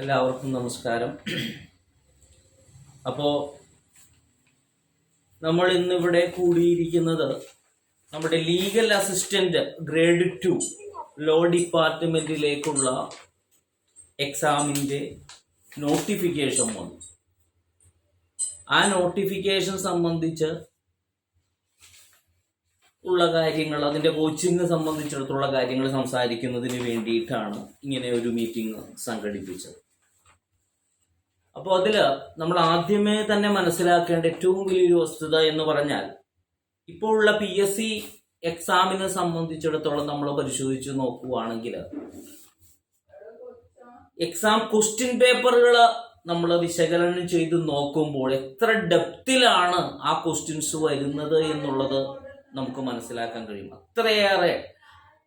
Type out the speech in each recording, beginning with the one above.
എല്ലാവർക്കും നമസ്കാരം. അപ്പോൾ നമ്മൾ ഇന്നിവിടെ കൂടിയിരിക്കുന്നത് നമ്മുടെ ലീഗൽ അസിസ്റ്റന്റ് ഗ്രേഡ് 2 ലോ ഡിപ്പാർട്ട്മെന്റിലേക്കുള്ള എക്സാമിൻ്റെ നോട്ടിഫിക്കേഷൻ വന്നു. ആ നോട്ടിഫിക്കേഷൻ സംബന്ധിച്ച് ഉള്ള കാര്യങ്ങൾ, അതിൻ്റെ കോച്ചിങ് സംബന്ധിച്ചിടത്തുള്ള കാര്യങ്ങൾ സംസാരിക്കുന്നതിന് വേണ്ടിയിട്ടാണ് ഇങ്ങനെ ഒരു മീറ്റിംഗ് സംഘടിപ്പിച്ചത്. അപ്പോൾ അതിൽ നമ്മൾ ആദ്യമേ തന്നെ മനസ്സിലാക്കേണ്ട ഏറ്റവും വലിയൊരു വസ്തുത എന്ന് പറഞ്ഞാൽ, ഇപ്പോൾ ഉള്ള PSC എക്സാമിനെ സംബന്ധിച്ചിടത്തോളം നമ്മൾ പരിശോധിച്ച് നോക്കുകയാണെങ്കിൽ എക്സാം ക്വസ്റ്റ്യൻ പേപ്പറുകൾ നമ്മൾ വിശകലനം ചെയ്ത് നോക്കുമ്പോൾ എത്ര ഡെപ്തിലാണ് ആ ക്വസ്റ്റ്യൻസ് വരുന്നത് എന്നുള്ളത് നമുക്ക് മനസ്സിലാക്കാൻ കഴിയും. അത്രയേറെ,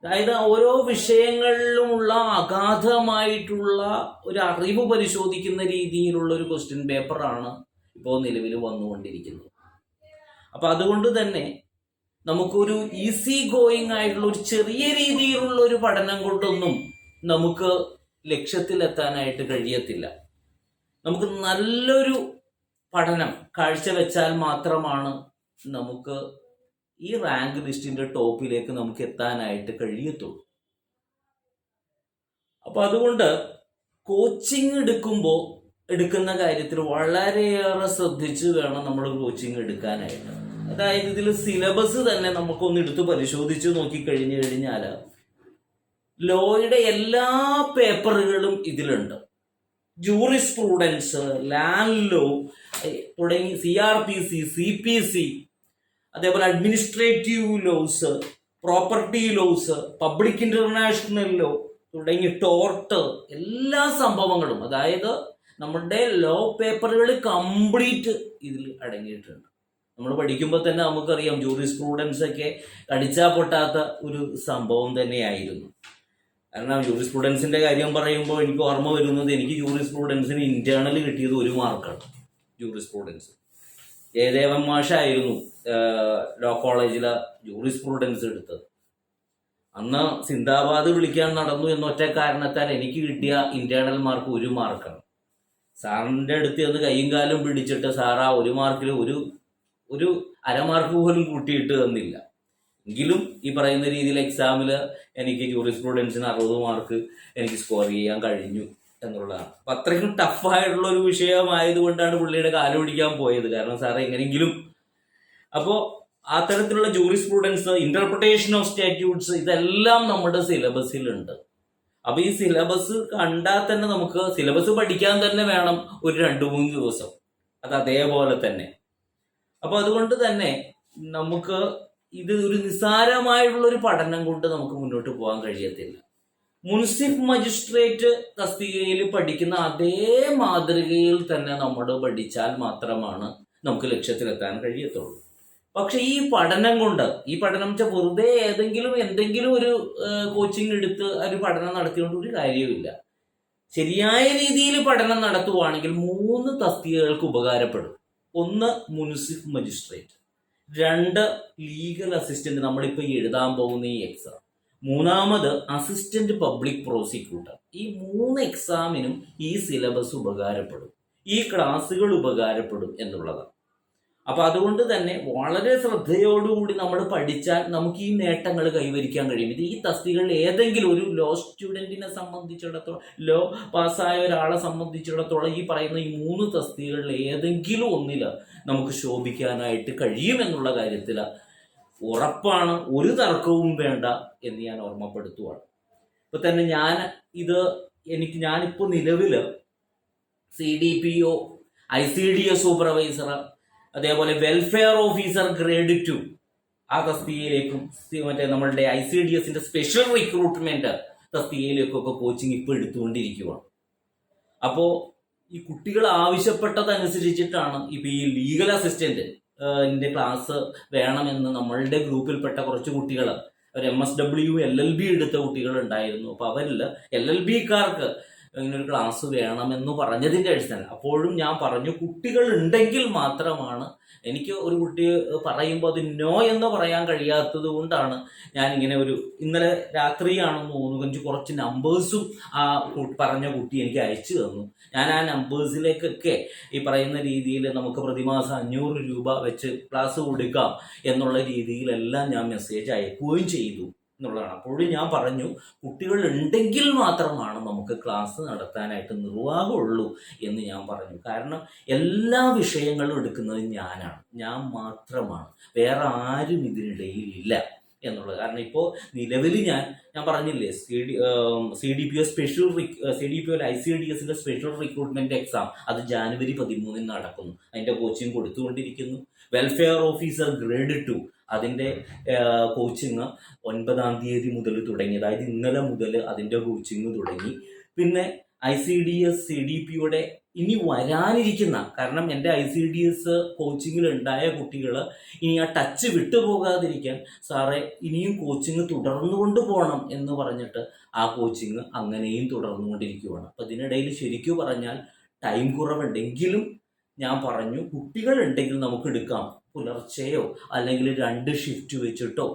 അതായത് ഓരോ വിഷയങ്ങളിലുമുള്ള അഗാധമായിട്ടുള്ള ഒരു അറിവ് പരിശോധിക്കുന്ന രീതിയിലുള്ള ഒരു ക്വസ്റ്റ്യൻ പേപ്പറാണ് ഇപ്പോൾ നിലവിൽ വന്നുകൊണ്ടിരിക്കുന്നത്. അപ്പം അതുകൊണ്ട് തന്നെ നമുക്കൊരു ഈസി ഗോയിങ് ആയിട്ടുള്ള ഒരു ചെറിയ രീതിയിലുള്ള ഒരു പഠനം കൊണ്ടൊന്നും നമുക്ക് ലക്ഷ്യത്തിലെത്താനായിട്ട് കഴിയത്തില്ല. നമുക്ക് നല്ലൊരു പഠനം കാഴ്ചവെച്ചാൽ മാത്രമാണ് നമുക്ക് ഈ റാങ്ക് ലിസ്റ്റിന്റെ ടോപ്പിലേക്ക് നമുക്ക് എത്താനായിട്ട് കഴിയത്തുള്ളൂ. അപ്പൊ അതുകൊണ്ട് കോച്ചിങ് എടുക്കുന്ന കാര്യത്തിൽ വളരെയേറെ ശ്രദ്ധിച്ച് വേണം നമ്മൾ കോച്ചിങ് എടുക്കാനായിട്ട്. അതായത് ഇതിൽ സിലബസ് തന്നെ നമുക്കൊന്ന് എടുത്ത് പരിശോധിച്ച് നോക്കിക്കഴിഞ്ഞു കഴിഞ്ഞാൽ ലോയുടെ എല്ലാ പേപ്പറുകളും ഇതിലുണ്ട്. ജൂറിസ്പ്രൂഡൻസ്, ലാൻഡ് ലോ തുടങ്ങി CRPC, CPC, അതേപോലെ administrative laws, property laws, public international law തുടങ്ങി ടോർട്ട്, എല്ലാ സംഭവങ്ങളും, അതായത് നമ്മുടെ ലോ പേപ്പറുകൾ കംപ്ലീറ്റ് ഇതിൽ അടങ്ങിയിട്ടുണ്ട്. നമ്മൾ പഠിക്കുമ്പോൾ തന്നെ നമുക്കറിയാം ജൂറിസ്പ്രൂഡൻസ് ഒക്കെ കടിച്ചാൽ പൊട്ടാത്ത ഒരു സംഭവം തന്നെയായിരുന്നു. കാരണം ജൂറിസ്പ്രൂഡൻസിന്റെ കാര്യം പറയുമ്പോൾ എനിക്ക് ഓർമ്മ വരുന്നത്, എനിക്ക് ജൂറിസ്പ്രൂഡൻസിന് ഇന്റേണൽ കിട്ടിയത് 1 മാർക്കാണ്. ജൂറിസ്പ്രൂഡൻസ് ജയദേവൻ മാഷായിരുന്നു ലോ കോളേജിലെ ജൂറിസ്പ്രൂഡൻസ് എടുത്തത്. അന്ന് സിന്ദാബാദ് വിളിക്കാൻ നടന്നു എന്നൊറ്റ കാരണത്താൽ എനിക്ക് കിട്ടിയ ഇന്റേണൽ മാർക്ക് 1 മാർക്കാണ്. സാറിന്റെ അടുത്ത് ഒന്ന് കൈയും കാലും പിടിച്ചിട്ട് സാർ ആ 1 മാർക്കിൽ ഒരു അരമാർക്ക് പോലും കൂട്ടിയിട്ട് തന്നില്ല. എങ്കിലും ഈ പറയുന്ന രീതിയിൽ എക്സാമിൽ എനിക്ക് ജൂറിസ്പ്രൂഡൻസിന് 60 മാർക്ക് എനിക്ക് സ്കോർ ചെയ്യാൻ കഴിഞ്ഞു എന്നുള്ളതാണ്. അപ്പം അത്രയ്ക്കും ടഫായിട്ടുള്ള ഒരു വിഷയമായതുകൊണ്ടാണ് പുള്ളിയുടെ കാല് പിടിക്കാൻ പോയത്. കാരണം സാറേ എങ്ങനെയെങ്കിലും. അപ്പോൾ അത്തരത്തിലുള്ള ജൂറിസ്പ്രൂഡൻസ്, ഇന്റർപ്രിട്ടേഷൻ ഓഫ് സ്റ്റാറ്റ്യൂട്ട്സ്, ഇതെല്ലാം നമ്മുടെ സിലബസിലുണ്ട്. അപ്പൊ ഈ സിലബസ് കണ്ടാൽ തന്നെ നമുക്ക് സിലബസ് പഠിക്കാൻ തന്നെ വേണം ഒരു 2-3 ദിവസം. അത് അതേപോലെ തന്നെ. അപ്പൊ അതുകൊണ്ട് തന്നെ നമുക്ക് ഇത് ഒരു നിസ്സാരമായിട്ടുള്ള ഒരു പഠനം കൊണ്ട് നമുക്ക് മുന്നോട്ട് പോകാൻ കഴിയത്തില്ല. മുൻസിഫ് മജിസ്ട്രേറ്റ് തസ്തികയിൽ പഠിക്കുന്ന അതേ മാതൃകയിൽ തന്നെ നമ്മൾ പഠിച്ചാൽ മാത്രമാണ് നമുക്ക് ലക്ഷ്യത്തിലെത്താൻ കഴിയത്തുള്ളൂ. പക്ഷെ ഈ പഠനം വെച്ചാൽ വെറുതെ എന്തെങ്കിലും ഒരു കോച്ചിങ് എടുത്ത് ഒരു പഠനം നടത്തിക്കൊണ്ട് ഒരു കാര്യമില്ല. ശരിയായ രീതിയിൽ പഠനം നടത്തുവാണെങ്കിൽ 3 തസ്തികകൾക്ക് ഉപകാരപ്പെടും. 1 മുൻസിഫ് മജിസ്ട്രേറ്റ്, 2 ലീഗൽ അസിസ്റ്റന്റ്, നമ്മളിപ്പോൾ എഴുതാൻ പോകുന്ന ഈ എക്സാം, 3 അസിസ്റ്റന്റ് പബ്ലിക് പ്രോസിക്യൂട്ടർ. ഈ 3 എക്സാമിനും ഈ സിലബസ് ഉപകാരപ്പെടും, ഈ ക്ലാസ്സുകൾ ഉപകാരപ്പെടും എന്നുള്ളതാണ്. അപ്പൊ അതുകൊണ്ട് തന്നെ വളരെ ശ്രദ്ധയോടുകൂടി നമ്മൾ പഠിച്ചാൽ നമുക്ക് ഈ നേട്ടങ്ങൾ കൈവരിക്കാൻ കഴിയും. ഇത് ഈ തസ്തികകളിൽ ഏതെങ്കിലും ഒരു ലോ സ്റ്റുഡൻറ്റിനെ സംബന്ധിച്ചിടത്തോളം, ലോ പാസ്സായ ഒരാളെ സംബന്ധിച്ചിടത്തോളം ഈ പറയുന്ന ഈ 3 തസ്തികകളിൽ ഏതെങ്കിലും ഒന്നിൽ നമുക്ക് ശോഭിക്കാനായിട്ട് കഴിയുമെന്നുള്ള കാര്യത്തിൽ ഉറപ്പാണ്, ഒരു തർക്കവും വേണ്ട എന്ന് ഞാൻ ഓർമ്മപ്പെടുത്തുവാണ്. ഇപ്പൊ തന്നെ ഞാനിപ്പോൾ നിലവിൽ CDPO, ICDS സൂപ്പർവൈസർ, അതേപോലെ വെൽഫെയർ ഓഫീസർ ഗ്രേഡ് 2 ആ തസ്തികയിലേക്കും നമ്മളുടെ ICDSന്റെ സ്പെഷ്യൽ റിക്രൂട്ട്മെന്റ് തസ്തികയിലേക്കൊക്കെ കോച്ചിങ് ഇപ്പോൾ എടുത്തുകൊണ്ടിരിക്കുകയാണ്. അപ്പോൾ ഈ കുട്ടികൾ ആവശ്യപ്പെട്ടതനുസരിച്ചിട്ടാണ് ഇപ്പൊ ഈ ലീഗൽ അസിസ്റ്റന്റ് ക്ലാസ് വേണമെന്ന് നമ്മളുടെ ഗ്രൂപ്പിൽപ്പെട്ട കുറച്ച് കുട്ടികൾ, ഒരു MSW LLB എടുത്ത കുട്ടികൾ ഉണ്ടായിരുന്നു. അപ്പൊ അവരിൽ LLBക്കാർക്ക് ഇങ്ങനൊരു ക്ലാസ് വേണമെന്ന് പറഞ്ഞതിൻ്റെ അടിസ്ഥാനം അപ്പോഴും ഞാൻ പറഞ്ഞു കുട്ടികൾ ഉണ്ടെങ്കിൽ മാത്രമാണ്. എനിക്ക് ഒരു കുട്ടി പറയുമ്പോൾ അത് നോ എന്ന് പറയാൻ കഴിയാത്തത് കൊണ്ടാണ് ഞാൻ ഇങ്ങനെ ഇന്നലെ രാത്രിയാണെന്ന് തോന്നുന്നു കുറച്ച് നമ്പേഴ്സും ആ പറഞ്ഞ കുട്ടി എനിക്ക് അയച്ചു തന്നു. ഞാൻ ആ നമ്പേഴ്സിലേക്കൊക്കെ ഈ പറയുന്ന രീതിയിൽ നമുക്ക് പ്രതിമാസം 500 രൂപ വെച്ച് ക്ലാസ് കൊടുക്കാം എന്നുള്ള രീതിയിലെല്ലാം ഞാൻ മെസ്സേജ് അയക്കുകയും ചെയ്തു എന്നുള്ളതാണ്. അപ്പോഴും ഞാൻ പറഞ്ഞു കുട്ടികൾ ഉണ്ടെങ്കിൽ മാത്രമാണ് നമുക്ക് ക്ലാസ് നടത്താനായിട്ട് നിർവാഹമുള്ളൂ എന്ന് ഞാൻ പറഞ്ഞു. കാരണം എല്ലാ വിഷയങ്ങളും എടുക്കുന്നത് ഞാൻ മാത്രമാണ്, വേറെ ആരും ഇതിനിടയിൽ ഇല്ല എന്നുള്ളത്. കാരണം ഇപ്പോൾ നിലവിൽ ഞാൻ പറഞ്ഞില്ലേ CDPO ICDSന്റെ സ്പെഷ്യൽ റിക്രൂട്ട്മെന്റ് എക്സാം അത് ജനുവരി 13 നടക്കുന്നു. അതിന്റെ കോച്ചിങ് കൊടുത്തുകൊണ്ടിരിക്കുന്നു. വെൽഫെയർ ഓഫീസർ ഗ്രേഡ് 2 അതിൻ്റെ കോച്ചിങ് 9-ാം തീയതി മുതൽ തുടങ്ങി, അതായത് ഇന്നലെ മുതൽ അതിൻ്റെ കോച്ചിങ് തുടങ്ങി. പിന്നെ ICDS CDPയുടെ ഇനി വരാനിരിക്കുന്ന, കാരണം എൻ്റെ ICDS കോച്ചിങ്ങിൽ ഉണ്ടായ കുട്ടികൾ ഇനി ആ ടച്ച് വിട്ടുപോകാതിരിക്കാൻ സാറേ ഇനിയും കോച്ചിങ് തുടർന്നുകൊണ്ട് പോകണം എന്ന് പറഞ്ഞിട്ട് ആ കോച്ചിങ് അങ്ങനെയും തുടർന്നുകൊണ്ടിരിക്കുകയാണ്. അപ്പം ഇതിനിടയിൽ ശരിക്കും പറഞ്ഞാൽ ടൈം കുറവുണ്ടെങ്കിലും ഞാൻ പറഞ്ഞു കുട്ടികളുണ്ടെങ്കിൽ നമുക്ക് എടുക്കാം. പുലർച്ചെയോ അല്ലെങ്കിൽ 2 ഷിഫ്റ്റ് വെച്ചിട്ടോ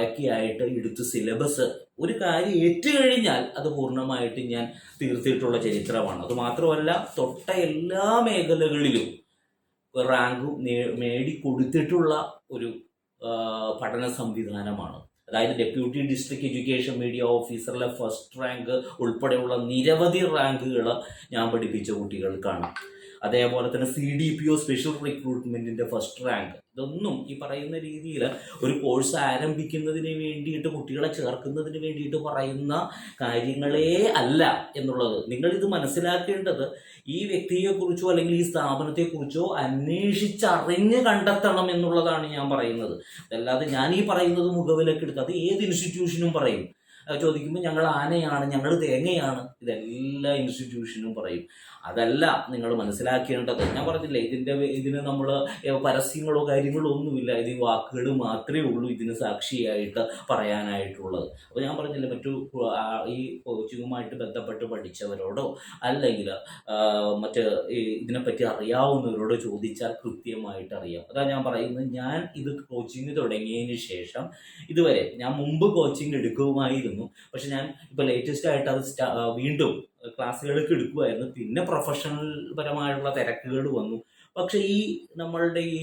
ഒക്കെ ആയിട്ട് എടുത്ത് സിലബസ് ഒരു കാര്യം ഏറ്റുകഴിഞ്ഞാൽ അത് പൂർണ്ണമായിട്ട് ഞാൻ തീർത്തിട്ടുള്ള ചരിത്രമാണ്. അതുമാത്രമല്ല തൊട്ട എല്ലാ മേഖലകളിലും റാങ്ക് നേടിക്കൊടുത്തിട്ടുള്ള ഒരു പഠന സംവിധാനമാണ്. അതായത് ഡെപ്യൂട്ടി ഡിസ്ട്രിക്ട് എഡ്യൂക്കേഷൻ മീഡിയ ഓഫീസറിലെ ഫസ്റ്റ് റാങ്ക് ഉൾപ്പെടെയുള്ള നിരവധി റാങ്കുകൾ ഞാൻ പഠിപ്പിച്ച കുട്ടികൾക്കാണ്. അതേപോലെ തന്നെ CDPO സ്പെഷ്യൽ റിക്രൂട്ട്മെന്റിന്റെ ഫസ്റ്റ് റാങ്ക്. ഇതൊന്നും ഈ പറയുന്ന രീതിയിൽ ഒരു കോഴ്സ് ആരംഭിക്കുന്നതിന് വേണ്ടിയിട്ട് കുട്ടികളെ ചേർക്കുന്നതിന് വേണ്ടിയിട്ട് പറയുന്ന കാര്യങ്ങളേ അല്ല എന്നുള്ളത് നിങ്ങളിത് മനസ്സിലാക്കേണ്ടത്. ഈ വ്യക്തിയെക്കുറിച്ചോ അല്ലെങ്കിൽ ഈ സ്ഥാപനത്തെക്കുറിച്ചോ അന്വേഷിച്ചറിഞ്ഞ് കണ്ടെത്തണം എന്നുള്ളതാണ് ഞാൻ പറയുന്നത്. അതല്ലാതെ ഞാൻ ഈ പറയുന്നത് മുഖവിലൊക്കെ എടുത്ത് അത് ഏത് ഇൻസ്റ്റിറ്റ്യൂഷനും പറയും. ചോദിക്കുമ്പോൾ ഞങ്ങൾ ആനയാണ്, ഞങ്ങൾ തേങ്ങയാണ്, ഇതെല്ലാ ഇൻസ്റ്റിറ്റ്യൂഷനും പറയും. അതല്ല നിങ്ങൾ മനസ്സിലാക്കേണ്ടത്. ഞാൻ പറഞ്ഞില്ലേ ഇതിന് നമ്മൾ പരസ്യങ്ങളോ കാര്യങ്ങളോ ഒന്നുമില്ല. ഇത് ഈ വാക്കുകൾ മാത്രമേ ഉള്ളൂ ഇതിന് സാക്ഷിയായിട്ട് പറയാനായിട്ടുള്ളത്. അപ്പോൾ ഞാൻ പറഞ്ഞില്ലേ ഈ കോച്ചിങ്ങുമായിട്ട് ബന്ധപ്പെട്ട് പഠിച്ചവരോടോ അല്ലെങ്കിൽ മറ്റ് ഇതിനെപ്പറ്റി അറിയാവുന്നവരോടോ ചോദിച്ചാൽ കൃത്യമായിട്ട് അറിയാം. അതാ ഞാൻ പറയുന്നത്. ഞാൻ ഇത് കോച്ചിങ് തുടങ്ങിയതിന് ശേഷം ഇതുവരെ ഞാൻ മുമ്പ് കോച്ചിങ് എടുക്കുമായിരുന്നു. പക്ഷെ ഞാൻ ഇപ്പോൾ ലേറ്റസ്റ്റ് ആയിട്ട് അത് വീണ്ടും ക്ലാസ്സുകളൊക്കെ എടുക്കുമായിരുന്നു. പിന്നെ പ്രൊഫഷണൽ പരമായുള്ള തിരക്കുകൾ വന്നു. പക്ഷെ ഈ നമ്മളുടെ ഈ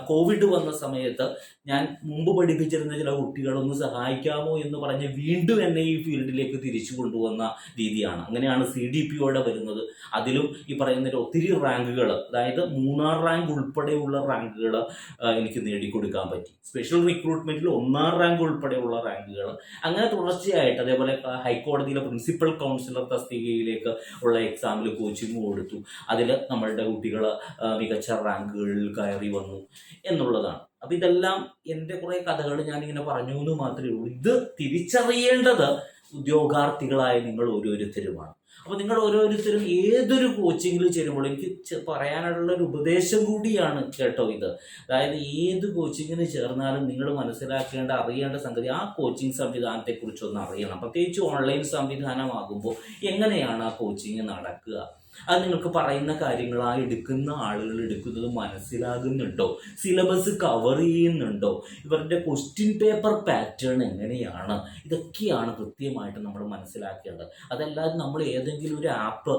കോവിഡ് വന്ന സമയത്ത് ഞാൻ മുമ്പ് പഠിപ്പിച്ചിരുന്ന ചില കുട്ടികളൊന്ന് സഹായിക്കാമോ എന്ന് പറഞ്ഞ് വീണ്ടും എന്നെ ഈ ഫീൽഡിലേക്ക് തിരിച്ചു കൊണ്ടുവന്ന രീതിയാണ്. അങ്ങനെയാണ് CDPOയുടെ വരുന്നത്. അതിലും ഈ പറയുന്ന ഒത്തിരി റാങ്കുകൾ, അതായത് 3-ാം റാങ്ക് ഉൾപ്പെടെയുള്ള റാങ്കുകൾ എനിക്ക് നേടിക്കൊടുക്കാൻ പറ്റി. സ്പെഷ്യൽ റിക്രൂട്ട്മെന്റിൽ 1-ാം റാങ്ക് ഉൾപ്പെടെയുള്ള റാങ്കുകൾ, അങ്ങനെ തുടർച്ചയായിട്ട്. അതേപോലെ ഹൈക്കോടതിയിലെ പ്രിൻസിപ്പൽ കൗൺസിലർ തസ്തികയിലേക്ക് ഉള്ള എക്സാമിൽ കോച്ചിങ് കൊടുത്തു. അതിൽ നമ്മളുടെ കുട്ടികൾ മികച്ച റാങ്കുകളിൽ കയറി വന്നു എന്നുള്ളതാണ്. അപ്പം ഇതെല്ലാം എൻ്റെ കുറേ കഥകൾ ഞാനിങ്ങനെ പറഞ്ഞു എന്ന് മാത്രമേ ഉള്ളൂ. ഇത് തിരിച്ചറിയേണ്ടത് ഉദ്യോഗാർത്ഥികളായ നിങ്ങൾ ഓരോരുത്തരുമാണ്. അപ്പോൾ നിങ്ങൾ ഓരോരുത്തരും ഏതൊരു കോച്ചിങ്ങിൽ ചേരുമ്പോൾ എനിക്ക് പറയാനുള്ള ഒരു ഉപദേശം കൂടിയാണ് കേട്ടോ ഇത്. അതായത് ഏത് കോച്ചിങ്ങിന് ചേർന്നാലും നിങ്ങൾ മനസ്സിലാക്കേണ്ട അറിയേണ്ട സംഗതി ആ കോച്ചിങ് സംവിധാനത്തെക്കുറിച്ചൊന്ന് അറിയണം. പ്രത്യേകിച്ച് ഓൺലൈൻ സംവിധാനമാകുമ്പോൾ എങ്ങനെയാണ് ആ കോച്ചിങ് നടക്കുക, അത് നിങ്ങൾക്ക് പറയുന്ന കാര്യങ്ങൾ ആ എടുക്കുന്ന ആളുകൾ എടുക്കുന്നത് മനസ്സിലാകുന്നുണ്ടോ, സിലബസ് കവർ ചെയ്യുന്നുണ്ടോ, ഇവരുടെ ക്വസ്റ്റ്യൻ പേപ്പർ പാറ്റേൺ എങ്ങനെയാണ്, ഇതൊക്കെയാണ് കൃത്യമായിട്ട് നമ്മൾ മനസ്സിലാക്കേണ്ടത്. അതല്ലാതെ നമ്മൾ ഏതെങ്കിലും ഒരു ആപ്പ്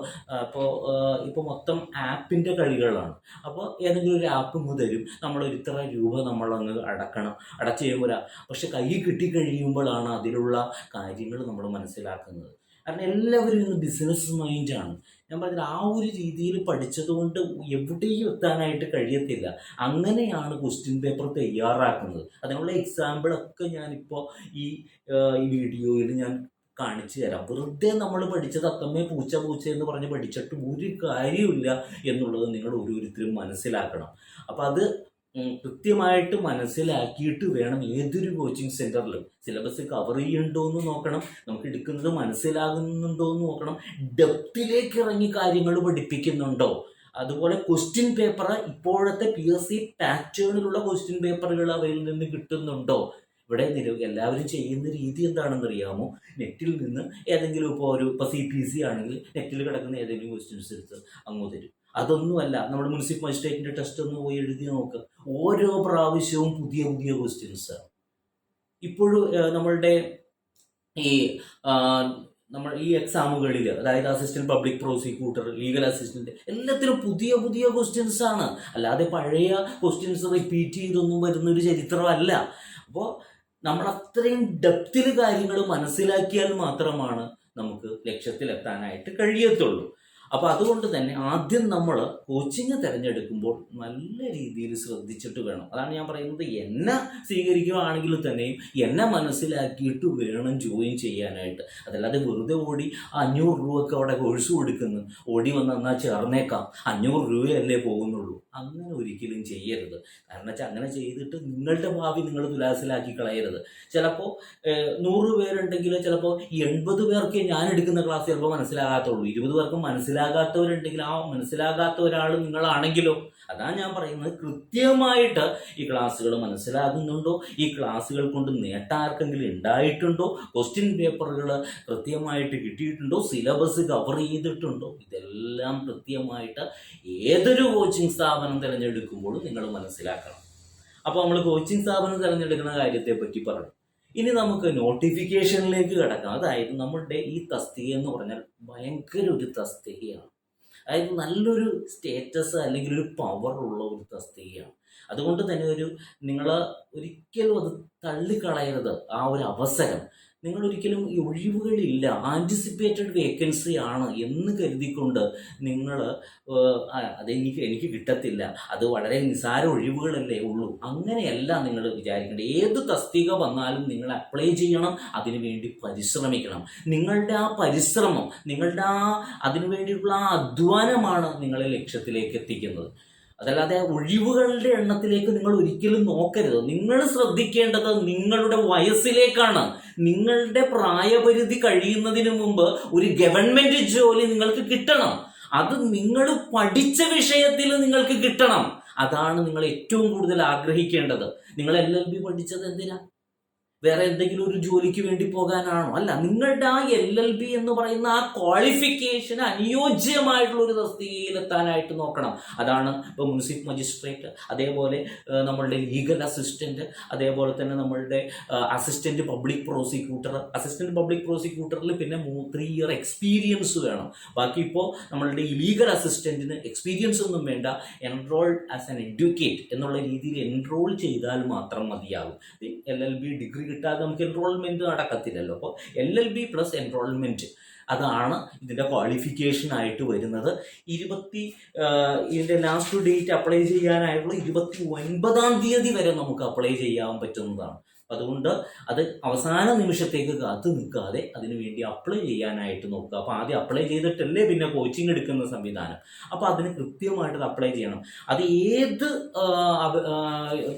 ഇപ്പോൾ മൊത്തം ആപ്പിൻ്റെ കളികളാണ്. അപ്പോൾ ഏതെങ്കിലും ഒരു ആപ്പ് തരും, നമ്മളൊരു ഇത്ര രൂപ നമ്മളങ്ങ് അടച്ചു കഴിയുമ്പോൾ പക്ഷെ കൈ കിട്ടിക്കഴിയുമ്പോഴാണ് അതിലുള്ള കാര്യങ്ങൾ നമ്മൾ മനസ്സിലാക്കുന്നത്. കാരണം എല്ലാവരും ഇന്ന് ബിസിനസ് മൈൻഡാണ്. ഞാൻ പറഞ്ഞത് ആ ഒരു രീതിയിൽ പഠിച്ചതുകൊണ്ട് എവിടെയും എത്താനായിട്ട് കഴിയത്തില്ല. അങ്ങനെയാണ് ക്വസ്റ്റ്യൻ പേപ്പർ തയ്യാറാക്കുന്നത്. അതിനുള്ള എക്സാമ്പിളൊക്കെ ഞാനിപ്പോൾ ഈ വീഡിയോയിൽ ഞാൻ കാണിച്ചു തരാം. വെറുതെ നമ്മൾ പഠിച്ചത് അത്തമ്മേ പൂച്ച എന്ന് പറഞ്ഞ് പഠിച്ചിട്ട് ഒരു കാര്യമില്ല എന്നുള്ളത് നിങ്ങൾ ഓരോരുത്തരും മനസ്സിലാക്കണം. അപ്പം അത് കൃത്യമായിട്ട് മനസ്സിലാക്കിയിട്ട് വേണം ഏതൊരു കോച്ചിങ് സെൻറ്ററിലും സിലബസ് കവർ ചെയ്യുന്നുണ്ടോ എന്ന് നോക്കണം, നമുക്ക് എടുക്കുന്നത് മനസ്സിലാകുന്നുണ്ടോ എന്ന് നോക്കണം, ഡെപ്തിലേക്ക് ഇറങ്ങി കാര്യങ്ങൾ പഠിപ്പിക്കുന്നുണ്ടോ, അതുപോലെ ക്വസ്റ്റ്യൻ പേപ്പർ ഇപ്പോഴത്തെ PSC പാറ്റേണിലുള്ള ക്വസ്റ്റ്യൻ പേപ്പറുകൾ അവയിൽ നിന്ന് കിട്ടുന്നുണ്ടോ. ഇവിടെ എല്ലാവരും ചെയ്യുന്ന രീതി എന്താണെന്ന് അറിയാമോ? നെറ്റിൽ നിന്ന് ഏതെങ്കിലും ഇപ്പോൾ CPC ആണെങ്കിൽ നെറ്റിൽ കിടക്കുന്ന ഏതെങ്കിലും ക്വസ്റ്റ്യൻസ് എടുത്ത് അങ്ങ് തരും. അതൊന്നുമല്ല, നമ്മുടെ മുനിസിപ്പൽ മജിസ്ട്രേറ്റിന്റെ ടെസ്റ്റ് ഒന്ന് പോയി എഴുതി നോക്ക്. ഓരോ പ്രാവശ്യവും പുതിയ പുതിയ ക്വസ്റ്റ്യൻസ്. ഇപ്പോഴും നമ്മളുടെ ഈ നമ്മൾ ഈ എക്സാമുകളിൽ, അതായത് assistant public prosecutor, legal assistant, എല്ലാത്തിലും പുതിയ പുതിയ ക്വസ്റ്റ്യൻസ് ആണ്. അല്ലാതെ പഴയ ക്വസ്റ്റ്യൻസ് റിപ്പീറ്റ് ചെയ്തൊന്നും വരുന്നൊരു ചരിത്രമല്ല. അപ്പോൾ നമ്മൾ അത്രയും ഡെപ്തിൽ കാര്യങ്ങൾ മനസ്സിലാക്കിയാൽ മാത്രമാണ് നമുക്ക് ലക്ഷ്യത്തിലെത്താനായിട്ട് കഴിയത്തുള്ളൂ. അപ്പോൾ അതുകൊണ്ട് തന്നെ ആദ്യം നമ്മൾ കോച്ചിങ് തിരഞ്ഞെടുക്കുമ്പോൾ നല്ല രീതിയിൽ ശ്രദ്ധിച്ചിട്ട് വേണം. അതാണ് ഞാൻ പറയുന്നത്, എന്നെ സ്വീകരിക്കുകയാണെങ്കിൽ തന്നെയും എന്നെ മനസ്സിലാക്കിയിട്ട് വേണം ജോയിൻ ചെയ്യാനായിട്ട്. അതല്ലാതെ വെറുതെ ഓടി 500 രൂപയൊക്കെ അവിടെ കോഴ്സ് കൊടുക്കുന്നു, ഓടി വന്ന് എന്നാൽ ചേർന്നേക്കാം, 500 രൂപയല്ലേ പോകുന്നുള്ളൂ. അങ്ങനെ ഒരിക്കലും ചെയ്യരുത്. കാരണം വെച്ചാൽ അങ്ങനെ ചെയ്തിട്ട് നിങ്ങളുടെ ഭാവി നിങ്ങൾ തുലാസിലാക്കി കളയരുത്. ചിലപ്പോൾ 100 പേരുണ്ടെങ്കിൽ ചിലപ്പോൾ 80 പേർക്ക് ഞാൻ എടുക്കുന്ന ക്ലാസ് ചിലപ്പോൾ മനസ്സിലാകാത്തുള്ളൂ. 20 പേർക്കും മനസ്സിലാകാത്തവരുണ്ടെങ്കിൽ ആ മനസ്സിലാകാത്ത ഒരാൾ നിങ്ങളാണെങ്കിലോ. അതാണ് ഞാൻ പറയുന്നത്, കൃത്യമായിട്ട് ഈ ക്ലാസ്സുകൾ മനസ്സിലാകുന്നുണ്ടോ, ഈ ക്ലാസ്സുകൾ കൊണ്ട് നേട്ടം ആർക്കെങ്കിലും ഉണ്ടായിട്ടുണ്ടോ, ക്വസ്റ്റ്യൻ പേപ്പറുകൾ കൃത്യമായിട്ട് കിട്ടിയിട്ടുണ്ടോ, സിലബസ് കവർ ചെയ്തിട്ടുണ്ടോ, ഇതെല്ലാം കൃത്യമായിട്ട് ഏതൊരു കോച്ചിങ് സ്ഥാപനം തിരഞ്ഞെടുക്കുമ്പോഴും നിങ്ങൾ മനസ്സിലാക്കണം. അപ്പോൾ നമ്മൾ കോച്ചിങ് സ്ഥാപനം തിരഞ്ഞെടുക്കുന്ന കാര്യത്തെ പറ്റി പറഞ്ഞു. ഇനി നമുക്ക് നോട്ടിഫിക്കേഷനിലേക്ക് കിടക്കാം. അതായത് നമ്മുടെ ഈ തസ്തിക എന്ന് പറഞ്ഞാൽ ഭയങ്കര ഒരു തസ്തികയാണ്. അതായത് നല്ലൊരു സ്റ്റേറ്റസ് അല്ലെങ്കിൽ ഒരു പവർ ഉള്ള ഒരു തസ്തികയാണ്. അതുകൊണ്ട് തന്നെ നിങ്ങൾ ഒരിക്കലും അത് തള്ളിക്കളയരുത്. ആ ഒരു അവസരം നിങ്ങൾ ഒരിക്കലും, ഈ ഒഴിവുകളില്ല, ആൻറ്റിസിപ്പേറ്റഡ് വേക്കൻസി ആണ് എന്ന് കരുതിക്കൊണ്ട് നിങ്ങൾ എനിക്ക് കിട്ടത്തില്ല, അത് വളരെ നിസാര ഒഴിവുകളല്ലേ ഉള്ളൂ, അങ്ങനെയല്ല നിങ്ങൾ വിചാരിക്കേണ്ടത്. ഏത് തസ്തിക വന്നാലും നിങ്ങൾ അപ്ലൈ ചെയ്യണം, അതിനുവേണ്ടി പരിശ്രമിക്കണം. നിങ്ങളുടെ ആ പരിശ്രമം, നിങ്ങളുടെ അതിനു വേണ്ടിയിട്ടുള്ള ആ അധ്വാനമാണ് നിങ്ങളെ ലക്ഷ്യത്തിലേക്ക് എത്തിക്കുന്നത്. അതല്ലാതെ ഒഴിവുകളുടെ എണ്ണത്തിലേക്ക് നിങ്ങൾ ഒരിക്കലും നോക്കരുത്. നിങ്ങൾ ശ്രദ്ധിക്കേണ്ടത് നിങ്ങളുടെ വയസ്സിലേക്കാണ്. നിങ്ങളുടെ പ്രായപരിധി കഴിയുന്നതിന് മുമ്പ് ഒരു ഗവൺമെന്റ് ജോലി നിങ്ങൾക്ക് കിട്ടണം. അത് നിങ്ങൾ പഠിച്ച വിഷയത്തിൽ നിങ്ങൾക്ക് കിട്ടണം. അതാണ് നിങ്ങൾ ഏറ്റവും കൂടുതൽ ആഗ്രഹിക്കേണ്ടത്. നിങ്ങൾ LLB പഠിച്ചത് എന്തിനാ? വേറെ എന്തെങ്കിലും ഒരു ജോലിക്ക് വേണ്ടി പോകാനാണോ? അല്ല, നിങ്ങളുടെ ആ LLB എന്ന് പറയുന്ന ആ ക്വാളിഫിക്കേഷന് അനുയോജ്യമായിട്ടുള്ള ഒരു തസ്തികയിലെത്താനായിട്ട് നോക്കണം. അതാണ് ഇപ്പോൾ മുനിസിപ്പൽ മജിസ്ട്രേറ്റ്, അതേപോലെ നമ്മളുടെ ലീഗൽ അസിസ്റ്റന്റ്, അതേപോലെ തന്നെ നമ്മളുടെ assistant public prosecutor. Assistant public പ്രോസിക്യൂട്ടറിൽ പിന്നെ 3 ഇയർ എക്സ്പീരിയൻസ് വേണം. ബാക്കി ഇപ്പോൾ നമ്മളുടെ ഈ ലീഗൽ അസിസ്റ്റന്റിന് എക്സ്പീരിയൻസ് ഒന്നും വേണ്ട, എൻറോൾഡ് ആസ് ആൻ എഡ്യൂക്കേറ്റ് എന്നുള്ള രീതിയിൽ എൻറോൾ ചെയ്താൽ മാത്രം മതിയാകും. LLB ഡിഗ്രി കിട്ടാതെ നമുക്ക് എൻറോൾമെന്റ് നടക്കത്തില്ലല്ലോ. അപ്പോൾ LLB പ്ലസ് എൻറോൾമെന്റ്, അതാണ് ഇതിൻ്റെ ക്വാളിഫിക്കേഷൻ ആയിട്ട് വരുന്നത്. ഇതിൻ്റെ ലാസ്റ്റ് ഡേറ്റ് അപ്ലൈ ചെയ്യാനായിട്ടുള്ള 29-ാം തീയതി വരെ നമുക്ക് അപ്ലൈ ചെയ്യാൻ പറ്റുന്നതാണ്. അതുകൊണ്ട് അത് അവസാന നിമിഷത്തേക്ക് കാത്തു നിൽക്കാതെ അതിനു വേണ്ടി അപ്ലൈ ചെയ്യാനായിട്ട് നോക്കുക. അപ്പോൾ ആദ്യം അപ്ലൈ ചെയ്തിട്ടല്ലേ പിന്നെ കോച്ചിങ് എടുക്കുന്ന സംവിധാനം. അപ്പോൾ അതിന് കൃത്യമായിട്ട് അപ്ലൈ ചെയ്യണം. അത് ഏത്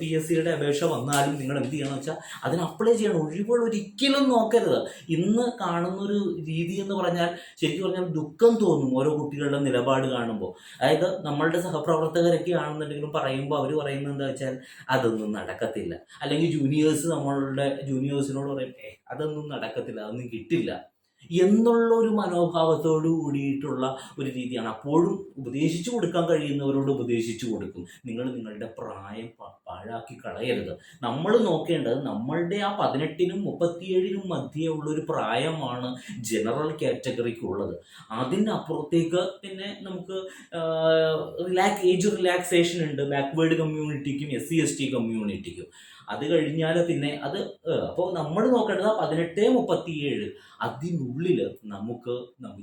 PSCയുടെ അപേക്ഷ വന്നാലും നിങ്ങൾ എന്ത് ചെയ്യണമെന്ന് വെച്ചാൽ അതിന് അപ്ലൈ ചെയ്യണം. ഒഴിവുകൾ ഒരിക്കലും നോക്കരുത്. ഇന്ന് കാണുന്നൊരു രീതി എന്ന് പറഞ്ഞാൽ, ശരിക്കും പറഞ്ഞാൽ ദുഃഖം തോന്നും ഓരോ കുട്ടികളുടെ നിലപാട് കാണുമ്പോൾ. അതായത് നമ്മളുടെ സഹപ്രവർത്തകരൊക്കെ ആണെന്നുണ്ടെങ്കിലും പറയുമ്പോൾ അവർ പറയുന്നത് എന്താ വെച്ചാൽ അതൊന്നും നടക്കത്തില്ല, അല്ലെങ്കിൽ നമ്മളുടെ ജൂനിയേഴ്സിനോട് പറയും അതൊന്നും നടക്കത്തില്ല, അതൊന്നും കിട്ടില്ല എന്നുള്ള ഒരു മനോഭാവത്തോട് കൂടിയിട്ടുള്ള ഒരു രീതിയാണ്. അപ്പോഴും ഉപദേശിച്ചു കൊടുക്കാൻ കഴിയുന്നവരോട് ഉപദേശിച്ചു കൊടുക്കും. നിങ്ങൾ നിങ്ങളുടെ പ്രായം പാഴാക്കി കളയരുത്. നമ്മൾ നോക്കേണ്ടത് നമ്മളുടെ ആ 18-നും 37-നും മധ്യേ ഉള്ളൊരു പ്രായമാണ് ജനറൽ കാറ്റഗറിക്കുള്ളത്. അതിനപ്പുറത്തേക്ക് പിന്നെ നമുക്ക് ഏജ് റിലാക്സേഷൻ ഉണ്ട് ബാക്ക്വേർഡ് കമ്മ്യൂണിറ്റിക്കും SC/ST കമ്മ്യൂണിറ്റിക്കും. അത് കഴിഞ്ഞാൽ പിന്നെ അപ്പോൾ നമ്മൾ നോക്കേണ്ടത് 18-37 അതിനുള്ളിൽ നമുക്ക്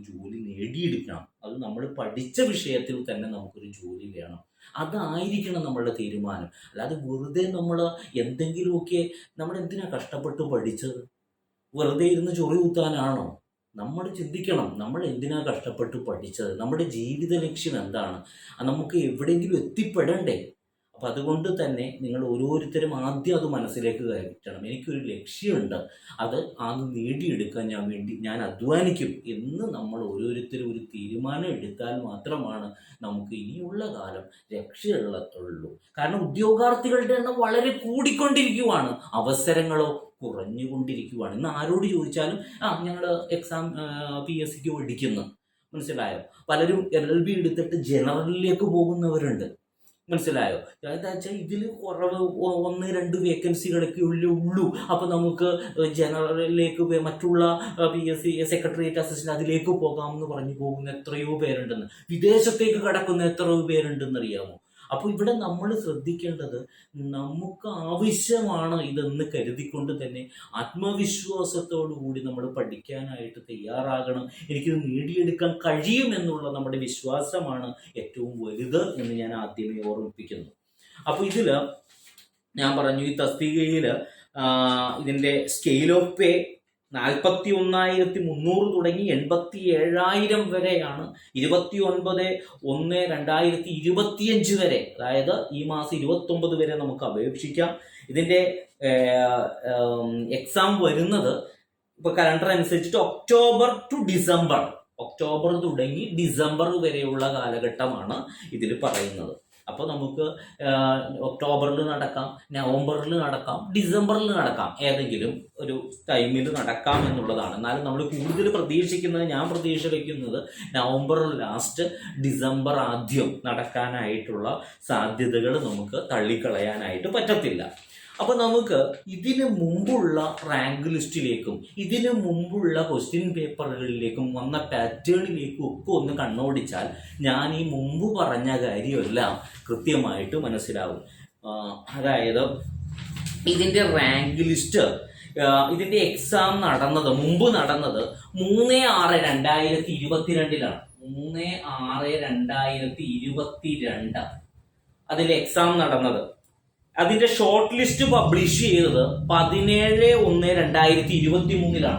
ജോലി നേടിയെടുക്കണം. അത് നമ്മൾ പഠിച്ച വിഷയത്തിൽ തന്നെ നമുക്കൊരു ജോലി വേണം. അതായിരിക്കണം നമ്മളുടെ തീരുമാനം. അല്ലാതെ വെറുതെ നമ്മൾ എന്തെങ്കിലുമൊക്കെ, നമ്മൾ എന്തിനാ കഷ്ടപ്പെട്ട് പഠിച്ചത്? വെറുതെ ഇരുന്ന് ചൊറി കുത്താനാണോ? നമ്മൾ ചിന്തിക്കണം, നമ്മൾ എന്തിനാ കഷ്ടപ്പെട്ട് പഠിച്ചത്? നമ്മുടെ ജീവിത ലക്ഷ്യം എന്താണ്? നമുക്ക് എവിടെയെങ്കിലും എത്തിപ്പെടണ്ടേ? അപ്പം അതുകൊണ്ട് തന്നെ നിങ്ങൾ ഓരോരുത്തരും ആദ്യം അത് മനസ്സിലേക്ക് കയറ്റണം. എനിക്കൊരു ലക്ഷ്യമുണ്ട്, അത് നേടിയെടുക്കാൻ ഞാൻ അധ്വാനിക്കും എന്ന് നമ്മൾ ഓരോരുത്തരും ഒരു തീരുമാനം എടുത്താൽ മാത്രമാണ് നമുക്ക് ഇനിയുള്ള കാലം രക്ഷയുള്ളൂ. കാരണം ഉദ്യോഗാർത്ഥികളുടെ എണ്ണം വളരെ കൂടിക്കൊണ്ടിരിക്കുവാണ്, അവസരങ്ങളോ കുറഞ്ഞുകൊണ്ടിരിക്കുവാണ്. ഇന്ന് ആരോട് ചോദിച്ചാലും ഞങ്ങൾ എക്സാം PSCക്ക് പഠിക്കുന്നു, മനസ്സിലായോ? പലരും LLB എടുത്തിട്ട് ജനറലിലേക്ക് പോകുന്നവരുണ്ട്, മനസ്സിലായോ? എന്താ വെച്ചാൽ ഇതിൽ കുറവ് 1-2 വേക്കൻസികളൊക്കെ ഉള്ളൂ. അപ്പം നമുക്ക് ജനറലിലേക്ക് മറ്റുള്ള PSC സെക്രട്ടേറിയറ്റ് അസിസ്റ്റന്റ് അതിലേക്ക് പോകാമെന്ന് പറഞ്ഞു പോകുന്ന എത്രയോ പേരുണ്ടെന്ന്, വിദേശത്തേക്ക് കടക്കുന്ന എത്രയോ പേരുണ്ടെന്ന് അറിയാമോ? അപ്പോൾ ഇവിടെ നമ്മൾ ശ്രദ്ധിക്കേണ്ടത്, നമുക്ക് ആവശ്യമാണ് ഇതെന്ന് കരുതിക്കൊണ്ട് തന്നെ ആത്മവിശ്വാസത്തോടു കൂടി നമ്മൾ പഠിക്കാനായിട്ട് തയ്യാറാകണം. എനിക്കിത് നേടിയെടുക്കാൻ കഴിയുമെന്നുള്ള നമ്മുടെ വിശ്വാസമാണ് ഏറ്റവും വലുത് എന്ന് ഞാൻ ആദ്യമേ ഓർമ്മിപ്പിക്കുന്നു. അപ്പോൾ ഇതിൽ ഞാൻ പറഞ്ഞു, ഈ തസ്തികയിൽ ഇതിൻ്റെ സ്കെയിൽ ഓഫ് പേ 41,300 തുടങ്ങി 87,000 വരെയാണ്. 29/1/2025 വരെ, അതായത് ഈ മാസം 29 വരെ നമുക്ക് അപേക്ഷിക്കാം. ഇതിൻ്റെ എക്സാം വരുന്നത് ഇപ്പോൾ കലണ്ടർ അനുസരിച്ചിട്ട് ഒക്ടോബർ ടു ഡിസംബർ, ഒക്ടോബർ തുടങ്ങി ഡിസംബർ വരെയുള്ള കാലഘട്ടമാണ് ഇതിൽ പറയുന്നത്. അപ്പോൾ നമുക്ക് ഒക്ടോബറിൽ നടക്കാം, നവംബറിൽ നടക്കാം, ഡിസംബറിൽ നടക്കാം, ഏതെങ്കിലും ഒരു ടൈമിൽ നടക്കാം എന്നുള്ളതാണ്. എന്നാലും നമ്മൾ കൂടുതൽ പ്രതീക്ഷിക്കുന്നത്, ഞാൻ പ്രതീക്ഷ വയ്ക്കുന്നത് നവംബർ ലാസ്റ്റ് ഡിസംബർ ആദ്യം നടക്കാനായിട്ടുള്ള സാധ്യതകൾ നമുക്ക് തള്ളിക്കളയാനായിട്ട് പറ്റത്തില്ല. അപ്പോൾ നമുക്ക് ഇതിനു മുമ്പുള്ള റാങ്ക് ലിസ്റ്റിലേക്കും ഇതിനു മുമ്പുള്ള ക്വസ്റ്റ്യൻ പേപ്പറുകളിലേക്കും വന്ന പാറ്റേണിലേക്കും ഒക്കെ ഒന്ന് കണ്ണോടിച്ചാൽ ഞാൻ ഈ മുമ്പ് പറഞ്ഞ കാര്യമെല്ലാം കൃത്യമായിട്ട് മനസ്സിലാവും. അതായത് ഇതിൻ്റെ റാങ്ക് ലിസ്റ്റ്, ഇതിൻ്റെ എക്സാം മുമ്പ് നടന്നത് 3/6/2022 3/6/2022 അതിൽ എക്സാം നടന്നത്. അതിന്റെ ഷോർട്ട് ലിസ്റ്റ് പബ്ലിഷ് ചെയ്തത് 17/1/2023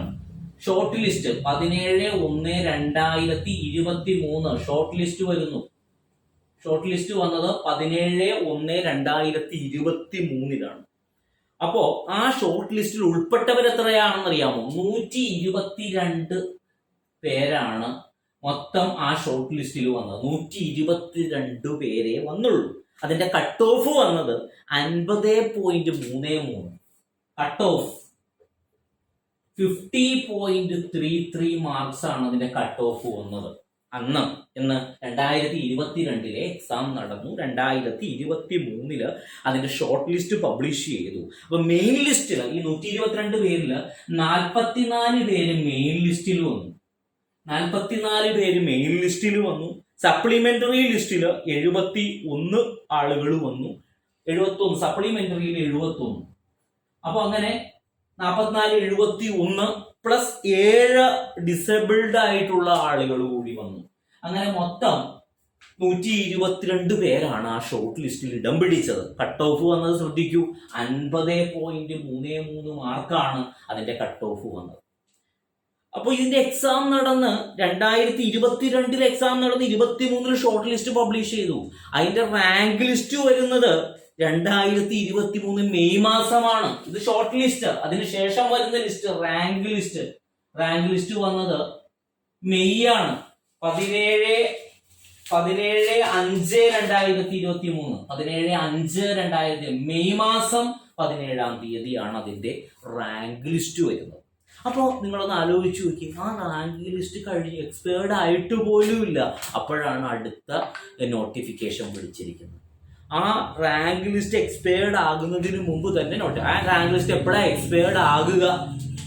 ഷോർട്ട് ലിസ്റ്റ് 17/1/2023 ഷോർട്ട് ലിസ്റ്റ് വരുന്നു. ഷോർട്ട് ലിസ്റ്റ് വന്നത് 17/1/2023. അപ്പോ ആ ഷോർട്ട് ലിസ്റ്റിൽ ഉൾപ്പെട്ടവർ എത്രയാണെന്ന് അറിയാമോ? 122 പേരാണ് മൊത്തം ആ ഷോർട്ട് ലിസ്റ്റിൽ വന്നത്. 122 പേരെ വന്നുള്ളൂ. അതിന്റെ കട്ട് ഓഫ് വന്നത് 50.33. കട്ട് ഓഫ് 50.33 മാർക്സ് ആണ് അതിന്റെ കട്ട് ഓഫ് വന്നത്. അന്ന് 2022 എക്സാം നടന്നു. 2023 അതിന്റെ ഷോർട്ട് ലിസ്റ്റ് പബ്ലിഷ് ചെയ്തു. അപ്പൊ മെയിൻ ലിസ്റ്റിൽ ഈ 122 പേരിൽ 44 പേര് മെയിൻ ലിസ്റ്റിൽ വന്നു. 44 പേര് മെയിൻ ലിസ്റ്റിൽ വന്നു. സപ്ലിമെന്ററി ലിസ്റ്റിൽ 71 ആളുകൾ വന്നു. 71 സപ്ലിമെന്ററിയിൽ 71. അപ്പൊ അങ്ങനെ 44, 71 പ്ലസ് 7 ഡിസേബിൾഡ് ആയിട്ടുള്ള ആളുകൾ കൂടി വന്നു. അങ്ങനെ മൊത്തം 122 പേരാണ് ആ ഷോർട്ട് ലിസ്റ്റിൽ ഇടം പിടിച്ചത്. കട്ട് ഓഫ് വന്നത് ശ്രദ്ധിക്കൂ, 50.33 മാർക്കാണ് അതിന്റെ കട്ട് ഓഫ് വന്നത്. അപ്പൊ ഇതിന്റെ എക്സാം നടന്ന് 2022 എക്സാം നടന്ന് 2023 ഷോർട്ട് ലിസ്റ്റ് പബ്ലിഷ് ചെയ്തു. അതിന്റെ റാങ്ക് ലിസ്റ്റ് വരുന്നത് 2023 മെയ് മാസമാണ്. ഇത് ഷോർട്ട് ലിസ്റ്റ്. അതിനുശേഷം വരുന്ന list rank list. Rank list വന്നത് മെയ് ആണ്. 17/5/2023 17/5/2000 മെയ് മാസം 17-ാം തീയതിയാണ് അതിന്റെ റാങ്ക് ലിസ്റ്റ് വരുന്നത്. അപ്പോൾ നിങ്ങളൊന്ന് ആലോചിച്ച് നോക്കി, ആ റാങ്ക് ലിസ്റ്റ് കഴിഞ്ഞ് എക്സ്പയർഡ് ആയിട്ട് പോലുമില്ല, അപ്പോഴാണ് അടുത്ത നോട്ടിഫിക്കേഷൻ വിളിച്ചിരിക്കുന്നത്. ആ റാങ്ക് ലിസ്റ്റ് എക്സ്പയർഡ് ആകുന്നതിന് മുമ്പ് തന്നെ ആ റാങ്ക് ലിസ്റ്റ് എപ്പോഴാണ് എക്സ്പയർഡ് ആകുക?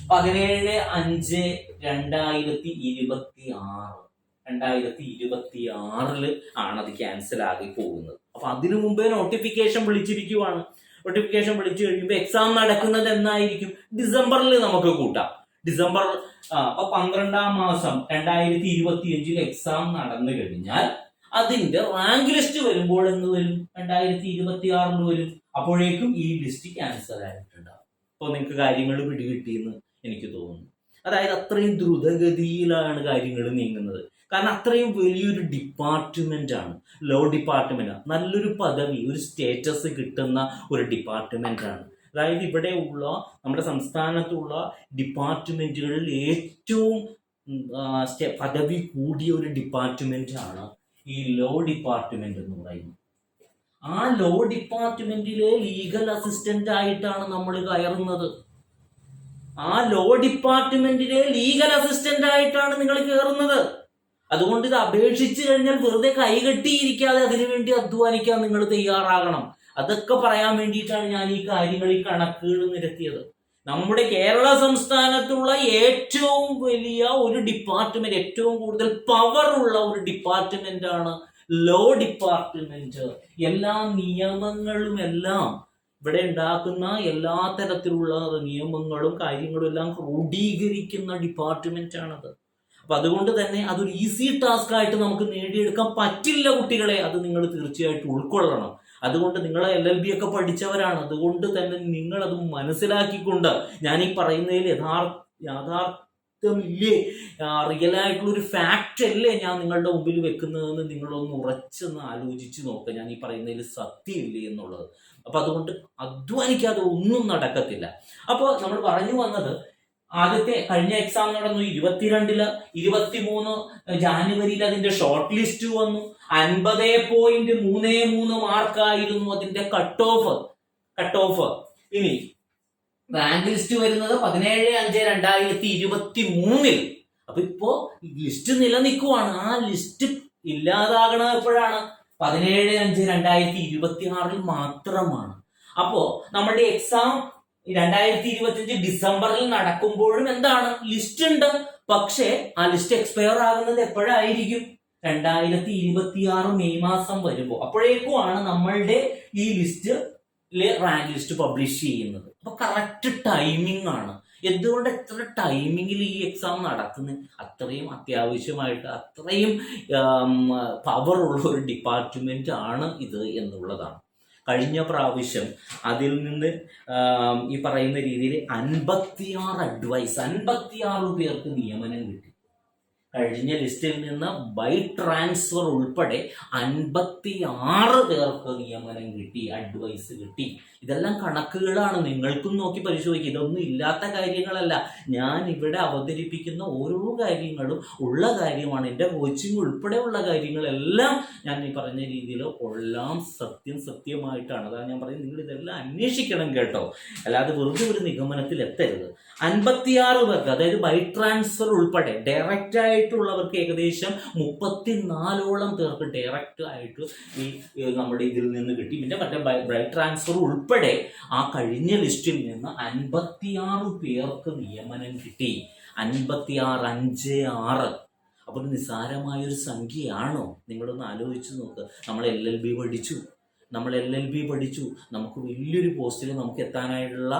17/5/2026 ആണ് അത് ക്യാൻസൽ ആകി പോകുന്നത്. അപ്പൊ അതിനു മുമ്പേ നോട്ടിഫിക്കേഷൻ വിളിച്ചിരിക്കുവാണ്. നോട്ടിഫിക്കേഷൻ വിളിച്ചു കഴിയുമ്പോൾ എക്സാം നടക്കുന്നത് എന്നായിരിക്കും? ഡിസംബറിൽ നമുക്ക് കൂട്ടാം. ഡിസംബർ 12-ാം മാസം 2025 എക്സാം നടന്നു കഴിഞ്ഞാൽ അതിന്റെ റാങ്ക് ലിസ്റ്റ് വരുമ്പോൾ എന്ന് വരും? 2026 വരും. അപ്പോഴേക്കും ഈ ലിസ്റ്റ് ക്യാൻസൽ ആയിട്ടുണ്ടാവും. അപ്പോൾ നിങ്ങൾക്ക് കാര്യങ്ങൾ പിടികിട്ടിയെന്ന് എനിക്ക് തോന്നുന്നു. അതായത് അത്രയും ദ്രുതഗതിയിലാണ് കാര്യങ്ങൾ നീങ്ങുന്നത്. കാരണം അത്രയും വലിയൊരു ഡിപ്പാർട്ട്മെന്റ് ആണ് ലോ ഡിപ്പാർട്ട്മെന്റ്. നല്ലൊരു പദവി, ഒരു സ്റ്റേറ്റസ് കിട്ടുന്ന ഒരു ഡിപ്പാർട്ട്മെന്റ് ആണ്. അതായത് ഇവിടെ ഉള്ള നമ്മുടെ സംസ്ഥാനത്തുള്ള ഡിപ്പാർട്ട്മെന്റുകളിൽ ഏറ്റവും പദവി കൂടിയ ഒരു ഡിപ്പാർട്ട്മെന്റ് ആണ് ഈ ലോ ഡിപ്പാർട്ട്മെന്റ് എന്ന് പറയുന്നത്. ആ ലോ ഡിപ്പാർട്ട്മെന്റിലെ ലീഗൽ അസിസ്റ്റന്റ് ആയിട്ടാണ് നമ്മൾ കയറുന്നത്. ആ ലോ ഡിപ്പാർട്ട്മെന്റിലെ ലീഗൽ അസിസ്റ്റന്റ് ആയിട്ടാണ് നിങ്ങൾ കയറുന്നത്. അതുകൊണ്ട് ഇത് അപേക്ഷിച്ചു കഴിഞ്ഞാൽ വെറുതെ കൈകെട്ടിയിരിക്കാതെ അതിനുവേണ്ടി അധ്വാനിക്കാൻ നിങ്ങൾ തയ്യാറാകണം. അതൊക്കെ പറയാൻ വേണ്ടിയിട്ടാണ് ഞാൻ ഈ കാര്യങ്ങൾ, ഈ കണക്കുകൾ നിരത്തിയത്. നമ്മുടെ കേരള സംസ്ഥാനത്തുള്ള ഏറ്റവും വലിയ ഒരു ഡിപ്പാർട്ട്മെന്റ്, ഏറ്റവും കൂടുതൽ പവർ ഉള്ള ഒരു ഡിപ്പാർട്ട്മെന്റ് ആണ് ലോ ഡിപ്പാർട്ട്മെന്റ്. എല്ലാ നിയമങ്ങളും എല്ലാം ഇവിടെ ഉണ്ടാക്കുന്ന എല്ലാ തരത്തിലുള്ള നിയമങ്ങളും കാര്യങ്ങളും എല്ലാം ക്രോഡീകരിക്കുന്ന ഡിപ്പാർട്ട്മെന്റ് ആണത്. അപ്പൊ അതുകൊണ്ട് തന്നെ അതൊരു ഈസി ടാസ്ക് ആയിട്ട് നമുക്ക് നേടിയെടുക്കാൻ പറ്റില്ല കുട്ടികളെ. അത് നിങ്ങൾ തീർച്ചയായിട്ടും ഉൾക്കൊള്ളണം. അതുകൊണ്ട് നിങ്ങൾ LLB ഒക്കെ പഠിച്ചവരാണ്. അതുകൊണ്ട് തന്നെ നിങ്ങൾ അത് മനസ്സിലാക്കിക്കൊണ്ട്, ഞാൻ ഈ പറയുന്നതിൽ യാഥാർത്ഥ്യമില്ലേ, റിയലായിട്ടുള്ള ഒരു ഫാക്റ്റ് അല്ലേ ഞാൻ നിങ്ങളുടെ മുമ്പിൽ വെക്കുന്നതെന്ന് നിങ്ങളൊന്ന് ഉറച്ചൊന്ന് ആലോചിച്ച് നോക്കുക. ഞാൻ ഈ പറയുന്നതിൽ സത്യമില്ലേ എന്നുള്ളത്. അപ്പൊ അതുകൊണ്ട് അധ്വാനിക്കാതെ ഒന്നും നടക്കത്തില്ല. അപ്പോൾ നമ്മൾ പറഞ്ഞു വന്നത്, ആദ്യത്തെ കഴിഞ്ഞ എക്സാം നടന്നു 22-ല്, 23 ജാനുവരിയിൽ അതിന്റെ ഷോർട്ട് ലിസ്റ്റ് വന്നു. 50.33 മാർക്കായിരുന്നു അതിന്റെ കട്ട് ഓഫ്. ഇനി റാങ്ക് ലിസ്റ്റ് വരുന്നത് 17/5/2023. അപ്പൊ ഇപ്പോ ലിസ്റ്റ് നിലനിൽക്കുവാണ്. ആ ലിസ്റ്റ് ഇല്ലാതാകണം എപ്പോഴാണ്? 17/5/2026 മാത്രമാണ്. അപ്പോ നമ്മുടെ എക്സാം 2025 ഡിസംബറിൽ നടക്കുമ്പോഴും എന്താണ്, ലിസ്റ്റ് ഉണ്ട്. പക്ഷേ ആ ലിസ്റ്റ് എക്സ്പയർ ആകുന്നത് എപ്പോഴായിരിക്കും? 2026 മെയ് മാസം വരുമ്പോൾ. അപ്പോഴേക്കുമാണ് നമ്മളുടെ ഈ ലിസ്റ്റിലെ റാങ്ക് ലിസ്റ്റ് പബ്ലിഷ് ചെയ്യുന്നത്. അപ്പൊ കറക്റ്റ് ടൈമിംഗ് ആണ്. എന്തുകൊണ്ട് എത്ര ടൈമിങ്ങിൽ ഈ എക്സാം നടക്കുന്നത്? അത്രയും അത്യാവശ്യമായിട്ട്, അത്രയും പവർ ഉള്ള ഒരു ഡിപ്പാർട്ട്മെന്റ് ആണ് ഇത് എന്നുള്ളതാണ്. കഴിഞ്ഞ പ്രാവശ്യം അതിൽ നിന്ന് ഈ പറയുന്ന രീതിയിൽ 56 പേർക്ക് നിയമനം കിട്ടി. കഴിഞ്ഞ ലിസ്റ്റിൽ നിന്ന് ബൈ ട്രാൻസ്ഫർ ഉൾപ്പെടെ 56 പേർക്ക് നിയമനം കിട്ടി, അഡ്വൈസ് കിട്ടി. ഇതെല്ലാം കണക്കുകളാണ്, നിങ്ങൾക്കും നോക്കി പരിശോധിക്കുക. ഇതൊന്നും ഇല്ലാത്ത കാര്യങ്ങളല്ല. ഞാൻ ഇവിടെ അവതരിപ്പിക്കുന്ന ഓരോ കാര്യങ്ങളും ഉള്ള കാര്യമാണ്. എൻ്റെ കോച്ചിങ് ഉൾപ്പെടെയുള്ള കാര്യങ്ങളെല്ലാം ഞാൻ ഈ പറഞ്ഞ രീതിയിൽ എല്ലാം സത്യമായിട്ടാണ്. അതാണ് ഞാൻ പറയുന്നത്, നിങ്ങൾ ഇതെല്ലാം അന്വേഷിക്കണം കേട്ടോ. അല്ലാതെ വെറുതെ ഒരു നിഗമനത്തിൽ എത്തരുത്. 56 പേർക്ക്, അതായത് ബൈ ട്രാൻസ്ഫർ ഉൾപ്പെടെ ഡയറക്റ്റ് ആയിട്ടുള്ളവർക്ക് ഏകദേശം 34ഓളം പേർക്ക് ഡയറക്റ്റ് ആയിട്ട് ഈ നമ്മുടെ ഇതിൽ നിന്ന് കിട്ടി. പിന്നെ മറ്റേ ബൈ ട്രാൻസ്ഫർ ഉൾപ്പെടെ ആ കഴിഞ്ഞ ലിസ്റ്റിൽ നിന്ന് 56 പേർക്ക് നിയമനം കിട്ടി. 56. അപ്പൊ നിസ്സാരമായൊരു സംഖ്യയാണോ? നിങ്ങളൊന്ന് ആലോചിച്ച് നോക്ക്. നമ്മൾ LLB പഠിച്ചു, നമുക്ക് വലിയൊരു പോസ്റ്റിൽ നമുക്ക് എത്താനായിട്ടുള്ള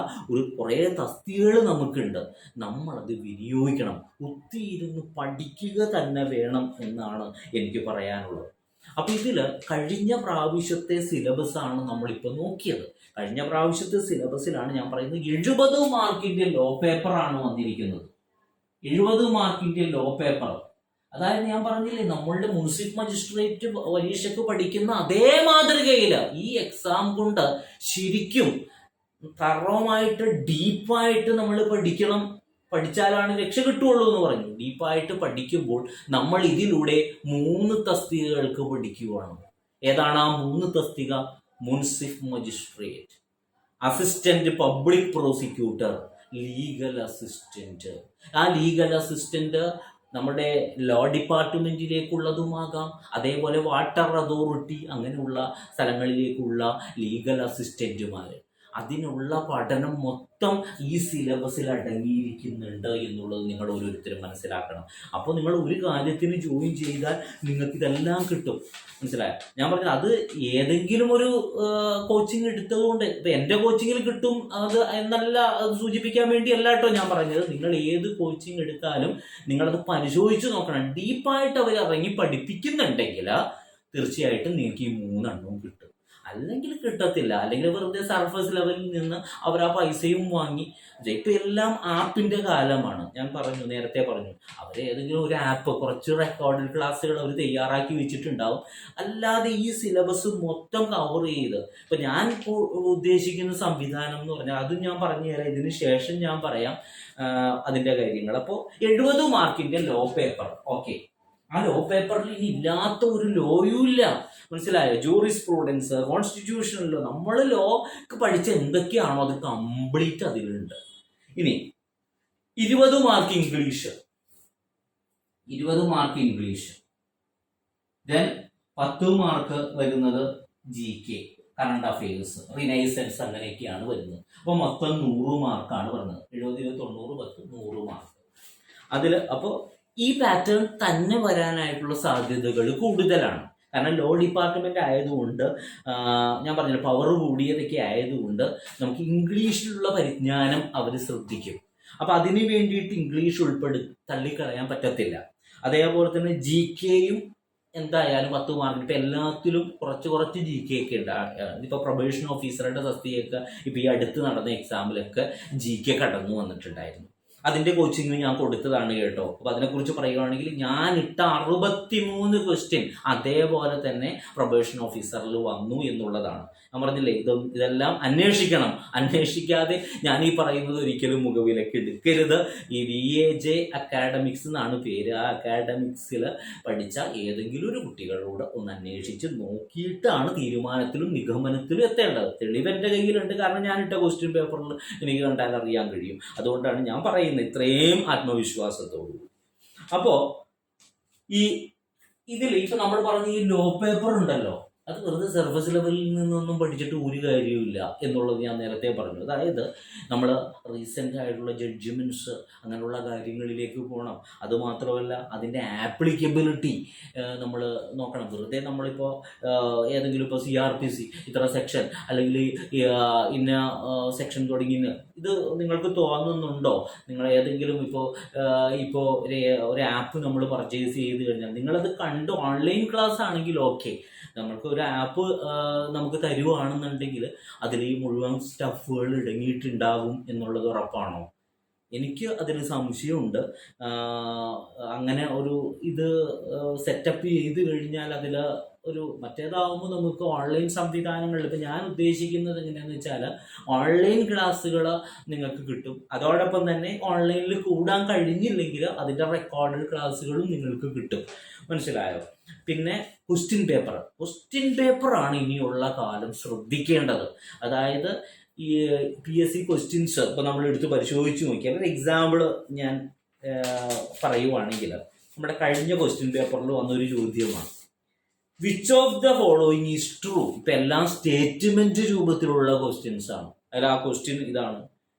കുറേ തസ്തികകൾ നമുക്കുണ്ട്. നമ്മളത് വിനിയോഗിക്കണം. കുത്തിയിരുന്ന് പഠിക്കുക തന്നെ വേണം എന്നാണ് എനിക്ക് പറയാനുള്ളത്. അപ്പൊ ഇതിൽ കഴിഞ്ഞ പ്രാവശ്യത്തെ സിലബസ് ആണ് നമ്മളിപ്പോൾ നോക്കിയത്. കഴിഞ്ഞ പ്രാവശ്യത്തെ സിലബസിലാണ് ഞാൻ പറയുന്നത് 70 മാർക്കിന്റെ ലോ പേപ്പറാണ് വന്നിരിക്കുന്നത്. 70 മാർക്കിന്റെ ലോ പേപ്പർ. അതായത് ഞാൻ പറഞ്ഞില്ലേ, നമ്മളുടെ മുനിസിപ്പൽ മജിസ്ട്രേറ്റ് പരീക്ഷയ്ക്ക് പഠിക്കുന്ന അതേ മാതൃകയിൽ ഈ എക്സാം കൊണ്ട് ശരിക്കും തറവായിട്ട് ഡീപ്പായിട്ട് നമ്മൾ പഠിച്ചാലാണ് രക്ഷ കിട്ടുള്ളൂ എന്ന് പറഞ്ഞു. ഡീപ്പായിട്ട് പഠിക്കുമ്പോൾ നമ്മൾ ഇതിലൂടെ 3 തസ്തികകൾക്ക് പഠിക്കുകയാണ്. ഏതാണ് ആ 3 തസ്തിക? Municipal magistrate, assistant public prosecutor, legal assistant. ആ ലീഗൽ അസിസ്റ്റന്റ് നമ്മുടെ ലോ ഡിപ്പാർട്ട്മെന്റിലേക്കുള്ളതുമാകാം, അതേപോലെ വാട്ടർ അതോറിറ്റി അങ്ങനെയുള്ള സ്ഥലങ്ങളിലേക്കുള്ള ലീഗൽ അസിസ്റ്റന്റുമാർ. അതിനുള്ള പഠനം മൊത്തം ഈ സിലബസിൽ അടങ്ങിയിരിക്കുന്നുണ്ട് എന്നുള്ളത് നിങ്ങൾ ഓരോരുത്തരും മനസ്സിലാക്കണം. അപ്പോൾ നിങ്ങൾ ഒരു കാര്യത്തിന് ജോയിൻ ചെയ്താൽ നിങ്ങൾക്ക് ഇതെല്ലാം കിട്ടും. മനസ്സിലായോ? ഞാൻ പറഞ്ഞത് അത് ഏതെങ്കിലും ഒരു കോച്ചിങ് എടുത്തതുകൊണ്ട് ഇപ്പം എൻ്റെ കോച്ചിങ്ങിൽ കിട്ടും അത് എന്നല്ല, അത് സൂചിപ്പിക്കാൻ വേണ്ടിയല്ല കേട്ടോ ഞാൻ പറഞ്ഞത്. നിങ്ങൾ ഏത് കോച്ചിങ് എടുത്താലും നിങ്ങളത് പരിശോധിച്ച് നോക്കണം. ഡീപ്പായിട്ട് അവർ ഇറങ്ങി പഠിപ്പിക്കുന്നുണ്ടെങ്കിൽ തീർച്ചയായിട്ടും നിങ്ങൾക്ക് ഈ 3 എണ്ണവും കിട്ടും. അല്ലെങ്കിൽ കിട്ടത്തില്ല. അല്ലെങ്കിൽ വെറുതെ സർഫസ് ലെവലിൽ നിന്ന് അവർ ആ പൈസയും വാങ്ങി. ഇപ്പൊ എല്ലാം ആപ്പിന്റെ കാലമാണ്. ഞാൻ നേരത്തെ പറഞ്ഞു, അവർ ഏതെങ്കിലും ഒരു ആപ്പ്, കുറച്ച് റെക്കോർഡഡ് ക്ലാസ്സുകൾ അവർ തയ്യാറാക്കി വെച്ചിട്ടുണ്ടാവും. അല്ലാതെ ഈ സിലബസ് മൊത്തം കവർ ചെയ്ത് ഇപ്പൊ ഞാൻ ഉദ്ദേശിക്കുന്ന സംവിധാനം എന്ന് പറഞ്ഞാൽ അതും ഞാൻ പറഞ്ഞു തരാം. ഇതിന് ശേഷം ഞാൻ പറയാം അതിന്റെ കാര്യങ്ങൾ. അപ്പോൾ 70 മാർക്കിന്റെ ലോ പേപ്പർ. ഓക്കെ, ആ ലോ പേപ്പറിൽ ഇനി ഇല്ലാത്ത ഒരു ലോയും ഇല്ല. മനസ്സിലായോ? ജൂറിസ്പ്രൂഡൻസ്, കോൺസ്റ്റിറ്റ്യൂഷണൽ ലോ, നമ്മൾ ലോ പഠിച്ച എന്തൊക്കെയാണോ അത് കംപ്ലീറ്റ് അതിലുണ്ട്. ഇനി 20 mark English, 20 mark English. Then 10 mark വരുന്നത് GK, കറണ്ട് അഫയേഴ്സ്, റിനൈസൻസ്, അങ്ങനെയൊക്കെയാണ് വരുന്നത്. അപ്പൊ മൊത്തം 100 മാർക്കാണ് വരുന്നത്. 70, 90, 10, 100 മാർക്ക് അതിൽ. അപ്പോൾ ഈ പാറ്റേൺ തന്നെ വരാനായിട്ടുള്ള സാധ്യതകൾ കൂടുതലാണ്. കാരണം ലോ ഡിപ്പാർട്ട്മെന്റ് ആയതുകൊണ്ട്, ഞാൻ പറഞ്ഞില്ല, പവർ കൂടിയതൊക്കെ ആയതുകൊണ്ട് നമുക്ക് ഇംഗ്ലീഷിലുള്ള പരിജ്ഞാനം അവർ ശ്രദ്ധിക്കും. അപ്പൊ അതിന് വേണ്ടിയിട്ട് ഇംഗ്ലീഷ് തള്ളിക്കളയാൻ പറ്റത്തില്ല. അതേപോലെ തന്നെ GKയും എന്തായാലും 10 മാർക്ക്. ഇപ്പൊ എല്ലാത്തിലും കുറച്ച് GK ഒക്കെ ഉണ്ട്. ഇപ്പൊ പ്രൊബേഷൻ ഓഫീസറുടെ തസ്തികയൊക്കെ ഇപ്പൊ ഈ അടുത്ത് നടന്ന എക്സാമിലൊക്കെ GK കടന്നു വന്നിട്ടുണ്ടായിരുന്നു. അതിന്റെ കോച്ചിങ് ഞാൻ കൊടുത്തതാണ് കേട്ടോ. അപ്പൊ അതിനെക്കുറിച്ച് പറയുകയാണെങ്കിൽ ഞാൻ ഇട്ട 63 ക്വസ്റ്റ്യൻ അതേപോലെ തന്നെ പ്രൊബേഷൻ ഓഫീസറിൽ വന്നു എന്നുള്ളതാണ്. ഞാൻ പറഞ്ഞില്ലേ, ഇതെല്ലാം അന്വേഷിക്കണം. അന്വേഷിക്കാതെ ഞാൻ ഈ പറയുന്നത് ഒരിക്കലും മുഖവിലക്ക് എടുക്കരുത്. ഈ VAJ അക്കാഡമിക്സ് എന്നാണ് പേര്. ആ അക്കാഡമിക്സിൽ പഠിച്ച ഏതെങ്കിലും ഒരു കുട്ടികളോട് ഒന്ന് അന്വേഷിച്ച് നോക്കിയിട്ടാണ് തീരുമാനത്തിലും നിഗമനത്തിലും എത്തേണ്ടത്. തെളിവ് എൻ്റെ കയ്യിലുണ്ട്. കാരണം ഞാൻ ഇട്ട ക്വസ്റ്റ്യൻ പേപ്പറിൽ എനിക്ക് കണ്ടാൽ അറിയാൻ കഴിയും. അതുകൊണ്ടാണ് ഞാൻ പറയുന്നത് ഇത്രയും ആത്മവിശ്വാസത്തോടു. അപ്പോ ഇതിൽ ഇപ്പൊ നമ്മൾ പറഞ്ഞ ഈ ലോ പേപ്പർ ഉണ്ടല്ലോ, അത് വെറുതെ സർഫസ് ലെവലിൽ നിന്നൊന്നും പഠിച്ചിട്ട് ഒരു കാര്യമില്ല എന്നുള്ളത് ഞാൻ നേരത്തെ പറഞ്ഞു. അതായത് നമ്മൾ റീസെൻ്റ് ആയിട്ടുള്ള ജഡ്ജ്മെൻറ്റ്സ്, അങ്ങനെയുള്ള കാര്യങ്ങളിലേക്ക് പോകണം. അതുമാത്രമല്ല അതിൻ്റെ ആപ്ലിക്കബിലിറ്റി നമ്മൾ നോക്കണം. വെറുതെ നമ്മളിപ്പോൾ ഏതെങ്കിലും ഇപ്പോൾ CRPC ഇത്ര സെക്ഷൻ അല്ലെങ്കിൽ ഇന്ന സെക്ഷൻ തുടങ്ങി ഇത് നിങ്ങൾക്ക് തോന്നുന്നുണ്ടോ? നിങ്ങൾ ഏതെങ്കിലും ഇപ്പോൾ ഒരു ആപ്പ് നമ്മൾ പർച്ചേസ് ചെയ്ത് കഴിഞ്ഞാൽ നിങ്ങളത് കണ്ട് ഓൺലൈൻ ക്ലാസ് ആണെങ്കിൽ ഓക്കെ, നമ്മൾക്ക് ഒരു ആപ്പ് നമുക്ക് തരുവാണെന്നുണ്ടെങ്കിൽ അതിൽ ഈ മുഴുവൻ സ്റ്റഫുകൾ ഇടങ്ങിയിട്ടുണ്ടാകും എന്നുള്ളത് ഉറപ്പാണോ? എനിക്ക് അതിന് സംശയമുണ്ട്. അങ്ങനെ ഒരു ഇത് സെറ്റപ്പ് ചെയ്ത് കഴിഞ്ഞാൽ അതിൽ ഒരു മറ്റേതാവുമ്പോൾ നമുക്ക് ഓൺലൈൻ സംവിധാനങ്ങളിൽ ഇപ്പം ഞാൻ ഉദ്ദേശിക്കുന്നത് എങ്ങനെയാണെന്ന് വെച്ചാൽ ഓൺലൈൻ ക്ലാസ്സുകൾ നിങ്ങൾക്ക് കിട്ടും. അതോടൊപ്പം തന്നെ ഓൺലൈനിൽ കൂടാൻ കഴിഞ്ഞില്ലെങ്കിൽ അതിൻ്റെ റെക്കോർഡഡ് ക്ലാസ്സുകളും നിങ്ങൾക്ക് കിട്ടും. മനസ്സിലായോ? പിന്നെ ക്വസ്റ്റ്യൻ പേപ്പറാണ് ഇനിയുള്ള കാലം ശ്രദ്ധിക്കേണ്ടത്. അതായത് ഈ PSC ക്വസ്റ്റ്യൻസ് ഇപ്പം നമ്മൾ എടുത്ത് പരിശോധിച്ച് നോക്കിയാൽ ഒരു എക്സാമ്പിൾ ഞാൻ പറയുവാണെങ്കിൽ നമ്മുടെ കഴിഞ്ഞ ക്വസ്റ്റ്യൻ പേപ്പറിൽ വന്നൊരു ചോദ്യമാണ്, which of the following is true. ഇപ്പം എല്ലാം സ്റ്റേറ്റ്മെന്റ് രൂപത്തിലുള്ള ക്വസ്റ്റ്യൻസ് ആണ്. അതിൽ ആ ക്വസ്റ്റ്യൻ ഇതാണ്,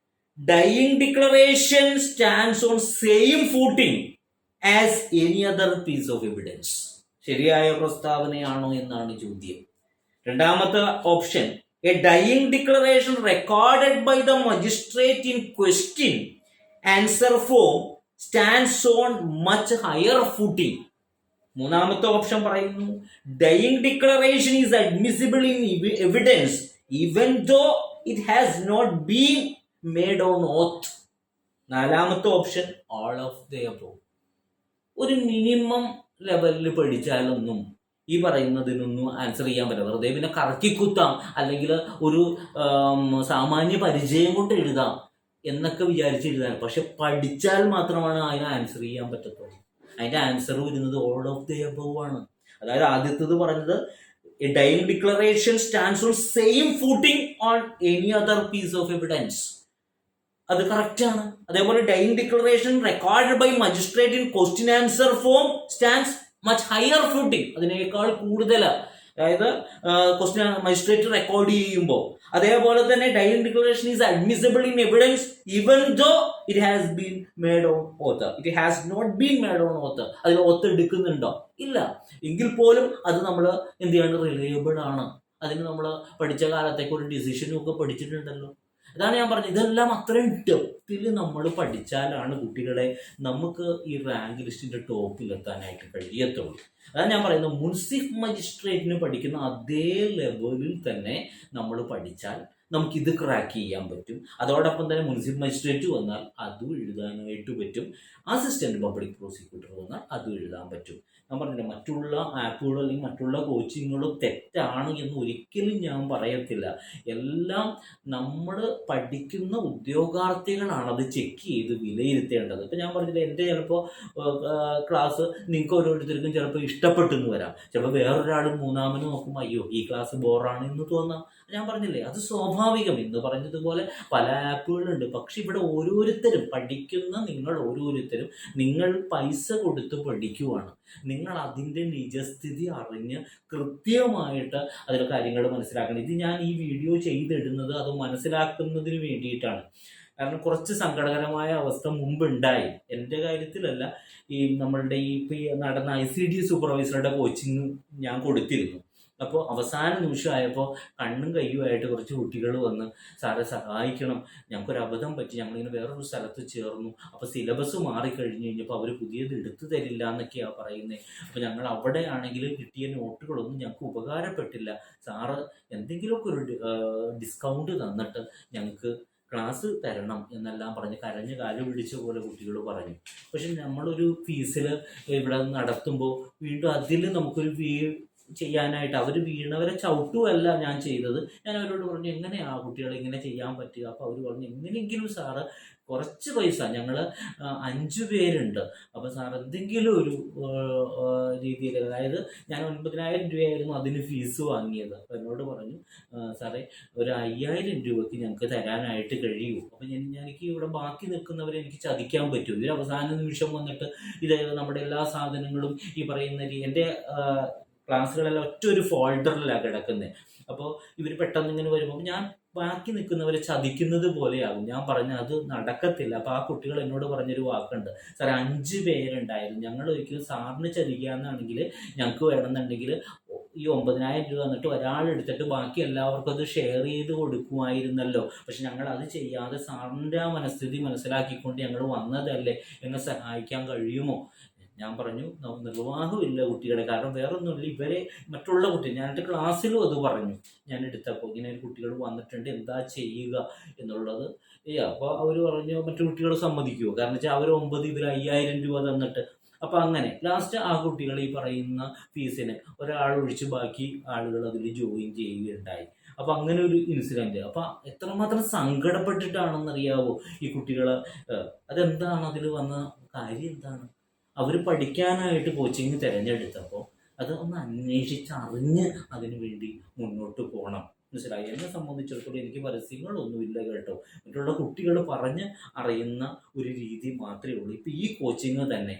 dying declaration stands on same footing as any other piece of evidence. ശരിയായ പ്രസ്താവനയാണോ എന്നാണ് ചോദ്യം. രണ്ടാമത്തെ option, a dying declaration recorded by the magistrate in question answer form stands on much higher footing. മൂന്നാമത്തെ ഓപ്ഷൻ പറയുന്നു, dying declaration is admissible in evidence even though it has not been made on oath. നാലാമത്തെ option, all of the above. ഒരു minimum ലെവലിൽ പഠിച്ചാലൊന്നും ഈ പറയുന്നതിനൊന്നും answer ചെയ്യാൻ പറ്റില്ല. വെറുതെ പിന്നെ കറക്കിക്കുത്താം, അല്ലെങ്കിൽ ഒരു സാമാന്യ പരിചയം കൊണ്ട് എഴുതാം എന്നൊക്കെ വിചാരിച്ച് എഴുതാൻ. പക്ഷെ പഠിച്ചാൽ മാത്രമാണ് അതിന് ആൻസർ ചെയ്യാൻ പറ്റത്തുള്ളൂ. അതിന്റെ ആൻസർ വരുന്നത് ഓൾ ഓഫ് ദ അബവ് ആണ്. അതായത് ആദ്യത്തേത് പറഞ്ഞത് a dying declaration stands on same footing on any other piece of evidence, അത് കറക്റ്റ് ആണ്. അതേപോലെ dying declaration recorded by magistrate in question answer form stands much higher footing, അതിനേക്കാൾ കൂടുതൽ. അതായത് ക്വസ്റ്റ്യൻ മജിസ്ട്രേറ്റ് റെക്കോർഡ് ചെയ്യുമ്പോൾ. അതേപോലെ തന്നെ dying declaration is admissible in evidence even though it has been made on oath. It has not been made on oath. അതിൽ oath എടുക്കുന്നുണ്ടോ? ഇല്ല. എങ്കിൽ പോലും അത് നമ്മൾ എന്ത് ചെയ്യണം, റിലയബിൾ ആണ്. അതിന് നമ്മൾ പഠിച്ച കാലത്തേക്ക് ഒരു ഡിസിഷനും ഒക്കെ പഠിച്ചിട്ടുണ്ടല്ലോ. അതാണ് ഞാൻ പറഞ്ഞത്, ഇതെല്ലാം അത്രയും ഡെപ്തിൽ നമ്മൾ പഠിച്ചാലാണ് കുട്ടികളെ നമുക്ക് ഈ റാങ്ക് ലിസ്റ്റിന്റെ ടോപ്പിൽ എത്താനായിട്ട് കഴിയത്തുള്ളൂ. അതാണ് ഞാൻ പറയുന്നത്, മുൻസിഫ് മജിസ്ട്രേറ്റിന് പഠിക്കുന്ന അതേ ലെവലിൽ തന്നെ നമ്മൾ പഠിച്ചാൽ നമുക്കിത് ക്രാക്ക് ചെയ്യാൻ പറ്റും. അതോടൊപ്പം തന്നെ മുൻസിഫ് മജിസ്ട്രേറ്റ് വന്നാൽ അതും എഴുതാനായിട്ട് പറ്റും. അസിസ്റ്റന്റ് പബ്ലിക് പ്രോസിക്യൂട്ടർ വന്നാൽ അതും എഴുതാൻ പറ്റും. ഞാൻ പറഞ്ഞില്ല, മറ്റുള്ള ആപ്പുകളോ അല്ലെങ്കിൽ മറ്റുള്ള കോച്ചിങ്ങുകളോ തെറ്റാണ് എന്ന് ഒരിക്കലും ഞാൻ പറയത്തില്ല. എല്ലാം നമ്മൾ പഠിക്കുന്ന ഉദ്യോഗാർത്ഥികളാണ് അത് ചെക്ക് ചെയ്ത് വിലയിരുത്തേണ്ടത്. ഇപ്പം ഞാൻ പറഞ്ഞില്ല, എൻ്റെ ചിലപ്പോൾ ക്ലാസ് നിങ്ങൾക്ക് ഓരോരുത്തർക്കും ചിലപ്പോൾ ഇഷ്ടപ്പെട്ടെന്ന് വരാം. ചിലപ്പോൾ വേറൊരാളും മൂന്നാമന് നോക്കുമ്പോൾ അയ്യോ ഈ ക്ലാസ് ബോറാണ് എന്ന് തോന്നാം. ഞാൻ പറഞ്ഞില്ലേ, അത് സ്വാഭാവികം. എന്ന് പറഞ്ഞതുപോലെ പല ആപ്പുകളുണ്ട്. പക്ഷെ ഇവിടെ ഓരോരുത്തരും പഠിക്കുന്ന നിങ്ങൾ ഓരോരുത്തരും നിങ്ങൾ പൈസ കൊടുത്ത് പഠിക്കുവാണ്. നിങ്ങൾ അതിൻ്റെ നിജസ്ഥിതി അറിഞ്ഞ് കൃത്യമായിട്ട് അതിലെ കാര്യങ്ങൾ മനസ്സിലാക്കണം. ഇത് ഞാൻ ഈ വീഡിയോ ചെയ്തിടുന്നത് അത് മനസ്സിലാക്കുന്നതിന് വേണ്ടിയിട്ടാണ്. കാരണം കുറച്ച് സങ്കടകരമായ അവസ്ഥ മുമ്പുണ്ടായി. എൻ്റെ കാര്യത്തിലല്ല, ഈ നമ്മളുടെ ഈ നടന്ന ICD സൂപ്പർവൈസറുടെ കോച്ചിങ് ഞാൻ കൊടുത്തിരുന്നു. അപ്പോൾ അവസാന നിമിഷമായപ്പോൾ കണ്ണും കയ്യുമായിട്ട് കുറച്ച് കുട്ടികൾ വന്ന് സാറെ സഹായിക്കണം, ഞങ്ങൾക്കൊരു അബദ്ധം പറ്റി, ഞങ്ങളിങ്ങനെ വേറൊരു സ്ഥലത്ത് ചേർന്നു, അപ്പോൾ സിലബസ് മാറിക്കഴിഞ്ഞ് കഴിഞ്ഞപ്പോൾ അവർ പുതിയത് എടുത്തു തരില്ല എന്നൊക്കെയാണ് പറയുന്നത്. അപ്പോൾ ഞങ്ങൾ അവിടെ ആണെങ്കിൽ കിട്ടിയ നോട്ടുകളൊന്നും ഞങ്ങൾക്ക് ഉപകാരപ്പെട്ടില്ല, സാറ് എന്തെങ്കിലുമൊക്കെ ഒരു ഡിസ്കൗണ്ട് തന്നിട്ട് ഞങ്ങൾക്ക് ക്ലാസ് തരണം എന്നെല്ലാം പറഞ്ഞ് കരഞ്ഞ് കാല് പിടിച്ച പോലെ കുട്ടികൾ പറഞ്ഞു. പക്ഷെ നമ്മളൊരു ഫീസിൽ ഇവിടെ നടത്തുമ്പോൾ വീണ്ടും അതിൽ നമുക്കൊരു ചെയ്യാനായിട്ട് അവർ വീണവരെ ചവിട്ടുമല്ല ഞാൻ ചെയ്തത്. ഞാൻ അവരോട് പറഞ്ഞു എങ്ങനെയാ കുട്ടികളെ ഇങ്ങനെ ചെയ്യാൻ പറ്റുക? അപ്പോൾ അവർ പറഞ്ഞു എങ്ങനെയെങ്കിലും സാറ് കുറച്ച് പൈസ, ഞങ്ങൾ 5 പേരുണ്ട്, അപ്പോൾ സാർ എന്തെങ്കിലും ഒരു രീതിയിൽ, അതായത് ഞാൻ 9,000 രൂപയായിരുന്നു അതിന് ഫീസ് വാങ്ങിയത്. അപ്പോൾ എന്നോട് പറഞ്ഞു സാറേ ഒരു 5,000 രൂപയ്ക്ക് ഞങ്ങൾക്ക് തരാനായിട്ട് കഴിയൂ. അപ്പോൾ എനിക്ക് ഇവിടെ ബാക്കി നിൽക്കുന്നവരെ എനിക്ക് ചതിക്കാൻ പറ്റും. ഇതിൽ അവസാന നിമിഷം വന്നിട്ട് ഇത് നമ്മുടെ എല്ലാ സാധനങ്ങളും ഈ പറയുന്ന എൻ്റെ ക്ലാസ്സുകളെല്ലാം ഒറ്റ ഒരു ഫോൾഡറിലാണ് കിടക്കുന്നത്. അപ്പോൾ ഇവർ പെട്ടെന്ന് ഇങ്ങനെ വരുമ്പോൾ ഞാൻ ബാക്കി നിൽക്കുന്നവരെ ചതിക്കുന്നത് പോലെയാകും. ഞാൻ പറഞ്ഞ അത് നടക്കത്തില്ല. അപ്പോൾ ആ കുട്ടികൾ എന്നോട് പറഞ്ഞൊരു വാക്കുണ്ട്, സാർ 5 പേരുണ്ടായിരുന്നു, ഞങ്ങൾ ഒരിക്കലും സാറിന് ചതിക്കാന്നാണെങ്കിൽ ഞങ്ങൾക്ക് വേണമെന്നുണ്ടെങ്കിൽ ഈ 9,000 രൂപ എന്നിട്ട് ഒരാളെടുത്തിട്ട് ബാക്കി എല്ലാവർക്കും അത് ഷെയർ ചെയ്ത് കൊടുക്കുമായിരുന്നല്ലോ. പക്ഷെ ഞങ്ങൾ അത് ചെയ്യാതെ സാറിൻ്റെ ആ മനസ്ഥിതി മനസ്സിലാക്കിക്കൊണ്ട് ഞങ്ങൾ വന്നതല്ലേ, എന്നെ സഹായിക്കാൻ കഴിയുമോ? ഞാൻ പറഞ്ഞു നിർവാഹമില്ല കുട്ടികളെ, കാരണം വേറൊന്നുമില്ല, ഇവരെ മറ്റുള്ള കുട്ടി, ഞാനെൻ്റെ ക്ലാസ്സിലും അത് പറഞ്ഞു. ഞാൻ എടുത്തപ്പോൾ ഇങ്ങനെ ഒരു കുട്ടികൾ വന്നിട്ടുണ്ട്, എന്താ ചെയ്യുക എന്നുള്ളത്. അപ്പോൾ അവർ പറഞ്ഞു മറ്റു കുട്ടികൾ സമ്മതിക്കുമോ? കാരണം വെച്ചാൽ അവർ 9 ഇവർ 5,000 രൂപ തന്നിട്ട്. അപ്പോൾ അങ്ങനെ ലാസ്റ്റ് ആ കുട്ടികൾ ഈ പറയുന്ന ഫീസിന് ഒരാൾ ഒഴിച്ച് ബാക്കി ആളുകൾ അതിൽ ജോയിൻ ചെയ്യുകയുണ്ടായി. അപ്പോൾ അങ്ങനെ ഒരു ഇൻസിഡൻറ്റ്. അപ്പോൾ എത്രമാത്രം സങ്കടപ്പെട്ടിട്ടാണെന്നറിയാവോ ഈ കുട്ടികൾ? അതെന്താണ് അതിൽ വന്ന കാര്യം? എന്താണ് അവർ പഠിക്കാനായിട്ട് കോച്ചിങ് തിരഞ്ഞെടുത്തപ്പോൾ അത് ഒന്ന് അന്വേഷിച്ചറിഞ്ഞ് അതിനു വേണ്ടി മുന്നോട്ട് പോകണം. മനസ്സിലായി? എന്നെ സംബന്ധിച്ചിടത്തോളം എനിക്ക് പരസ്യങ്ങളൊന്നുമില്ല കേട്ടോ. മറ്റുള്ള കുട്ടികൾ പറഞ്ഞ് അറിയുന്ന ഒരു രീതി മാത്രമേ ഉള്ളൂ. ഇപ്പം ഈ കോച്ചിങ് തന്നെ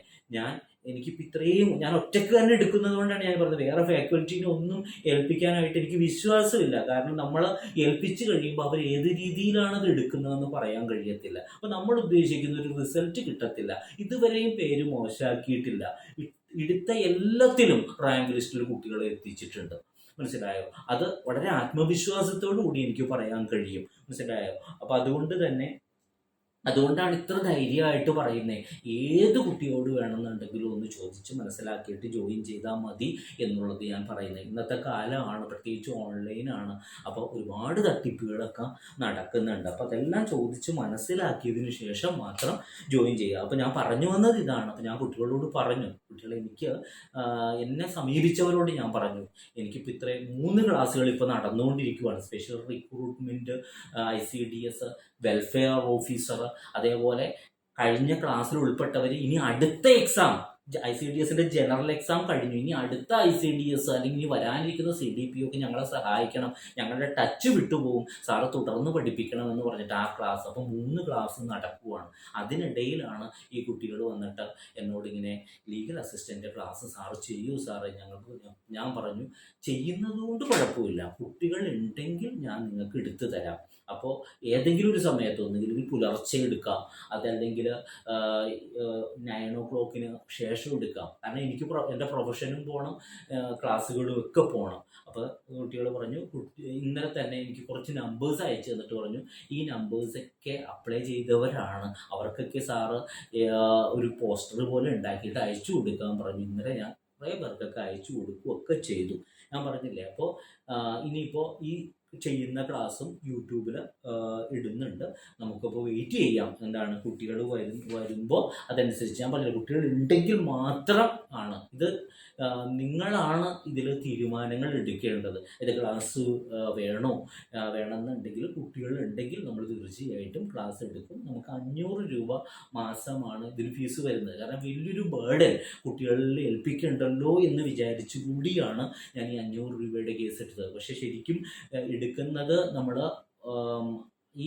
എനിക്കിപ്പോൾ ഇത്രയും ഞാൻ ഒറ്റയ്ക്ക് തന്നെ എടുക്കുന്നത് കൊണ്ടാണ് ഞാൻ പറഞ്ഞത്. വേറെ ഫാക്കൽറ്റീനെ ഒന്നും ഏൽപ്പിക്കാനായിട്ട് എനിക്ക് വിശ്വാസമില്ല. കാരണം നമ്മൾ ഏൽപ്പിച്ച് കഴിയുമ്പോൾ അവർ ഏത് രീതിയിലാണ് അത് എടുക്കുന്നതെന്ന് പറയാൻ കഴിയത്തില്ല. അപ്പോൾ നമ്മൾ ഉദ്ദേശിക്കുന്ന ഒരു റിസൾട്ട് കിട്ടത്തില്ല. ഇതുവരെയും പേര് മോശമാക്കിയിട്ടില്ല. എടുത്ത എല്ലാത്തിലും റാങ്ക് ലിസ്റ്റിൽ കുട്ടികളെ എത്തിച്ചിട്ടുണ്ട്. മനസ്സിലായോ? അത് വളരെ ആത്മവിശ്വാസത്തോടു കൂടി എനിക്ക് പറയാൻ കഴിയും. മനസ്സിലായോ? അപ്പോൾ അതുകൊണ്ടാണ് ഇത്ര ധൈര്യമായിട്ട് പറയുന്നത്. ഏത് കുട്ടിയോട് വേണമെന്നുണ്ടെങ്കിലും ഒന്ന് ചോദിച്ച് മനസ്സിലാക്കിയിട്ട് ജോയിൻ ചെയ്താൽ മതി എന്നുള്ളത് ഞാൻ പറയുന്നത്. ഇന്നത്തെ കാലമാണ്, പ്രത്യേകിച്ച് ഓൺലൈനാണ്. അപ്പോൾ ഒരുപാട് തട്ടിപ്പുകളൊക്കെ നടക്കുന്നുണ്ട്. അപ്പോൾ അതെല്ലാം ചോദിച്ച് മനസ്സിലാക്കിയതിന് ശേഷം മാത്രം ജോയിൻ ചെയ്യുക. അപ്പോൾ ഞാൻ പറഞ്ഞു വന്നത് ഇതാണ്. അപ്പോൾ ഞാൻ കുട്ടികളോട് പറഞ്ഞു, കുട്ടികളെ എന്നെ സമീപിച്ചവരോട് ഞാൻ പറഞ്ഞു, എനിക്കിപ്പോൾ ഇത്രയും 3 ക്ലാസ്സുകൾ ഇപ്പോൾ നടന്നുകൊണ്ടിരിക്കുകയാണ്. Special recruitment, ICDS, welfare officer, അതേപോലെ കഴിഞ്ഞ ക്ലാസ്സിൽ ഉൾപ്പെട്ടവർ ഇനി അടുത്ത എക്സാം ICDSന്റെ ജനറൽ എക്സാം കഴിഞ്ഞു, ഇനി അടുത്ത ICDS അല്ലെങ്കിൽ ഇനി വരാനിരിക്കുന്ന CDPO ഒക്കെ ഞങ്ങളെ സഹായിക്കണം, ഞങ്ങളുടെ ടച്ച് വിട്ടുപോകും, സാറ് തുടർന്ന് പഠിപ്പിക്കണം എന്ന് പറഞ്ഞിട്ട് ആ ക്ലാസ്. അപ്പോൾ 3 ക്ലാസ് നടക്കുവാണ്. അതിനിടയിലാണ് ഈ കുട്ടികൾ വന്നിട്ട് എന്നോടിങ്ങനെ ലീഗൽ അസിസ്റ്റൻ്റ് ക്ലാസ് സാറ് ചെയ്യൂ സാറേ ഞാൻ പറഞ്ഞു ചെയ്യുന്നത് കൊണ്ട് കുഴപ്പമില്ല, കുട്ടികൾ ഉണ്ടെങ്കിൽ ഞാൻ നിങ്ങൾക്ക് എടുത്തു തരാം. അപ്പോൾ ഏതെങ്കിലും ഒരു ഒന്നുകിൽ പുലർച്ചെ എടുക്കാം, അതല്ലെങ്കിൽ 9 o'clock ശേഷം എടുക്കാം. കാരണം എനിക്ക് എൻ്റെ പ്രൊഫഷനും പോകണം, ക്ലാസ്സുകളും ഒക്കെ പോകണം. അപ്പോൾ കുട്ടികൾ പറഞ്ഞു, ഇന്നലെ തന്നെ എനിക്ക് കുറച്ച് നമ്പേഴ്സ് അയച്ചു തന്നിട്ട് പറഞ്ഞു, ഈ നമ്പേഴ്സൊക്കെ അപ്ലൈ ചെയ്തവരാണ്, അവർക്കൊക്കെ സാറ് ഒരു പോസ്റ്റർ പോലെ ഉണ്ടാക്കിയിട്ട് അയച്ചു കൊടുക്കാൻ പറഞ്ഞു. ഇന്നലെ ഞാൻ കുറേ പേർക്കൊക്കെ അയച്ചു കൊടുക്കുകയൊക്കെ ചെയ്തു. ഞാൻ പറഞ്ഞില്ലേ. അപ്പോൾ ഇനിയിപ്പോൾ ഈ ചെയ്യുന്ന ക്ലാസ്സും യൂട്യൂബിൽ ഇടുന്നുണ്ട്. നമുക്കിപ്പോൾ വെയിറ്റ് ചെയ്യാം, എന്താണ് കുട്ടികൾ വരുമ്പോൾ അതനുസരിച്ച്. ഞാൻ പറഞ്ഞില്ല, കുട്ടികൾ ഉണ്ടെങ്കിൽ മാത്രം ആണ് ഇത്, നിങ്ങളാണ് ഇതിൽ തീരുമാനങ്ങൾ എടുക്കേണ്ടത്. ഇത് ക്ലാസ് വേണമെന്നുണ്ടെങ്കിൽ കുട്ടികൾ ഉണ്ടെങ്കിൽ നമ്മൾ തീർച്ചയായിട്ടും ക്ലാസ് എടുക്കും. നമുക്ക് 500 രൂപ മാസമാണ് ഇതിന് ഫീസ് വരുന്നത്. കാരണം വലിയൊരു ബേർഡൻ കുട്ടികളിൽ ഏൽപ്പിക്കണ്ടല്ലോ എന്ന് വിചാരിച്ചു കൂടിയാണ് ഞാൻ ഈ 500 രൂപയുടെ കേസ് എടുത്തത്. പക്ഷെ ശരിക്കും എടുക്കുന്നത് നമ്മൾ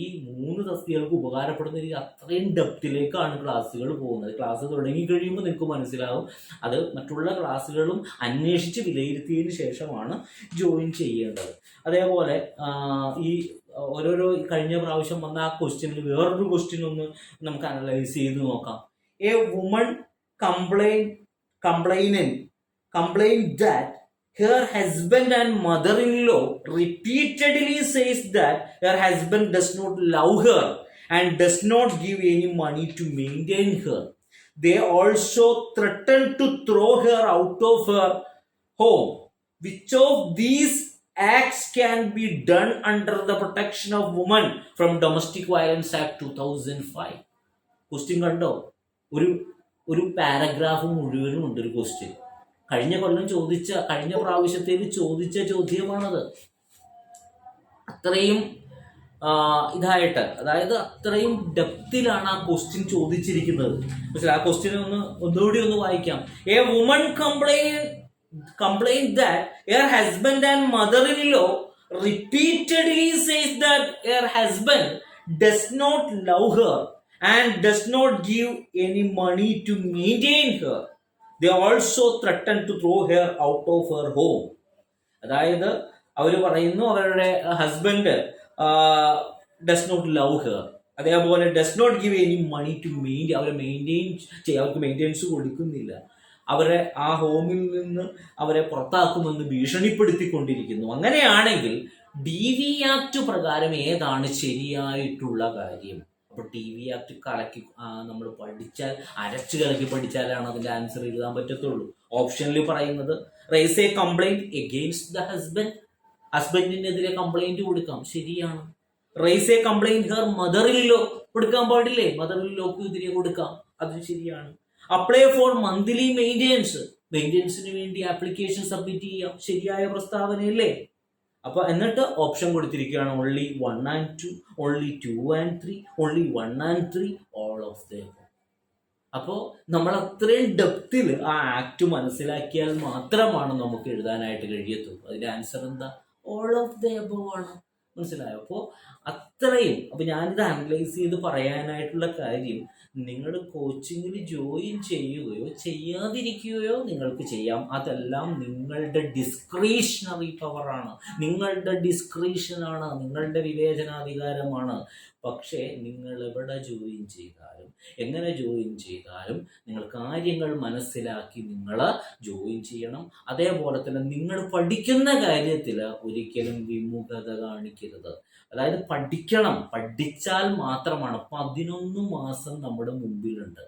ഈ 3 തസ്തികൾക്ക് ഉപകാരപ്പെടുന്ന രീതി അത്രയും ഡെപ്തിലേക്കാണ് ക്ലാസ്സുകൾ പോകുന്നത്. ക്ലാസ് തുടങ്ങി കഴിയുമ്പോൾ നിങ്ങൾക്ക് മനസ്സിലാവും. അത് മറ്റുള്ള ക്ലാസ്സുകളും അന്വേഷിച്ച് വിലയിരുത്തിയതിന് ശേഷമാണ് ജോയിൻ ചെയ്യേണ്ടത്. അതേപോലെ ഈ ഓരോരോ കഴിഞ്ഞ പ്രാവശ്യം വന്ന ആ ക്വസ്റ്റ്യനിൽ വേറൊരു ക്വസ്റ്റ്യൻ ഒന്ന് നമുക്ക് അനലൈസ് ചെയ്ത് നോക്കാം. A woman complained that her husband and mother-in-law repeatedly says that her husband does not love her and does not give any money to maintain her. They also threaten to throw her out of her home. Which of these acts can be done under the Protection of Women from Domestic Violence Act 2005? Question കണ്ടോ? ഒരു paragraph മുഴുവനും ഉണ്ട് ഒരു question. കഴിഞ്ഞ പ്രാവശ്യത്തിൽ ചോദിച്ച ചോദ്യമാണത്. അത്രയും ഇതായിട്ട്, അതായത് അത്രയും ഡെപ്തിലാണ് ആ ക്വസ്റ്റ്യൻ ചോദിച്ചിരിക്കുന്നത്. ആ ക്വസ്റ്റ്യൻ ഒന്നുകൂടി ഒന്ന് വായിക്കാം. A woman complained that her husband and mother-in-law repeatedly says that her husband does not love her and does not give any money to maintain her. They also threaten to throw her out of her home. അതായത് അവർ പറയുന്നു അവരുടെ husband does not love her, അതേപോലെ does not give any money to അവരെ അവർക്ക് maintenance കൊടുക്കുന്നില്ല, അവരെ ആ ഹോമിൽ നിന്ന് അവരെ പുറത്താക്കുമെന്ന് ഭീഷണിപ്പെടുത്തിക്കൊണ്ടിരിക്കുന്നു. അങ്ങനെയാണെങ്കിൽ DV ആക്ട് പ്രകാരം ഏതാണ് ശരിയായിട്ടുള്ള കാര്യം? അപ്പോൾ DV ആക്ട് നമ്മൾ പഠിച്ചാൽ, അരച്ചു കലക്കി പഠിച്ചാലാണ് അതിൻ്റെ ആൻസർ എഴുതാൻ പറ്റത്തുള്ളൂ. ഓപ്ഷനിൽ പറയുന്നത് raise a complaint against the ഹസ്ബൻഡിനെതിരെ കംപ്ലൈന്റ് കൊടുക്കാം, ശരിയാണ്. Raise a complaint her mother in law കൊടുക്കാൻ പാടില്ലേ? മദർ-ഇൻ-ലോക്ക് എതിരെ കൊടുക്കാം, അതും ശരിയാണ്. അപ്ലൈ ഫോർ മന്ത്ലി മെയിൻ്റെനൻസിന് വേണ്ടി ആപ്ലിക്കേഷൻ സബ്മിറ്റ് ചെയ്യാം, ശരിയായ പ്രസ്താവനയല്ലേ? അപ്പൊ എന്നിട്ട് ഓപ്ഷൻ കൊടുത്തിരിക്കുകയാണ് only 1 and 2, only 2 and 3, only 1 and 3, all of them. അപ്പോൾ നമ്മൾ അത്രയും ഡെപ്തിൽ ആ ആക്ട് മനസ്സിലാക്കിയാൽ മാത്രമാണ് നമുക്ക് എഴുതാനായിട്ട് കഴിയത്തുള്ളൂ. അതിന്റെ ആൻസർ എന്താ? ഓൾ ഓഫ് ദ എബവ് ആണ്. മനസ്സിലായോ? അപ്പോൾ അത്രയും. അപ്പോൾ ഞാനിത് അനലൈസ് ചെയ്ത് പറയാനായിട്ടുള്ള കാര്യം, നിങ്ങൾ കോച്ചിങ്ങിൽ ജോയിൻ ചെയ്യുകയോ ചെയ്യാതിരിക്കുകയോ നിങ്ങൾക്ക് ചെയ്യാം. അതെല്ലാം നിങ്ങളുടെ ഡിസ്ക്രിഷണറി പവറാണ്, നിങ്ങളുടെ ഡിസ്ക്രിഷനാണ്, നിങ്ങളുടെ വിവേചനാധികാരമാണ്. പക്ഷേ നിങ്ങൾ എവിടെ ജോയിൻ ചെയ്താലും, എങ്ങനെ ജോയിൻ ചെയ്താലും നിങ്ങൾ കാര്യങ്ങൾ മനസ്സിലാക്കി നിങ്ങൾ ജോയിൻ ചെയ്യണം. അതേപോലെ തന്നെ നിങ്ങൾ പഠിക്കുന്ന കാര്യത്തിൽ ഒരിക്കലും വിമുഖത കാണിക്കരുത്. അതായത് പഠിച്ചാൽ മാത്രമാണ്. 11 മാസം നമ്മുടെ മുമ്പിലുണ്ട്.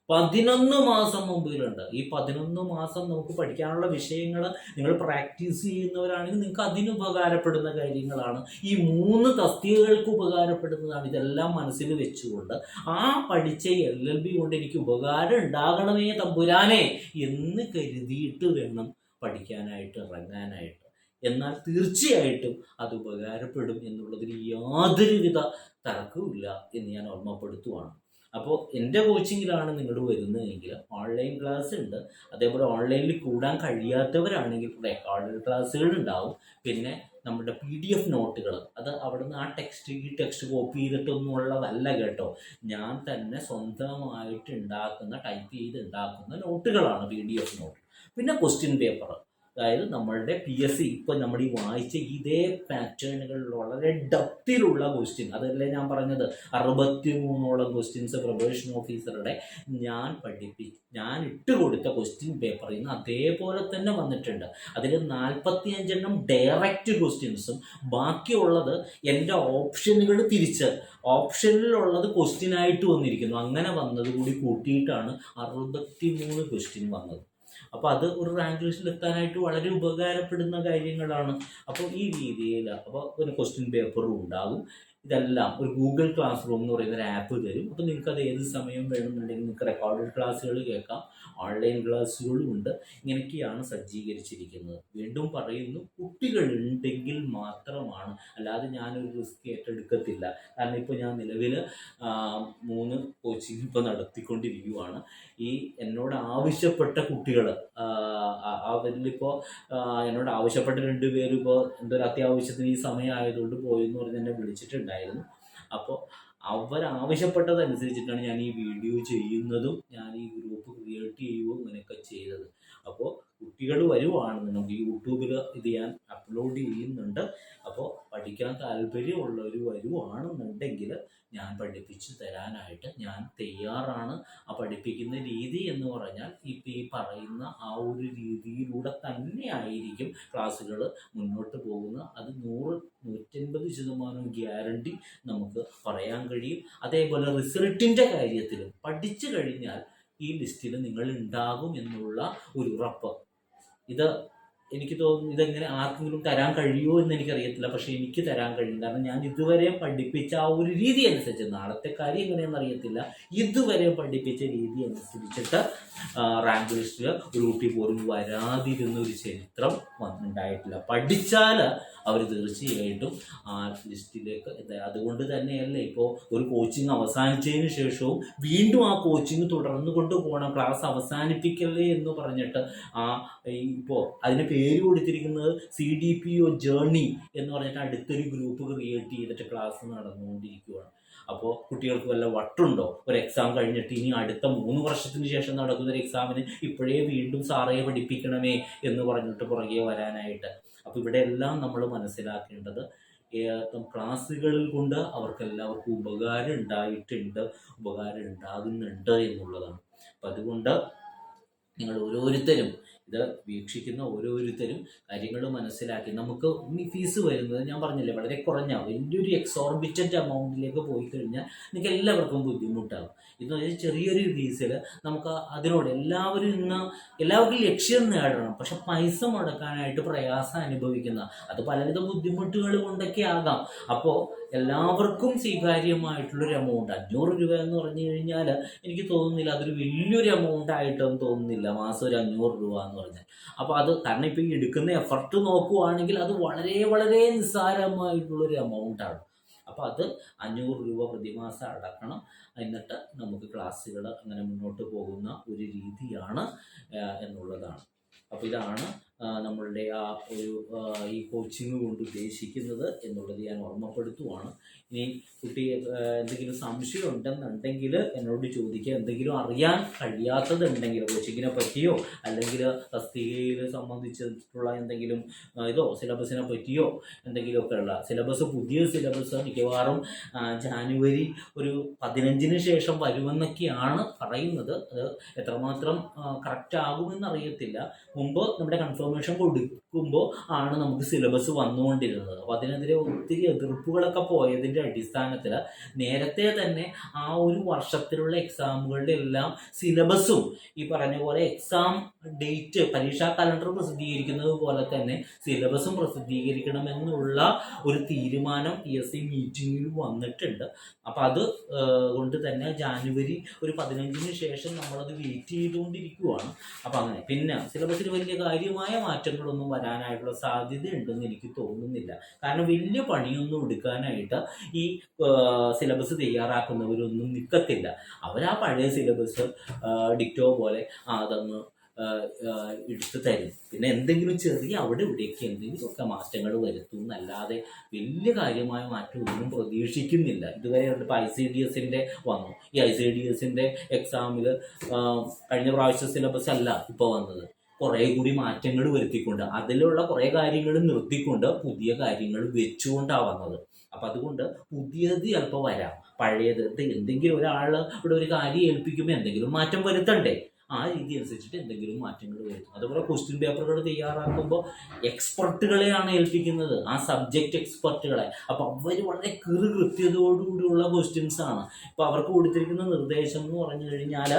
11 മാസം മുമ്പിലുണ്ട്. ഈ 11 മാസം നമുക്ക് പഠിക്കാനുള്ള വിഷയങ്ങൾ നിങ്ങൾ പ്രാക്ടീസ് ചെയ്യുന്നവരാണെങ്കിൽ നിങ്ങൾക്ക് അതിന് ഉപകാരപ്പെടുന്ന കാര്യങ്ങളാണ്. ഈ 3 തസ്തികകൾക്ക് ഉപകാരപ്പെടുന്നതാണ്. ഇതെല്ലാം മനസ്സിൽ വെച്ചുകൊണ്ട് ആ പഠിച്ച LLB കൊണ്ട് എനിക്ക് ഉപകാരം ഉണ്ടാകണമേ തമ്പുരാനെ എന്ന് കരുതിയിട്ട് വേണം പഠിക്കാനായിട്ട്, ഇറങ്ങാനായിട്ട്. എന്നാൽ തീർച്ചയായിട്ടും അത് ഉപകാരപ്പെടും എന്നുള്ളതിൽ യാതൊരുവിധ തർക്കവുമില്ല എന്ന് ഞാൻ ഓർമ്മപ്പെടുത്തുവാണ്. അപ്പോൾ എൻ്റെ കോച്ചിങ്ങിലാണ് നിങ്ങൾ വരുന്നതെങ്കിൽ ഓൺലൈൻ ക്ലാസ് ഉണ്ട്. അതേപോലെ ഓൺലൈനിൽ കൂടാൻ കഴിയാത്തവരാണെങ്കിൽ റെക്കോർഡഡ് ക്ലാസ്സുകൾ ഉണ്ടാവും. പിന്നെ നമ്മുടെ PDF നോട്ടുകൾ, അത് അവിടുന്ന് ഈ ടെക്സ്റ്റ് കോപ്പി ചെയ്തിട്ടൊന്നുമുള്ളതല്ല കേട്ടോ. ഞാൻ തന്നെ സ്വന്തമായിട്ട് ടൈപ്പ് ചെയ്ത് ഉണ്ടാക്കുന്ന നോട്ടുകളാണ് PDF നോട്ട്. പിന്നെ ക്വസ്റ്റ്യൻ പേപ്പർ, അതായത് നമ്മളുടെ PSC ഇപ്പം നമ്മൾ ഈ വായിച്ച ഇതേ പാറ്റേണുകളിൽ വളരെ ഡെപ്തിലുള്ള ക്വസ്റ്റ്യൻ, അതല്ലേ ഞാൻ പറഞ്ഞത് 63ഓളം ക്വസ്റ്റ്യൻസ് പ്രൊബേഷൻ ഓഫീസറുടെ ഞാൻ ഇട്ടുകൊടുത്ത ക്വസ്റ്റ്യൻ പേപ്പറിൽ നിന്ന് അതേപോലെ തന്നെ വന്നിട്ടുണ്ട്. അതിൽ 45 ഡയറക്റ്റ് ക്വസ്റ്റ്യൻസും ബാക്കിയുള്ളത് എൻ്റെ ഓപ്ഷനുകൾ ഓപ്ഷനിലുള്ളത് ക്വസ്റ്റ്യനായിട്ട് വന്നിരിക്കുന്നു. അങ്ങനെ വന്നത് കൂടി കൂട്ടിയിട്ടാണ് 63 ക്വസ്റ്റ്യൻ വന്നത്. അപ്പോൾ അത് ഒരു റാങ്ക് ലിസ്റ്റിൽ എത്താനായിട്ട് വളരെ ഉപകാരപ്പെടുന്ന കാര്യങ്ങളാണ്. അപ്പോൾ ഈ രീതിയിൽ അപ്പോൾ ഒരു ക്വസ്റ്റ്യൻ പേപ്പറും ഉണ്ടാകും. ഇതെല്ലാം ഒരു ഗൂഗിൾ ക്ലാസ് റൂം എന്ന് പറയുന്ന ഒരു ആപ്പ് തരും. അപ്പോൾ നിങ്ങൾക്ക് അത് ഏത് സമയം വേണമെന്നുണ്ടെങ്കിൽ നിങ്ങൾക്ക് റെക്കോർഡഡ് ക്ലാസ്സുകൾ കേൾക്കാം, ഓൺലൈൻ ക്ലാസ്സുകളും ഉണ്ട്. ഇങ്ങനെയൊക്കെയാണ് സജ്ജീകരിച്ചിരിക്കുന്നത്. വീണ്ടും പറയുന്നു, കുട്ടികളുണ്ടെങ്കിൽ മാത്രമാണ്, അല്ലാതെ ഞാനൊരു റിസ്ക് ഏറ്റെടുക്കത്തില്ല. കാരണം ഇപ്പോൾ ഞാൻ നിലവിൽ 3 കോച്ചിങ് ഇപ്പോൾ നടത്തിക്കൊണ്ടിരിക്കുകയാണ്. ഈ എന്നോട് ആവശ്യപ്പെട്ട കുട്ടികൾ, അവരിലിപ്പോൾ എന്നോട് ആവശ്യപ്പെട്ട 2 പേര് ഇപ്പോൾ എന്തൊരു അത്യാവശ്യത്തിന് ഈ സമയം ആയതുകൊണ്ട് പോയെന്ന് പറഞ്ഞ് എന്നെ വിളിച്ചിട്ടുണ്ടായിരുന്നു. അപ്പോൾ അവരാവശ്യപ്പെട്ടതനുസരിച്ചിട്ടാണ് ഞാൻ ഈ വീഡിയോ ചെയ്യുന്നതും ഞാൻ ഈ ഗ്രൂപ്പ് ക്രിയേറ്റ് ചെയ്യുകയും ഇങ്ങനെയൊക്കെ ചെയ്തത്. അപ്പോൾ കുട്ടികൾ വരുവാണെന്ന് നമുക്ക് യൂട്യൂബിൽ ഇത് ഞാൻ അപ്ലോഡ് ചെയ്യുന്നുണ്ട്. അപ്പോൾ പഠിക്കാൻ താല്പര്യമുള്ളവർ വരുവാണെന്നുണ്ടെങ്കിൽ ഞാൻ പഠിപ്പിച്ചു തരാനായിട്ട് ഞാൻ തയ്യാറാണ്. ആ പഠിപ്പിക്കുന്ന രീതി എന്ന് പറഞ്ഞാൽ ഇപ്പം ഈ പറയുന്ന ആ ഒരു രീതിയിലൂടെ തന്നെ ആയിരിക്കും ക്ലാസ്സുകൾ മുന്നോട്ട് പോകുന്നത്. അത് 100-150% ഗ്യാരണ്ടി നമുക്ക് പറയാൻ കഴിയും. അതേപോലെ റിസൾട്ടിൻ്റെ കാര്യത്തിലും പഠിച്ചു കഴിഞ്ഞാൽ ഈ ലിസ്റ്റിൽ നിങ്ങൾ ഉണ്ടാകും എന്നുള്ള ഒരു ഉറപ്പ്. ഇത് എനിക്ക് തോന്നുന്നു ഇതെങ്ങനെ ആർക്കെങ്കിലും തരാൻ കഴിയുമോ എന്ന് എനിക്കറിയത്തില്ല. പക്ഷേ എനിക്ക് തരാൻ കഴിയും. കാരണം ഞാൻ ഇതുവരെ പഠിപ്പിച്ച ആ ഒരു രീതി അനുസരിച്ച്, നാളത്തെ കാര്യം എങ്ങനെയാണെന്ന് അറിയത്തില്ല, ഇതുവരെ പഠിപ്പിച്ച രീതി അനുസരിച്ചിട്ട് റാങ്ക് ലിസ്റ്റിൽ ഒരു കുട്ടി പോലും വരാതിരുന്ന ഒരു ചരിത്രം ഉണ്ടായിട്ടില്ല. പഠിച്ചാൽ അവർ തീർച്ചയായിട്ടും ആ ലിസ്റ്റിലേക്ക് എത്താം. അതുകൊണ്ട് തന്നെയല്ലേ ഇപ്പോൾ ഒരു കോച്ചിങ് അവസാനിച്ചതിന് ശേഷവും വീണ്ടും ആ കോച്ചിങ് തുടർന്നു കൊണ്ടുപോകണം, ക്ലാസ് അവസാനിപ്പിക്കല്ലേ എന്ന് പറഞ്ഞിട്ട് ഇപ്പോൾ അതിന് പേര് കൊടുത്തിരിക്കുന്നത് CDPO ജേർണി എന്ന് പറഞ്ഞിട്ട് അടുത്തൊരു ഗ്രൂപ്പ് ക്രിയേറ്റ് ചെയ്തിട്ട് ക്ലാസ് നടന്നുകൊണ്ടിരിക്കുകയാണ്. അപ്പോൾ കുട്ടികൾക്ക് വല്ല വട്ടുണ്ടോ? ഒരു എക്സാം കഴിഞ്ഞിട്ട് ഇനി അടുത്ത 3 വർഷത്തിന് ശേഷം നടക്കുന്ന ഒരു എക്സാമിന് ഇപ്പോഴേ വീണ്ടും സാറേ പഠിപ്പിക്കണമേ എന്ന് പറഞ്ഞിട്ട് പുറകെ വരാനായിട്ട്. അപ്പോൾ ഇവിടെ എല്ലാം നമ്മൾ മനസ്സിലാക്കേണ്ടത് ക്ലാസ്സുകളിൽ കൊണ്ട് അവർക്കെല്ലാവർക്കും ഉപകാരം ഉണ്ടായിട്ടുണ്ട്, ഉപകാരം ഉണ്ടാകുന്നുണ്ട് എന്നുള്ളതാണ്. അപ്പം അതുകൊണ്ട് നിങ്ങൾ ഓരോരുത്തരും, ഇത് വീക്ഷിക്കുന്ന ഓരോരുത്തരും കാര്യങ്ങൾ മനസ്സിലാക്കി, നമുക്ക് ഫീസ് വരുന്നത് ഞാൻ പറഞ്ഞില്ലേ വളരെ കുറഞ്ഞ, വലിയൊരു എക്സോർബിറ്റൻ്റ് എമൗണ്ടിലേക്ക് പോയി കഴിഞ്ഞാൽ നിങ്ങൾക്ക് എല്ലാവർക്കും ബുദ്ധിമുട്ടാകും. ഇന്ന് ചെറിയൊരു ഫീസിൽ നമുക്ക് അതിനോട് എല്ലാവർക്കും ലക്ഷ്യം നേടണം, പക്ഷെ പൈസ മുടക്കാനായിട്ട് പ്രയാസം അനുഭവിക്കുന്ന, അത് പലവിധ ബുദ്ധിമുട്ടുകൾ കൊണ്ടൊക്കെ ആകാം. അപ്പോൾ എല്ലാവർക്കും സ്വീകാര്യമായിട്ടുള്ളൊരു എമൗണ്ട് 500 രൂപ എന്ന് പറഞ്ഞു കഴിഞ്ഞാൽ എനിക്ക് തോന്നുന്നില്ല അതൊരു വലിയൊരു എമൗണ്ട് ആയിട്ടൊന്നും തോന്നുന്നില്ല, മാസം ഒരു 500 രൂപ എന്ന് പറഞ്ഞാൽ. അപ്പോൾ അത് കാരണം ഇപ്പോൾ ഈ എടുക്കുന്ന എഫർട്ട് നോക്കുവാണെങ്കിൽ അത് വളരെ വളരെ നിസ്സാരമായിട്ടുള്ളൊരു എമൗണ്ടാണ്. അപ്പോൾ അത് 500 രൂപ പ്രതിമാസം അടക്കണം. എന്നിട്ട് നമുക്ക് ക്ലാസ്സുകൾ അങ്ങനെ മുന്നോട്ട് പോകുന്ന ഒരു രീതിയാണ് എന്നുള്ളതാണ്. അപ്പോൾ ഇതാണ് നമ്മളുടെ ആ ഒരു ഈ കോച്ചിങ് കൊണ്ട് ഉദ്ദേശിക്കുന്നത് എന്നുള്ളത് ഞാൻ ഓർമ്മപ്പെടുത്തുവാണ്. ഇനി കുട്ടി എന്തെങ്കിലും സംശയം ഉണ്ടെന്നുണ്ടെങ്കിൽ എന്നോട് ചോദിക്കുക. എന്തെങ്കിലും അറിയാൻ കഴിയാത്തതുണ്ടെങ്കിൽ കോച്ചിങ്ങിനെ പറ്റിയോ അല്ലെങ്കിൽ തസ്തികയിൽ സംബന്ധിച്ചിട്ടുള്ള എന്തെങ്കിലും സിലബസിനെ പറ്റിയോ എന്തെങ്കിലുമൊക്കെ ഉള്ള പുതിയ സിലബസ് മിക്കവാറും ജാനുവരി ഒരു 15 ശേഷം വരുമെന്നൊക്കെയാണ് പറയുന്നത്. അത് എത്രമാത്രം കറക്റ്റ് ആകുമെന്നറിയത്തില്ല. മുമ്പ് നമ്മുടെ കൺഫർമേഷൻ കൊടുക്കുമ്പോൾ ആണ് നമുക്ക് സിലബസ് വന്നുകൊണ്ടിരുന്നത്. അപ്പോൾ അതിനെതിരെ ഒത്തിരി എതിർപ്പുകളൊക്കെ പോയതിൻ്റെ അടിസ്ഥാനത്തിൽ നേരത്തെ തന്നെ ആ ഒരു വർഷത്തിലുള്ള എക്സാമുകളുടെ എല്ലാം സിലബസും ഈ പറഞ്ഞ പോലെ എക്സാം ഡേറ്റ്, പരീക്ഷാ കലണ്ടർ പ്രസിദ്ധീകരിക്കുന്നത് പോലെ തന്നെ സിലബസും പ്രസിദ്ധീകരിക്കണമെന്നുള്ള ഒരു തീരുമാനം PSC മീറ്റിങ്ങിൽ വന്നിട്ടുണ്ട്. അപ്പോൾ അത് കൊണ്ട് തന്നെ ജാനുവരി ഒരു 15 ശേഷം നമ്മളത് വെയിറ്റ് ചെയ്തുകൊണ്ടിരിക്കുകയാണ്. അപ്പോൾ അങ്ങനെ പിന്നെ സിലബസിൽ വലിയ കാര്യമായ മാറ്റങ്ങളൊന്നും വരാനായിട്ടുള്ള സാധ്യത ഉണ്ടെന്ന് എനിക്ക് തോന്നുന്നില്ല. കാരണം വലിയ പണിയൊന്നും എടുക്കാനായിട്ട് ഈ സിലബസ് തയ്യാറാക്കുന്നവരൊന്നും നിൽക്കത്തില്ല. അവർ ആ പഴയ സിലബസ് ഡിക്റ്റോ പോലെ അതങ്ങ് എടുത്ത് തരും. പിന്നെ എന്തെങ്കിലും ചെറിയ അവിടെ ഇവിടേക്ക് എന്തെങ്കിലുമൊക്കെ മാറ്റങ്ങൾ വരുത്തും എന്നല്ലാതെ വലിയ കാര്യമായ മാറ്റം ഒന്നും പ്രതീക്ഷിക്കുന്നില്ല. ഇതുവരെ ഇപ്പോൾ ICDS-ന്റെ വന്നു. ഈ ICDS-ന്റെ എക്സാമിൽ കഴിഞ്ഞ പ്രാവശ്യം സിലബസ് അല്ല ഇപ്പോൾ വന്നത്. കുറേ കൂടി മാറ്റങ്ങൾ വരുത്തിക്കൊണ്ട് അതിലുള്ള കുറേ കാര്യങ്ങൾ നിർത്തിക്കൊണ്ട് പുതിയ കാര്യങ്ങൾ വെച്ചുകൊണ്ടാണ് വന്നത്. അപ്പം അതുകൊണ്ട് പുതിയത് ചിലപ്പോൾ വരാം, പഴയത് എന്തെങ്കിലും ഒരാൾ ഇവിടെ ഒരു കാര്യം ഏൽപ്പിക്കുമ്പോൾ എന്തെങ്കിലും മാറ്റം വരുത്തണ്ടേ. ആ രീതി അനുസരിച്ചിട്ട് എന്തെങ്കിലും മാറ്റങ്ങൾ വരുത്തും. അതുപോലെ ക്വസ്റ്റ്യൻ പേപ്പറുകൾ തയ്യാറാക്കുമ്പോൾ എക്സ്പെർട്ടുകളെയാണ് ഏൽപ്പിക്കുന്നത്, ആ സബ്ജക്റ്റ് എക്സ്പെർട്ടുകളെ. അപ്പോൾ അവർ വളരെ കൃത്യതയോടുകൂടിയുള്ള ക്വസ്റ്റ്യൻസ് ആണ്. ഇപ്പോൾ അവർക്ക് കൊടുത്തിരിക്കുന്ന നിർദ്ദേശം എന്ന് പറഞ്ഞു കഴിഞ്ഞാൽ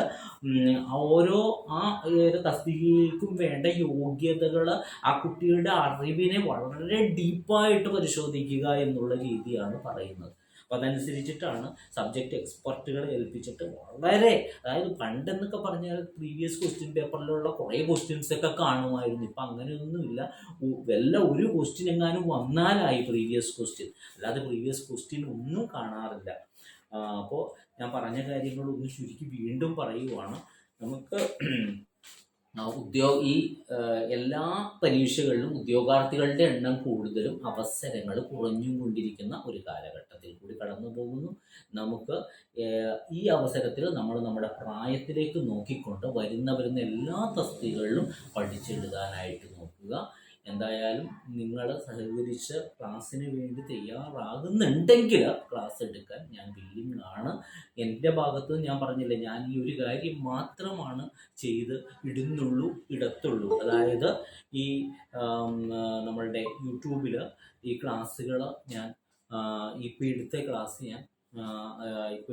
ഓരോ ആ ഏത് തസ്തികയ്ക്കും വേണ്ട യോഗ്യതകൾ, ആ കുട്ടിയുടെ അറിവിനെ വളരെ ഡീപ്പായിട്ട് പരിശോധിക്കുക എന്നുള്ള രീതിയാണ് പറയുന്നത്. അപ്പം അതനുസരിച്ചിട്ടാണ് സബ്ജക്റ്റ് എക്സ്പെർട്ടുകളെ ഏൽപ്പിച്ചിട്ട് വളരെ, അതായത് പണ്ടെന്നൊക്കെ പറഞ്ഞാൽ പ്രീവിയസ് ക്വസ്റ്റ്യൻ പേപ്പറിലുള്ള കുറേ ക്വസ്റ്റ്യൻസ് ഒക്കെ കാണുമായിരുന്നു. ഇപ്പം അങ്ങനെയൊന്നുമില്ല. ഒരു ക്വസ്റ്റ്യൻ എങ്ങാനും വന്നാലായി പ്രീവിയസ് ക്വസ്റ്റ്യൻ, അല്ലാതെ പ്രീവിയസ് ക്വസ്റ്റ്യൻ ഒന്നും കാണാറില്ല. അപ്പോൾ ഞാൻ പറഞ്ഞ കാര്യങ്ങളൊന്ന് ചുരുക്കി വീണ്ടും പറയുവാണ്. നമുക്ക് ഈ എല്ലാ പരീക്ഷകളിലും ഉദ്യോഗാർത്ഥികളുടെ എണ്ണം കൂടുതലും അവസരങ്ങൾ കുറഞ്ഞും കൊണ്ടിരിക്കുന്ന ഒരു കാലഘട്ടത്തിൽ കൂടി കടന്നു പോകുന്നു. നമുക്ക് ഈ അവസരത്തിൽ നമ്മൾ നമ്മുടെ പ്രായത്തിലേക്ക് നോക്കിക്കൊണ്ട് വരുന്ന എല്ലാ തസ്തികകളിലും പഠിച്ചെഴുതാനായിട്ട് നോക്കുക. എന്തായാലും നിങ്ങൾ സഹകരിച്ച് ക്ലാസ്സിന് വേണ്ടി തയ്യാറാകുന്നുണ്ടെങ്കിൽ ക്ലാസ് എടുക്കാൻ ഞാൻ വില്ലിങ് ആണ്. എൻ്റെ ഭാഗത്ത് ഞാൻ പറഞ്ഞില്ലേ, ഞാൻ ഈ ഒരു കാര്യം മാത്രമാണ് ചെയ്ത് ഇടത്തുള്ളൂ. അതായത് ഈ നമ്മളുടെ യൂട്യൂബിൽ ഈ ക്ലാസ്സുകൾ ഞാൻ ഇപ്പോൾ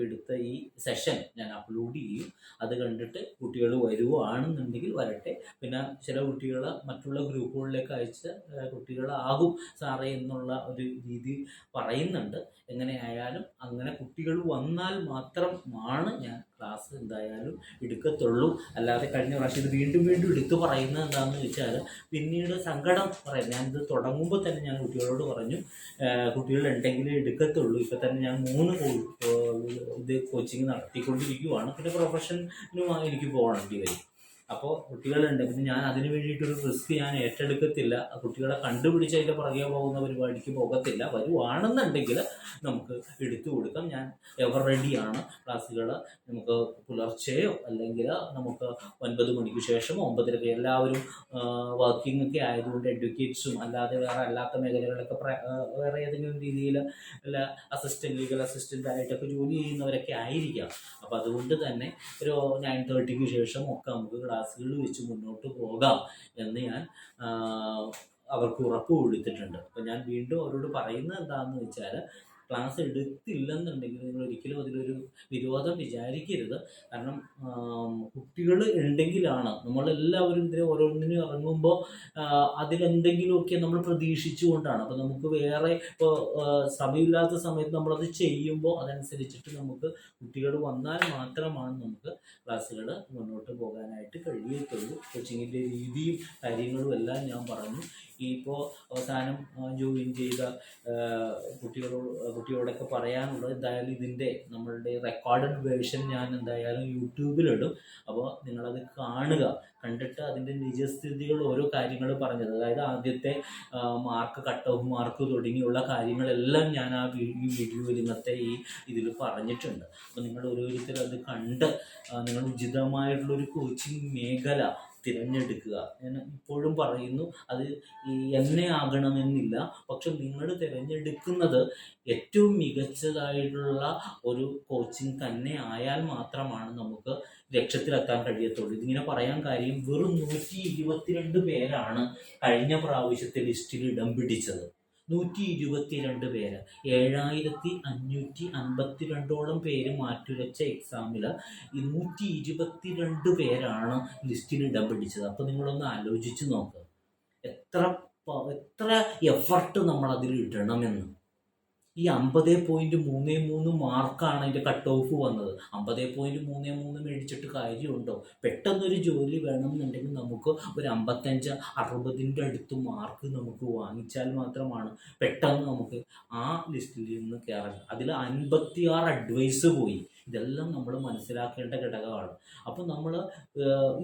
എടുത്ത ഈ സെഷൻ ഞാൻ അപ്ലോഡ് ചെയ്യും. അത് കണ്ടിട്ട് കുട്ടികൾ വരുവാണെന്നുണ്ടെങ്കിൽ വരട്ടെ. പിന്നെ ചില കുട്ടികൾ മറ്റുള്ള ഗ്രൂപ്പുകളിലേക്ക് അയച്ച് കുട്ടികളാകും സാറേ എന്നുള്ള ഒരു രീതി പറയുന്നുണ്ട്. എങ്ങനെയായാലും അങ്ങനെ കുട്ടികൾ വന്നാൽ മാത്രമാണ് ഞാൻ ക്ലാസ് എന്തായാലും എടുക്കത്തുള്ളൂ. അല്ലാതെ കഴിഞ്ഞ പ്രാവശ്യം ഇത് വീണ്ടും എടുത്തു പറയുന്നത് എന്താണെന്ന് വെച്ചാൽ പിന്നീട് സങ്കടം പറയാം. ഞാനിത് തുടങ്ങുമ്പോൾ തന്നെ ഞാൻ കുട്ടികളോട് പറഞ്ഞു, കുട്ടികളുണ്ടെങ്കിലേ എടുക്കത്തുള്ളൂ. ഇപ്പം തന്നെ ഞാൻ 3 കോച്ചിങ് നടത്തിക്കൊണ്ടിരിക്കുവാണ്. പിന്നെ പ്രൊഫഷനും എനിക്ക് പോകേണ്ടി വരും. അപ്പോൾ കുട്ടികളുണ്ട്, പിന്നെ ഞാൻ അതിന് വേണ്ടിയിട്ടൊരു റിസ്ക് ഞാൻ ഏറ്റെടുക്കത്തില്ല. കുട്ടികളെ കണ്ടുപിടിച്ച് അതിൻ്റെ പുറകെ പോകുന്ന പരിപാടിക്ക് പോകത്തില്ല. വരുവാണെന്നുണ്ടെങ്കിൽ നമുക്ക് എടുത്തു കൊടുക്കാം. ഞാൻ എവർ റെഡിയാണ്. ക്ലാസ്സുകൾ നമുക്ക് പുലർച്ചെയോ അല്ലെങ്കിൽ നമുക്ക് 9 മണിക്ക് ശേഷം 9:30 എല്ലാവരും വർക്കിംഗ് ഒക്കെ ആയതുകൊണ്ട് അഡ്വക്കേറ്റ്സും അല്ലാതെ അല്ലാത്ത മേഖലകളൊക്കെ വേറെ ഏതെങ്കിലും രീതിയിൽ അല്ല ലീഗൽ അസിസ്റ്റൻ്റ് ആയിട്ടൊക്കെ ജോലി ചെയ്യുന്നവരൊക്കെ ആയിരിക്കാം. അപ്പോൾ അതുകൊണ്ട് തന്നെ ഒരു 9:30 ശേഷം ഒക്കെ നമുക്ക് ക്ലാസ്സുകൾ വെച്ച് മുന്നോട്ട് പോകാം എന്ന് ഞാൻ അവർക്ക് ഉറപ്പ് കൊടുത്തിട്ടുണ്ട്. അപ്പോൾ ഞാൻ വീണ്ടും അവരോട് പറയുന്നത് എന്താണെന്ന് വെച്ചാൽ, ക്ലാസ് എടുത്തില്ലെന്നുണ്ടെങ്കിൽ നിങ്ങൾ ഒരിക്കലും അതിലൊരു വിരോധം വിചാരിക്കരുത്. കാരണം കുട്ടികൾ ഉണ്ടെങ്കിലാണ് നമ്മളെല്ലാവരും ഇതിന് ഓരോന്നിനും ഇറങ്ങുമ്പോൾ അതിലെന്തെങ്കിലുമൊക്കെ നമ്മൾ പ്രതീക്ഷിച്ചുകൊണ്ടാണ്. അപ്പോൾ നമുക്ക് വേറെ ഇപ്പോൾ സമയമില്ലാത്ത സമയത്ത് നമ്മളത് ചെയ്യുമ്പോൾ അതനുസരിച്ചിട്ട് നമുക്ക് കുട്ടികൾ വന്നാൽ മാത്രമാണ് നമുക്ക് ക്ലാസ്സുകൾ മുന്നോട്ട് പോകാനായിട്ട് കഴിയത്തുള്ളൂ. കോച്ചിങ്ങിൻ്റെ രീതിയും കാര്യങ്ങളും എല്ലാം ഞാൻ പറഞ്ഞു. ഇപ്പോൾ അവസാനം ജോയിൻ ചെയ്ത കുട്ടികളോടൊക്കെ പറയാനുള്ളത്, എന്തായാലും ഇതിൻ്റെ നമ്മളുടെ റെക്കോർഡഡ് വേർഷൻ ഞാൻ എന്തായാലും യൂട്യൂബിലിടും. അപ്പോൾ നിങ്ങളത് കാണുക. കണ്ടിട്ട് അതിൻ്റെ നിജസ്ഥിതികൾ ഓരോ കാര്യങ്ങൾ പറഞ്ഞത്, അതായത് ആദ്യത്തെ മാർക്ക്, കട്ട് ഓഫ് മാർക്ക് തുടങ്ങിയുള്ള കാര്യങ്ങളെല്ലാം ഞാൻ ഈ വീഡിയോയിൽ ഇന്നത്തെ ഇതിൽ പറഞ്ഞിട്ടുണ്ട്. അപ്പോൾ നിങ്ങൾ ഓരോരുത്തരും അത് കണ്ട് നിങ്ങൾ ഉചിതമായിട്ടുള്ളൊരു കോച്ചിങ് മേഖല തിരഞ്ഞെടുക്കുക. ഞാൻ ഇപ്പോഴും പറയുന്നു, അത് എന്നെ ആകണമെന്നില്ല. പക്ഷെ നിങ്ങൾ തിരഞ്ഞെടുക്കുന്നത് ഏറ്റവും മികച്ചതായിട്ടുള്ള ഒരു കോച്ചിങ് തന്നെ ആയാൽ മാത്രമാണ് നമുക്ക് ലക്ഷ്യത്തിലെത്താൻ കഴിയത്തുള്ളൂ. ഇതിങ്ങനെ പറയാൻ കാര്യം, വെറും 122 പേരാണ് കഴിഞ്ഞ പ്രാവശ്യത്തെ ലിസ്റ്റിൽ ഇടം പിടിച്ചത്. 122 പേര്, 7552 പേര് മാറ്റുരച്ച എക്സാമിൽ 122 പേരാണ് ലിസ്റ്റിൽ ഇടം പിടിച്ചത്. അപ്പോൾ നിങ്ങളൊന്ന് ആലോചിച്ച് നോക്കുക, എത്ര എഫർട്ട് നമ്മൾ അതിൽ ഇടണമെന്ന്. ഈ 50.33 മാർക്കാണ് അതിൻ്റെ കട്ട് ഓഫ് വന്നത്. 50.33 മേടിച്ചിട്ട് കാര്യമുണ്ടോ? പെട്ടെന്നൊരു ജോലി വേണമെന്നുണ്ടെങ്കിൽ നമുക്ക് ഒരു 55-60 അടുത്ത് മാർക്ക് നമുക്ക് വാങ്ങിച്ചാൽ മാത്രമാണ് പെട്ടെന്ന് നമുക്ക് ആ ലിസ്റ്റിൽ നിന്ന് കയറാൻ. അതിൽ 56 അഡ്വൈസ് പോയി. ഇതെല്ലാം നമ്മൾ മനസ്സിലാക്കേണ്ട ഘടകമാണ്. അപ്പോൾ നമ്മൾ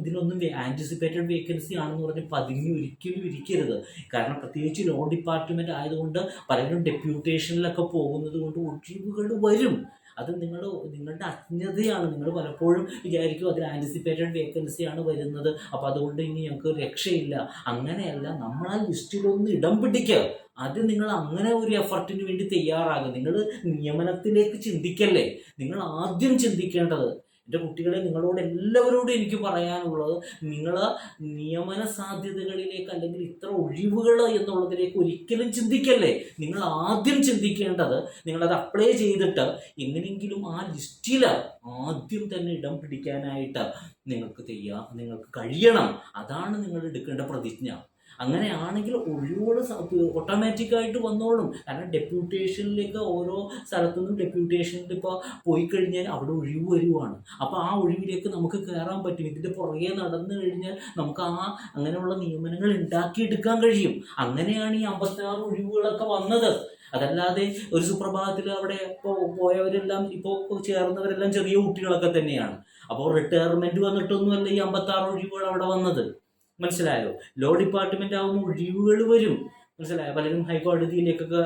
ഇതിനൊന്നും ആൻറ്റിസിപ്പേറ്റഡ് വേക്കൻസി ആണെന്ന് പറഞ്ഞ് ഒരിക്കലും ഇരിക്കരുത്. കാരണം പ്രത്യേകിച്ച് ലോ ഡിപ്പാർട്ട്മെൻറ്റ് ആയതുകൊണ്ട് പലരും ഡെപ്യൂട്ടേഷനിലൊക്കെ പോകുന്നത് കൊണ്ട് ഒഴിവുകൾ വരും. അത് നിങ്ങളുടെ അജ്ഞതയാണ്. നിങ്ങൾ പലപ്പോഴും വിചാരിക്കും അതിൽ ആൻറ്റിസിപ്പേറ്റഡ് വേക്കൻസിയാണ് വരുന്നത്, അപ്പോൾ അതുകൊണ്ട് ഇനി ഞങ്ങൾക്ക് രക്ഷയില്ല. അങ്ങനെയല്ല, നമ്മൾ ആ ലിസ്റ്റിലൊന്ന് ഇടം പിടിക്കുക. അത് നിങ്ങൾ അങ്ങനെ ഒരു എഫർട്ടിന് വേണ്ടി തയ്യാറാകുക. നിങ്ങൾ നിയമനത്തിലേക്ക് ചിന്തിക്കല്ലേ. നിങ്ങൾ ആദ്യം ചിന്തിക്കേണ്ടത് എൻ്റെ കുട്ടികളെ, നിങ്ങളോട് എല്ലാവരോടും എനിക്ക് പറയാനുള്ളത്, നിങ്ങൾ നിയമന സാധ്യതകളിലേക്ക് അല്ലെങ്കിൽ ഇത്ര ഒഴിവുകൾ എന്നുള്ളതിലേക്ക് ഒരിക്കലും ചിന്തിക്കല്ലേ. നിങ്ങൾ ആദ്യം ചിന്തിക്കേണ്ടത്, നിങ്ങളത് അപ്ലൈ ചെയ്തിട്ട് എങ്ങനെയെങ്കിലും ആ ലിസ്റ്റിൽ ആദ്യം തന്നെ ഇടം പിടിക്കാനായിട്ട് നിങ്ങൾക്ക് കഴിയണം. അതാണ് നിങ്ങൾ എടുക്കേണ്ട പ്രതിജ്ഞ. അങ്ങനെയാണെങ്കിൽ ഒഴിവുകൾ ഓട്ടോമാറ്റിക്കായിട്ട് വന്നോളും. കാരണം ഡെപ്യൂട്ടേഷനിലേക്ക് ഓരോ സ്ഥലത്തുനിന്നും ഡെപ്യൂട്ടേഷനിൽ ഇപ്പോൾ പോയി കഴിഞ്ഞാൽ അവിടെ ഒഴിവ് വരുവാണ്. അപ്പോൾ ആ ഒഴിവിലേക്ക് നമുക്ക് കയറാൻ പറ്റും. ഇതിൻ്റെ പുറകെ നടന്നു കഴിഞ്ഞാൽ നമുക്ക് അങ്ങനെയുള്ള നിയമനങ്ങൾ ഉണ്ടാക്കിയെടുക്കാൻ കഴിയും. അങ്ങനെയാണ് ഈ 56 ഒഴിവുകളൊക്കെ വന്നത്. അതല്ലാതെ ഒരു സുപ്രഭാതത്തിൽ അവിടെ ഇപ്പോൾ പോയവരെല്ലാം ഇപ്പോൾ ചേർന്നവരെല്ലാം ചെറിയ കുട്ടികളൊക്കെ തന്നെയാണ്. അപ്പോൾ റിട്ടയർമെന്റ് വന്നിട്ടൊന്നുമല്ല ഈ 56 ഒഴിവുകൾ അവിടെ വന്നത്. മനസ്സിലായോ? ലോ ഡിപ്പാർട്ട്മെന്റ് ആകുമ്പോൾ ഒഴിവുകൾ വരും. മനസ്സിലായോ? പലരും ഹൈക്കോടതിയിലേക്കൊക്കെ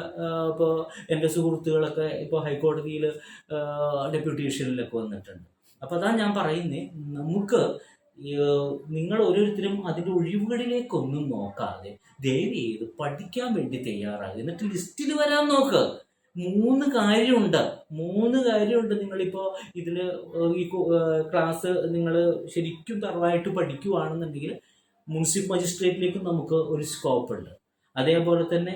ഇപ്പോൾ എൻ്റെ സുഹൃത്തുക്കളൊക്കെ ഇപ്പോൾ ഹൈക്കോടതിയിൽ ഡെപ്യൂട്ടേഷനിലൊക്കെ വന്നിട്ടുണ്ട്. അപ്പോൾ അതാ ഞാൻ പറയുന്നത്, നമുക്ക് നിങ്ങൾ ഓരോരുത്തരും അതിൻ്റെ ഒഴിവുകളിലേക്കൊന്നും നോക്കാതെ ദയവ് ചെയ്ത് പഠിക്കാൻ വേണ്ടി തയ്യാറാകുക. എന്നിട്ട് ലിസ്റ്റിൽ വരാൻ നോക്ക്. 3 കാര്യമുണ്ട്. നിങ്ങളിപ്പോൾ ഇതിൽ ഈ ക്ലാസ് നിങ്ങൾ ശരിക്കും തറവായിട്ട് പഠിക്കുകയാണെന്നുണ്ടെങ്കിൽ മുനിസിപ്പൽ മജിസ്ട്രേറ്റിലേക്കും നമുക്ക് ഒരു സ്കോപ്പ് ഉണ്ട്. അതേപോലെ തന്നെ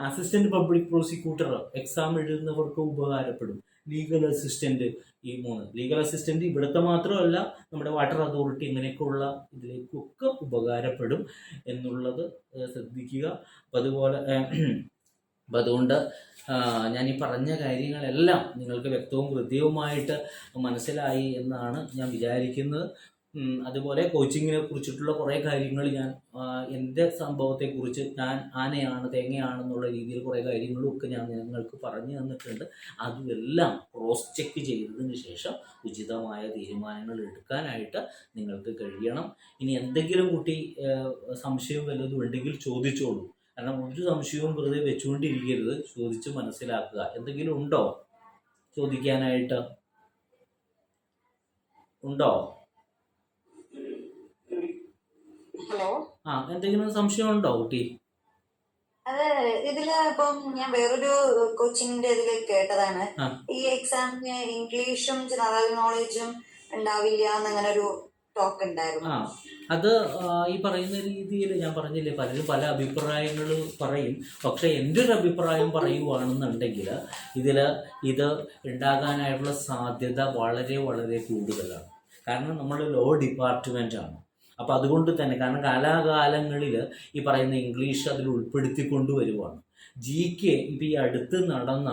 അസിസ്റ്റന്റ് പബ്ലിക് പ്രോസിക്യൂട്ടർ എക്സാം എഴുതുന്നവർക്ക് ഉപകാരപ്പെടും. ലീഗൽ അസിസ്റ്റന്റ്, ഈ 3 ലീഗൽ അസിസ്റ്റന്റ് ഇവിടുത്തെ മാത്രമല്ല, നമ്മുടെ വാട്ടർ അതോറിറ്റി ഇങ്ങനെയൊക്കെയുള്ള ഇതിലേക്കൊക്കെ ഉപകാരപ്പെടും എന്നുള്ളത് ശ്രദ്ധിക്കുക. അപ്പം അതുകൊണ്ട് ഞാൻ ഈ പറഞ്ഞ കാര്യങ്ങളെല്ലാം നിങ്ങൾക്ക് വ്യക്തവും ഹൃദ്യവുമായിട്ട് മനസ്സിലായി എന്നാണ് ഞാൻ വിചാരിക്കുന്നത്. അതുപോലെ കോച്ചിങ്ങിനെ കുറിച്ചിട്ടുള്ള കുറേ കാര്യങ്ങൾ ഞാൻ എൻ്റെ സംഭവത്തെക്കുറിച്ച്, ഞാൻ ആനയാണ് തേങ്ങയാണെന്നുള്ള രീതിയിൽ കുറേ കാര്യങ്ങളും ഒക്കെ ഞാൻ നിങ്ങൾക്ക് പറഞ്ഞു തന്നിട്ടുണ്ട്. അതെല്ലാം ക്രോസ് ചെക്ക് ചെയ്തതിന് ശേഷം ഉചിതമായ തീരുമാനങ്ങൾ എടുക്കാനായിട്ട് നിങ്ങൾക്ക് കഴിയണം. ഇനി എന്തെങ്കിലും കുട്ടി സംശയം വല്ലതും ഉണ്ടെങ്കിൽ ചോദിച്ചോളൂ. കാരണം ഒരു സംശയവും വെറുതെ വെച്ചുകൊണ്ടിരിക്കരുത്, ചോദിച്ച് മനസ്സിലാക്കുക. എന്തെങ്കിലും ഉണ്ടോ ചോദിക്കാനായിട്ട്? ഉണ്ടോ? ഹലോ, എന്തെങ്കിലും സംശയം ഉണ്ടോ കുട്ടി? അത് ഇതില് ഇപ്പം ഞാൻ വേറൊരു കോച്ചിങ്ങിന്റെ ഇതില് കേട്ടതാണ്, ഈ എക്സാമിന് ഇംഗ്ലീഷും ജനറൽ നോളജും ഉണ്ടാവില്ല എന്നങ്ങനെ ഒരു ടോക്ക് ഉണ്ടായിരുന്നു. അത് ഈ പറയുന്ന രീതിയിൽ ഞാൻ പറഞ്ഞില്ലേ, പലരും പല അഭിപ്രായങ്ങൾ പറയും. പക്ഷെ എൻ്റെ ഒരു അഭിപ്രായം പറയുവാണെന്നുണ്ടെങ്കിൽ ഇത് ഉണ്ടാകാനായിട്ടുള്ള സാധ്യത വളരെ വളരെ കൂടുതലാണ്. കാരണം നമ്മൾ ലോ ഡിപ്പാർട്ട്മെൻറ്റാണ്. അപ്പോൾ അതുകൊണ്ട് തന്നെ, കാരണം കാലാകാലങ്ങളിൽ ഈ പറയുന്ന ഇംഗ്ലീഷ് അതിൽ ഉൾപ്പെടുത്തിക്കൊണ്ടുവരുവാണ്. GK ഇപ്പോൾ ഈ അടുത്ത് നടന്ന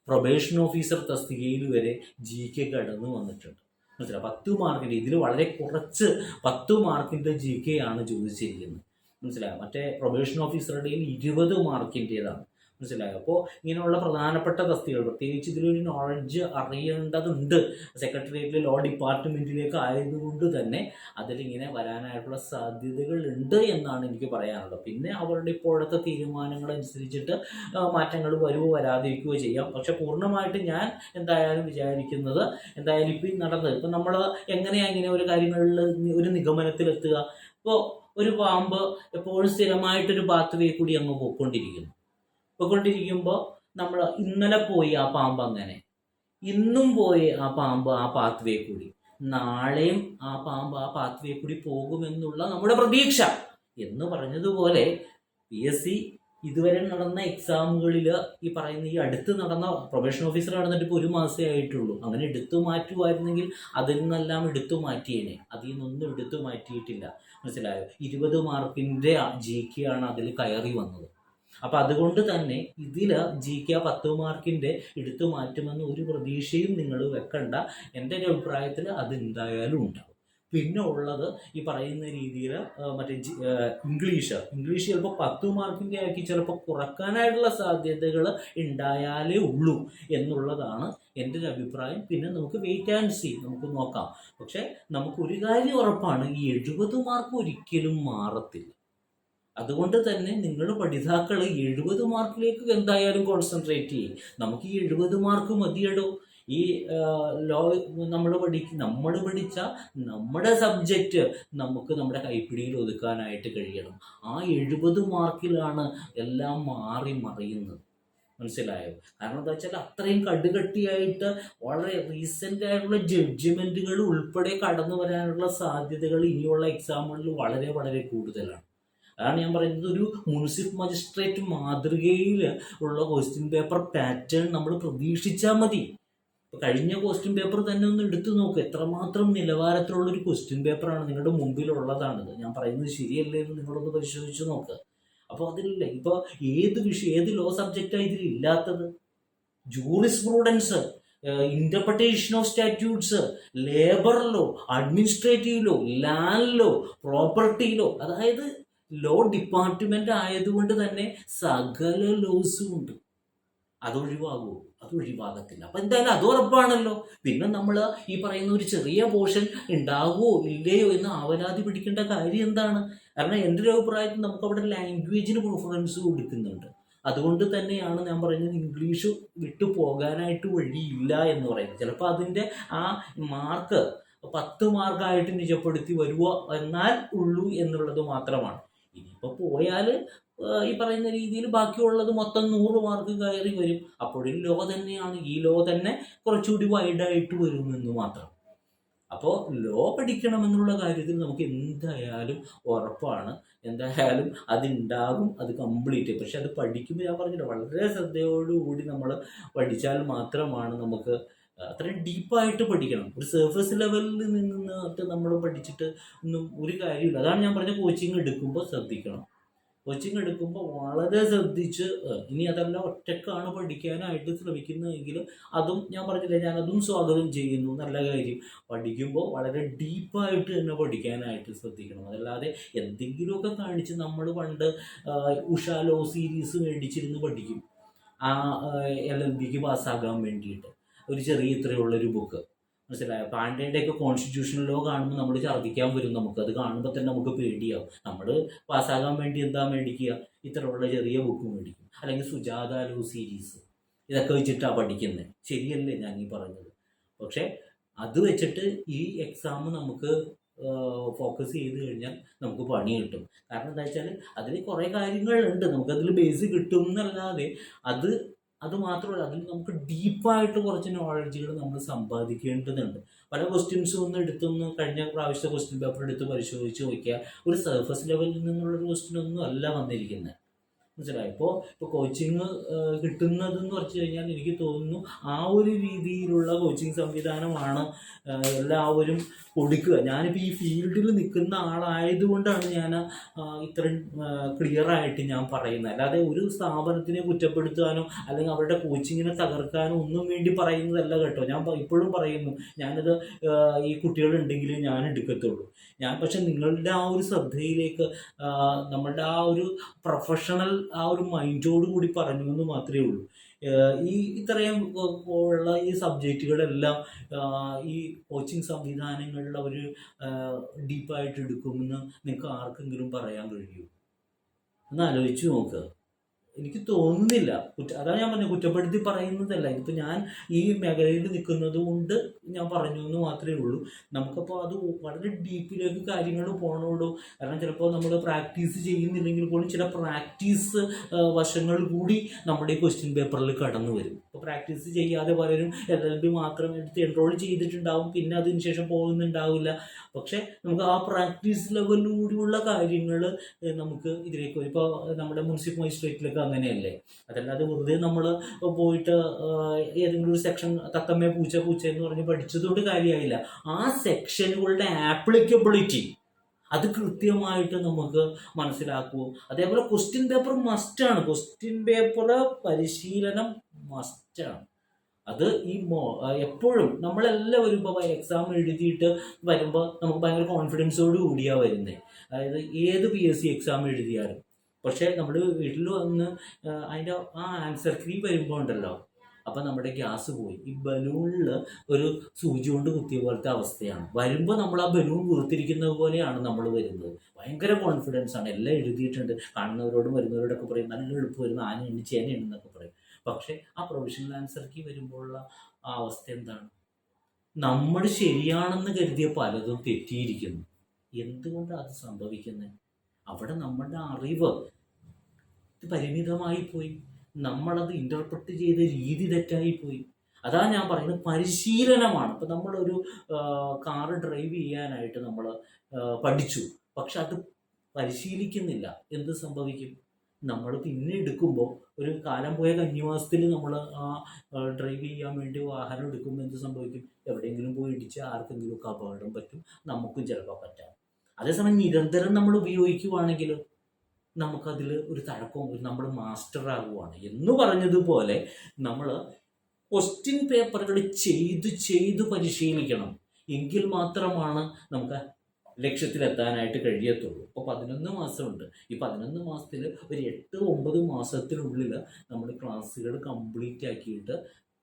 പ്രൊബേഷൻ ഓഫീസർ തസ്തികയിൽ വരെ GK കടന്നു വന്നിട്ടുണ്ട്. മനസ്സിലായി? 10 മാർക്കിൻ്റെ ഇതിൽ വളരെ കുറച്ച് 10 മാർക്കിൻ്റെ GK ആണ് ചോദിച്ചിരിക്കുന്നത്. മനസ്സിലായോ? മറ്റേ പ്രൊബേഷൻ ഓഫീസറുടെ 20 മാർക്കിൻ്റേതാണ്. മനസ്സിലായോ? അപ്പോൾ ഇങ്ങനെയുള്ള പ്രധാനപ്പെട്ട തസ്തികകൾ, പ്രത്യേകിച്ച് ഇതിലൊരു നോളജ് അറിയേണ്ടതുണ്ട്. സെക്രട്ടേറിയറ്റിലെ ലോ ഡിപ്പാർട്ട്മെൻറ്റിലേക്ക് ആയതുകൊണ്ട് തന്നെ അതിലിങ്ങനെ വരാനായിട്ടുള്ള സാധ്യതകൾ ഉണ്ട് എന്നാണ് എനിക്ക് പറയാനുള്ളത്. പിന്നെ അവരുടെ ഇപ്പോഴത്തെ തീരുമാനങ്ങളനുസരിച്ചിട്ട് മാറ്റങ്ങൾ വരുമോ വരാതിരിക്കുകയോ ചെയ്യാം. പക്ഷെ പൂർണ്ണമായിട്ട് ഞാൻ എന്തായാലും വിചാരിക്കുന്നത്, എന്തായാലും ഇപ്പം നമ്മൾ എങ്ങനെയാണ് ഇങ്ങനെ ഒരു കാര്യങ്ങളിൽ ഒരു നിഗമനത്തിലെത്തുക? ഇപ്പോൾ ഒരു പാമ്പ് എപ്പോഴും സ്ഥിരമായിട്ടൊരു പാത്വേ കൂടി അങ്ങ് പോയിക്കൊണ്ടിരിക്കുമ്പോൾ നമ്മൾ ഇന്നലെ പോയി ആ പാമ്പ് അങ്ങനെ, ഇന്നും പോയി ആ പാമ്പ് ആ പാത്വേ കൂടി, നാളെയും ആ പാമ്പ് ആ പാത്വേ കൂടി പോകുമെന്നുള്ള നമ്മുടെ പ്രതീക്ഷ എന്ന് പറഞ്ഞതുപോലെ PSC ഇതുവരെ നടന്ന എക്സാമുകളിൽ ഈ പറയുന്ന ഈ അടുത്ത് നടന്ന പ്രൊബേഷൻ ഓഫീസർ നടന്നിട്ട് ഇപ്പോൾ 1 മാസമേ ആയിട്ടുള്ളൂ. അങ്ങനെ എടുത്തു മാറ്റുമായിരുന്നെങ്കിൽ അതിൽ നിന്നെല്ലാം എടുത്തു മാറ്റിയേനെ. അതിൽ നിന്നൊന്നും എടുത്തു മാറ്റിയിട്ടില്ല. മനസ്സിലായോ? 20 മാർക്കിൻ്റെ GK ആണ് അതിൽ കയറി വന്നത്. അപ്പം അതുകൊണ്ട് തന്നെ ഇതിൽ GK 10 മാർക്കിൻ്റെ എടുത്തു മാറ്റുമെന്ന് ഒരു പ്രതീക്ഷയും നിങ്ങൾ വെക്കണ്ട. എൻ്റെ ഒരു അഭിപ്രായത്തിൽ അത് എന്തായാലും ഉണ്ടാവും. പിന്നെ ഉള്ളത് ഈ പറയുന്ന രീതിയിൽ മറ്റേ ഇംഗ്ലീഷ് ചിലപ്പോൾ 10 മാർക്കിൻ്റെ ആക്കി ചിലപ്പോൾ കുറക്കാനായിട്ടുള്ള സാധ്യതകൾ ഉണ്ടായാലേ ഉള്ളൂ എന്നുള്ളതാണ് എൻ്റെ ഒരു അഭിപ്രായം. പിന്നെ നമുക്ക് വെയിറ്റ് ആൻഡ് സീ, നമുക്ക് നോക്കാം. പക്ഷേ നമുക്കൊരു കാര്യം ഉറപ്പാണ്, ഈ 70 മാർക്ക് ഒരിക്കലും മാറത്തില്ല. അതുകൊണ്ട് തന്നെ നിങ്ങൾ പഠിതാക്കൾ 70 മാർക്കിലേക്ക് എന്തായാലും കോൺസെൻട്രേറ്റ് ചെയ്യും. നമുക്ക് ഈ 70 മാർക്ക് മതിയടോ. ഈ നമ്മൾ പഠിച്ച നമ്മുടെ സബ്ജക്റ്റ് നമുക്ക് നമ്മുടെ കൈപ്പിടിയിൽ ഒതുക്കാനായിട്ട് കഴിയണം. ആ 70 മാർക്കിലാണ് എല്ലാം മാറി മറിയുന്നത്. മനസ്സിലായോ? കാരണം എന്താ വെച്ചാൽ അത്രയും കടുകട്ടിയായിട്ട് വളരെ റീസെൻ്റ് ആയിട്ടുള്ള ജഡ്ജ്മെൻറ്റുകൾ ഉൾപ്പെടെ കടന്നു വരാനുള്ള സാധ്യതകൾ ഇനിയുള്ള എക്സാമുകളിൽ വളരെ വളരെ കൂടുതലാണ്. അതാണ് ഞാൻ പറയുന്നത്, ഒരു മുനിസിപ്പൽ മജിസ്ട്രേറ്റ് മാതൃകയിൽ ഉള്ള ക്വസ്റ്റ്യൻ പേപ്പർ പാറ്റേൺ നമ്മൾ പ്രതീക്ഷിച്ചാൽ മതി. ഇപ്പോൾ കഴിഞ്ഞ ക്വസ്റ്റ്യൻ പേപ്പർ തന്നെ ഒന്ന് എടുത്തു നോക്ക്, എത്രമാത്രം നിലവാരത്തിലുള്ളൊരു ക്വസ്റ്റ്യൻ പേപ്പറാണ് നിങ്ങളുടെ മുമ്പിലുള്ളതാണിത്. ഞാൻ പറയുന്നത് ശരിയല്ലേ എന്ന് നിങ്ങളൊന്ന് പരിശോധിച്ച് നോക്ക്. അപ്പോൾ അതിലില്ല, ഇപ്പോൾ ഏത് ലോ സബ്ജക്റ്റാണ് ഇതിലില്ലാത്തത്? Jurisprudence, interpretation of statutes, labour law, administrative law, land law, property law, അതായത് ലോ ഡിപ്പാർട്ട്മെന്റ് ആയതുകൊണ്ട് തന്നെ സകല ലോസും ഉണ്ട്. അതൊഴിവാകുമോ? അത് ഒഴിവാകത്തില്ല. അപ്പം എന്തായാലും അത് ഉറപ്പാണല്ലോ. പിന്നെ നമ്മൾ ഈ പറയുന്ന ഒരു ചെറിയ പോർഷൻ ഉണ്ടാകുമോ ഇല്ലയോ എന്ന് ആവലാതി പിടിക്കേണ്ട കാര്യം എന്താണ്? കാരണം എൻ്റെ ഒരു അഭിപ്രായത്തിൽ നമുക്കവിടെ ലാംഗ്വേജിന് പ്രിഫറൻസ് കൊടുക്കുന്നുണ്ട്. അതുകൊണ്ട് തന്നെയാണ് ഞാൻ പറയുന്നത് ഇംഗ്ലീഷ് വിട്ടു പോകാനായിട്ട് വഴിയില്ല എന്ന് പറയുന്നത്. ചിലപ്പോൾ അതിൻ്റെ ആ മാർക്ക് 10 മാർക്കായിട്ട് നിജപ്പെടുത്തി വരുമോ എന്നാൽ ഉള്ളൂ എന്നുള്ളത് മാത്രമാണ്. ഇനിയിപ്പോൾ പോയാൽ ഈ പറയുന്ന രീതിയിൽ ബാക്കിയുള്ളത് മൊത്തം 100 മാർക്ക് കയറി വരും. അപ്പോഴും ലോ തന്നെയാണ്, ഈ ലോ തന്നെ കുറച്ചുകൂടി വൈഡായിട്ട് വരുമെന്ന് മാത്രം. അപ്പോൾ ലോ പഠിക്കണമെന്നുള്ള കാര്യത്തിൽ നമുക്ക് എന്തായാലും ഉറപ്പാണ്, എന്തായാലും അതുണ്ടാകും, അത് കംപ്ലീറ്റ്. പക്ഷെ അത് പഠിക്കുമ്പോൾ ഞാൻ പറഞ്ഞില്ല, വളരെ ശ്രദ്ധയോടുകൂടി നമ്മൾ പഠിച്ചാൽ മാത്രമാണ് നമുക്ക് അത്രയും ഡീപ്പായിട്ട് പഠിക്കണം. ഒരു സർഫസ് ലെവലിൽ നിന്നിട്ട് നമ്മൾ പഠിച്ചിട്ട് ഒന്നും ഒരു കാര്യമില്ല. അതാണ് ഞാൻ പറഞ്ഞ കോച്ചിങ് എടുക്കുമ്പോൾ ശ്രദ്ധിക്കണം. കോച്ചിങ് എടുക്കുമ്പോൾ വളരെ ശ്രദ്ധിച്ച്, ഇനി അതല്ല ഒറ്റക്കാണ് പഠിക്കാനായിട്ട് ശ്രമിക്കുന്നതെങ്കിൽ അതും ഞാൻ പറഞ്ഞില്ല, ഞാനതും സ്വാഗതം ചെയ്യുന്നു, നല്ല കാര്യം. പഠിക്കുമ്പോൾ വളരെ ഡീപ്പായിട്ട് തന്നെ പഠിക്കാനായിട്ട് ശ്രദ്ധിക്കണം. അതല്ലാതെ എന്തെങ്കിലുമൊക്കെ കാണിച്ച് നമ്മൾ പണ്ട് ഉഷ ലോ സീരീസ് മേടിച്ചിരുന്ന് പഠിക്കും LLBക്ക് പാസ്സാകാൻ വേണ്ടിയിട്ട്. ഒരു ചെറിയ ഇത്രയുള്ളൊരു ബുക്ക്, മനസ്സിലായോ? പാണ്ഡ്യയുടെയൊക്കെ കോൺസ്റ്റിറ്റ്യൂഷൻ ലോ കാണുമ്പോൾ നമ്മൾ ഛർദ്ദിക്കാൻ വരും. അത് കാണുമ്പോൾ തന്നെ നമുക്ക് പേടിയാവും. നമ്മൾ പാസ്സാകാൻ വേണ്ടി എന്താ മേടിക്കുക? ഇത്രയുള്ള ചെറിയ ബുക്ക് മേടിക്കും, അല്ലെങ്കിൽ സുജാത ലോ സീരീസ്, ഇതൊക്കെ വെച്ചിട്ടാണ് പഠിക്കുന്നത്. ശരിയല്ലേ ഞാൻ ഈ പറഞ്ഞത്? പക്ഷേ അത് വെച്ചിട്ട് ഈ എക്സാം നമുക്ക് ഫോക്കസ് ചെയ്ത് കഴിഞ്ഞാൽ നമുക്ക് പണി കിട്ടും. കാരണം എന്താ വെച്ചാൽ അതിൽ കുറേ കാര്യങ്ങളുണ്ട്, നമുക്കതിൽ ബേസ് കിട്ടും എന്നല്ലാതെ അത് മാത്രമല്ല, അതിൽ നമുക്ക് ഡീപ്പായിട്ട് കുറച്ച് നോളജുകൾ നമ്മൾ സമ്പാദിക്കേണ്ടതുണ്ട്. പല ക്വസ്റ്റ്യൻസും കഴിഞ്ഞ പ്രാവശ്യത്തെ ക്വസ്റ്റ്യൻ പേപ്പർ എടുത്ത് പരിശോധിച്ച് നോക്കിയാൽ ഒരു സർഫസ് ലെവലിൽ നിന്നുള്ളൊരു ക്വസ്റ്റ്യൻ ഒന്നും അല്ല വന്നിരിക്കുന്നത്. മനസ്സിലായി? ഇപ്പോൾ കോച്ചിങ് കിട്ടുന്നതെന്ന് പറഞ്ഞു കഴിഞ്ഞാൽ എനിക്ക് തോന്നുന്നു ആ ഒരു രീതിയിലുള്ള കോച്ചിങ് സംവിധാനമാണ് എല്ലാവരും കൊടുക്കുക. ഞാനിപ്പോൾ ഈ ഫീൽഡിൽ നിൽക്കുന്ന ആളായതുകൊണ്ടാണ് ഞാൻ ഇത്രയും ക്ലിയറായിട്ട് ഞാൻ പറയുന്നത്. അല്ലാതെ ഒരു സ്ഥാപനത്തിനെ കുറ്റപ്പെടുത്താനോ അല്ലെങ്കിൽ അവരുടെ കോച്ചിങ്ങിനെ തകർക്കാനോ ഒന്നും വേണ്ടി പറയുന്നതല്ല കേട്ടോ. ഞാൻ ഇപ്പോഴും പറയുന്നു, ഞാനത് ഈ കുട്ടികളുണ്ടെങ്കിൽ ഞാൻ എടുക്കത്തുള്ളൂ. പക്ഷെ നിങ്ങളുടെ ആ ഒരു ശ്രദ്ധയിലേക്ക് നമ്മളുടെ ആ ഒരു പ്രൊഫഷണൽ ആ ഒരു മൈൻഡോട് കൂടി പറഞ്ഞു എന്ന് മാത്രമേ ഉള്ളൂ. ഇത്രയും ഉള്ള ഈ സബ്ജക്റ്റുകളെല്ലാം ഈ കോച്ചിങ് സംവിധാനങ്ങളിൽ അവർ ഡീപ്പായിട്ട് എടുക്കുമെന്ന് നിങ്ങൾക്ക് ആർക്കെങ്കിലും പറയാൻ കഴിയുമോ? ഒന്ന് ആലോചിച്ച് നോക്കുക. എനിക്ക് തോന്നുന്നില്ല. അതാണ് ഞാൻ പറഞ്ഞത്, കുറ്റപ്പെടുത്തി പറയുന്നതല്ല. ഇതിപ്പോൾ ഞാൻ ഈ മേഖലയിൽ നിൽക്കുന്നത് കൊണ്ട് ഞാൻ പറഞ്ഞു എന്ന് മാത്രമേ ഉള്ളൂ. നമുക്കപ്പോൾ അത് വളരെ ഡീപ്പിലേക്ക് കാര്യങ്ങൾ പോകണുള്ളൂ. കാരണം ചിലപ്പോൾ നമ്മൾ പ്രാക്ടീസ് ചെയ്യുന്നില്ലെങ്കിൽ പോലും ചില പ്രാക്ടീസ് വശങ്ങൾ കൂടി നമ്മുടെ ഈ ക്വസ്റ്റ്യൻ പേപ്പറിൽ കടന്നു വരും. ഇപ്പോൾ പ്രാക്ടീസ് ചെയ്യാതെ പലരും LLB മാത്രം എടുത്ത് എൻറോൾ ചെയ്തിട്ടുണ്ടാവും, പിന്നെ അതിന് ശേഷം പോകുന്നുണ്ടാവില്ല. പക്ഷേ നമുക്ക് ആ പ്രാക്ടീസ് ലെവലിലൂടെയുള്ള കാര്യങ്ങൾ നമുക്ക് ഇതിലേക്ക് വരും. ഇപ്പോൾ നമ്മുടെ മുനിസിപ്പൽ മജിസ്ട്രേറ്റിലൊക്കെ അങ്ങനെയല്ലേ? അതല്ലാതെ വെറുതെ നമ്മൾ പോയിട്ട് ഏതെങ്കിലും ഒരു സെക്ഷൻ തത്തമ്മേ പൂച്ച എന്ന് പറഞ്ഞ് പഠിച്ചതുകൊണ്ട് കാര്യമായില്ല. ആ സെക്ഷനുകളുടെ ആപ്ലിക്കബിലിറ്റി അത് കൃത്യമായിട്ട് നമുക്ക് മനസ്സിലാക്കുമോ? അതേപോലെ ക്വസ്റ്റ്യൻ പേപ്പർ മസ്റ്റാണ്. ക്വസ്റ്റ്യൻ പേപ്പർ പരിശീലനം മസ്റ്റാണ്. അത് എപ്പോഴും നമ്മളെല്ലാവരും ഇപ്പോൾ എക്സാം എഴുതിയിട്ട് വരുമ്പോൾ നമുക്ക് ഭയങ്കര കോൺഫിഡൻസോട് കൂടിയാണ് വരുന്നത്. അതായത് ഏത് PSC എക്സാം എഴുതിയാലും. പക്ഷേ നമ്മൾ വീട്ടിൽ വന്ന് അതിൻ്റെ ആ ആൻസർ കീ വരുമ്പോൾ ഉണ്ടല്ലോ, അപ്പം നമ്മുടെ ഗ്യാസ് പോയി. ഈ ബലൂണിൽ ഒരു സൂചി കൊണ്ട് കുത്തിയ പോലത്തെ അവസ്ഥയാണ്. വരുമ്പോൾ നമ്മൾ ആ ബലൂൺ വീർത്തിരിക്കുന്നത് പോലെയാണ് നമ്മൾ വരുന്നത്. ഭയങ്കര കോൺഫിഡൻസ് ആണ്. എല്ലാം എഴുതിയിട്ടുണ്ട്, കാണുന്നവരോടും വരുന്നവരോടൊക്കെ പറയും നല്ല എളുപ്പം വരുന്നു, ആന എണ്ണി ചേന എണ്ണന്നൊക്കെ പറയും. പക്ഷേ ആ പ്രൊവിഷണൽ ആൻസർ കീ വരുമ്പോഴുള്ള ആ അവസ്ഥ എന്താണ്? നമ്മൾ ശരിയാണെന്ന് കരുതിയ പലതും തെറ്റിയിരിക്കുന്നു. എന്തുകൊണ്ടാണ് അത് സംഭവിക്കുന്നത്? അവിടെ നമ്മളുടെ അറിവ് പരിമിതമായി പോയി. നമ്മളത് ഇൻ്റർപ്രറ്റ് ചെയ്ത രീതി തെറ്റായിപ്പോയി. അതാ ഞാൻ പറയുന്നത്, പരിശീലനമാണ്. ഇപ്പം നമ്മളൊരു കാറ് ഡ്രൈവ് ചെയ്യാനായിട്ട് നമ്മൾ പഠിച്ചു, പക്ഷെ അത് പരിശീലിക്കുന്നില്ല, എന്ത് സംഭവിക്കും? നമ്മൾ പിന്നെ എടുക്കുമ്പോൾ ഒരു കാലം പോയ കന്നിമാസത്തിൽ നമ്മൾ ആ ഡ്രൈവ് ചെയ്യാൻ വേണ്ടി വാഹനം എടുക്കുമ്പോൾ എന്ത് സംഭവിക്കും? എവിടെയെങ്കിലും പോയി ഇടിച്ച് ആർക്കെങ്കിലുമൊക്കെ അപകടം പറ്റും, നമുക്കും ചിലപ്പോൾ പറ്റാം. അതേസമയം നിരന്തരം നമ്മൾ ഉപയോഗിക്കുവാണെങ്കിൽ നമുക്കതിൽ ഒരു തഴക്കവും നമ്മൾ മാസ്റ്റർ ആകുവാണ്. എന്ന് പറഞ്ഞതുപോലെ നമ്മൾ ക്വസ്റ്റ്യൻ പേപ്പറുകൾ ചെയ്ത് പരിശീലിക്കണം. എങ്കിൽ മാത്രമാണ് നമുക്ക് ലക്ഷ്യത്തിലെത്താനായിട്ട് കഴിയത്തുള്ളൂ. ഇപ്പോൾ 11 മാസമുണ്ട്. ഈ 11 മാസത്തിൽ ഒരു 8-9 മാസത്തിനുള്ളിൽ നമ്മൾ ക്ലാസ്സുകൾ കംപ്ലീറ്റ് ആക്കിയിട്ട്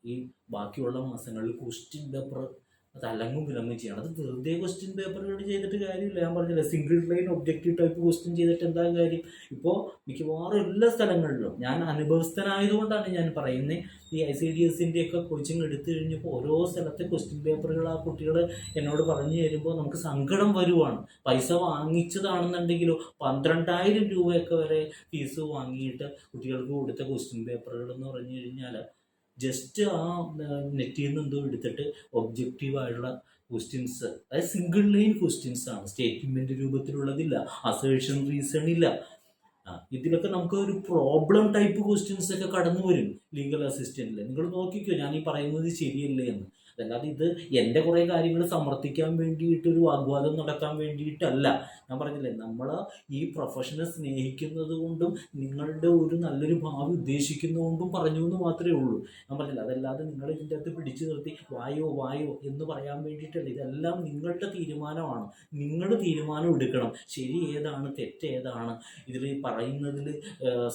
ഈ ബാക്കിയുള്ള മാസങ്ങളിൽ ക്വസ്റ്റ്യൻ പേപ്പർ തലങ്ങും വിലങ്ങും ചെയ്യണം. അത് വെറുതെ ക്വസ്റ്റ്യൻ പേപ്പറുകൾ ചെയ്തിട്ട് കാര്യമില്ല. ഞാൻ പറഞ്ഞില്ല, single line objective type question ചെയ്തിട്ട് എന്താ കാര്യം? ഇപ്പോൾ മിക്കവാറും എല്ലാ സ്ഥലങ്ങളിലും ഞാൻ അനുഭവസ്ഥനായതുകൊണ്ടാണ് ഞാൻ പറയുന്നത്. ഈ ICDSൻ്റെ ഒക്കെ കോച്ചിങ് എടുത്തു കഴിഞ്ഞപ്പോൾ ഓരോ സ്ഥലത്തെ ക്വസ്റ്റ്യൻ പേപ്പറുകൾ ആ കുട്ടികൾ എന്നോട് പറഞ്ഞു തരുമ്പോൾ നമുക്ക് സങ്കടം വരുവാണ്. പൈസ വാങ്ങിച്ചതാണെന്നുണ്ടെങ്കിലോ 12,000 രൂപയൊക്കെ വരെ ഫീസ് വാങ്ങിയിട്ട് കുട്ടികൾക്ക് കൊടുത്ത ക്വസ്റ്റ്യൻ പേപ്പറുകൾ എന്ന് പറഞ്ഞു കഴിഞ്ഞാൽ ജസ്റ്റ് ആ നെറ്റിൽ നിന്ന് എന്തോ എടുത്തിട്ട് ഒബ്ജക്റ്റീവായുള്ള ക്വസ്റ്റ്യൻസ്, അതായത് സിംഗിൾ ലൈൻ ക്വസ്റ്റ്യൻസ് ആണ്. സ്റ്റേറ്റ്മെൻറ്റ് രൂപത്തിലുള്ളതില്ല, അസേർഷൻ റീസൺ ഇല്ല. ഇതിലൊക്കെ നമുക്ക് ഒരു പ്രോബ്ലം ടൈപ്പ് ക്വസ്റ്റ്യൻസ് ഒക്കെ കടന്നു വരും ലീഗൽ അസിസ്റ്റൻറ്റിൽ. നിങ്ങൾ നോക്കിക്കോ ഞാൻ ഈ പറയുന്നത് ശരിയല്ലേ എന്ന്. അതല്ലാതെ ഇത് എൻ്റെ കുറേ കാര്യങ്ങൾ സമർത്ഥിക്കാൻ വേണ്ടിയിട്ടൊരു വാഗ്വാദം നടക്കാൻ വേണ്ടിയിട്ടല്ല. ഞാൻ പറഞ്ഞില്ലേ, നമ്മൾ ഈ പ്രൊഫഷനെ സ്നേഹിക്കുന്നത് കൊണ്ടും നിങ്ങളുടെ ഒരു നല്ലൊരു ഭാവി ഉദ്ദേശിക്കുന്നതുകൊണ്ടും പറഞ്ഞു എന്ന് മാത്രമേ ഉള്ളൂ. ഞാൻ പറഞ്ഞില്ല, അതല്ലാതെ നിങ്ങൾ ഇതിൻ്റെ അകത്ത് പിടിച്ചു നിർത്തി വായോ എന്ന് പറയാൻ വേണ്ടിയിട്ടല്ല. ഇതെല്ലാം നിങ്ങളുടെ തീരുമാനമാണ്. നിങ്ങൾ തീരുമാനം എടുക്കണം. ശരി ഏതാണ്, തെറ്റേതാണ്, ഇതിൽ പറയുന്നതിൽ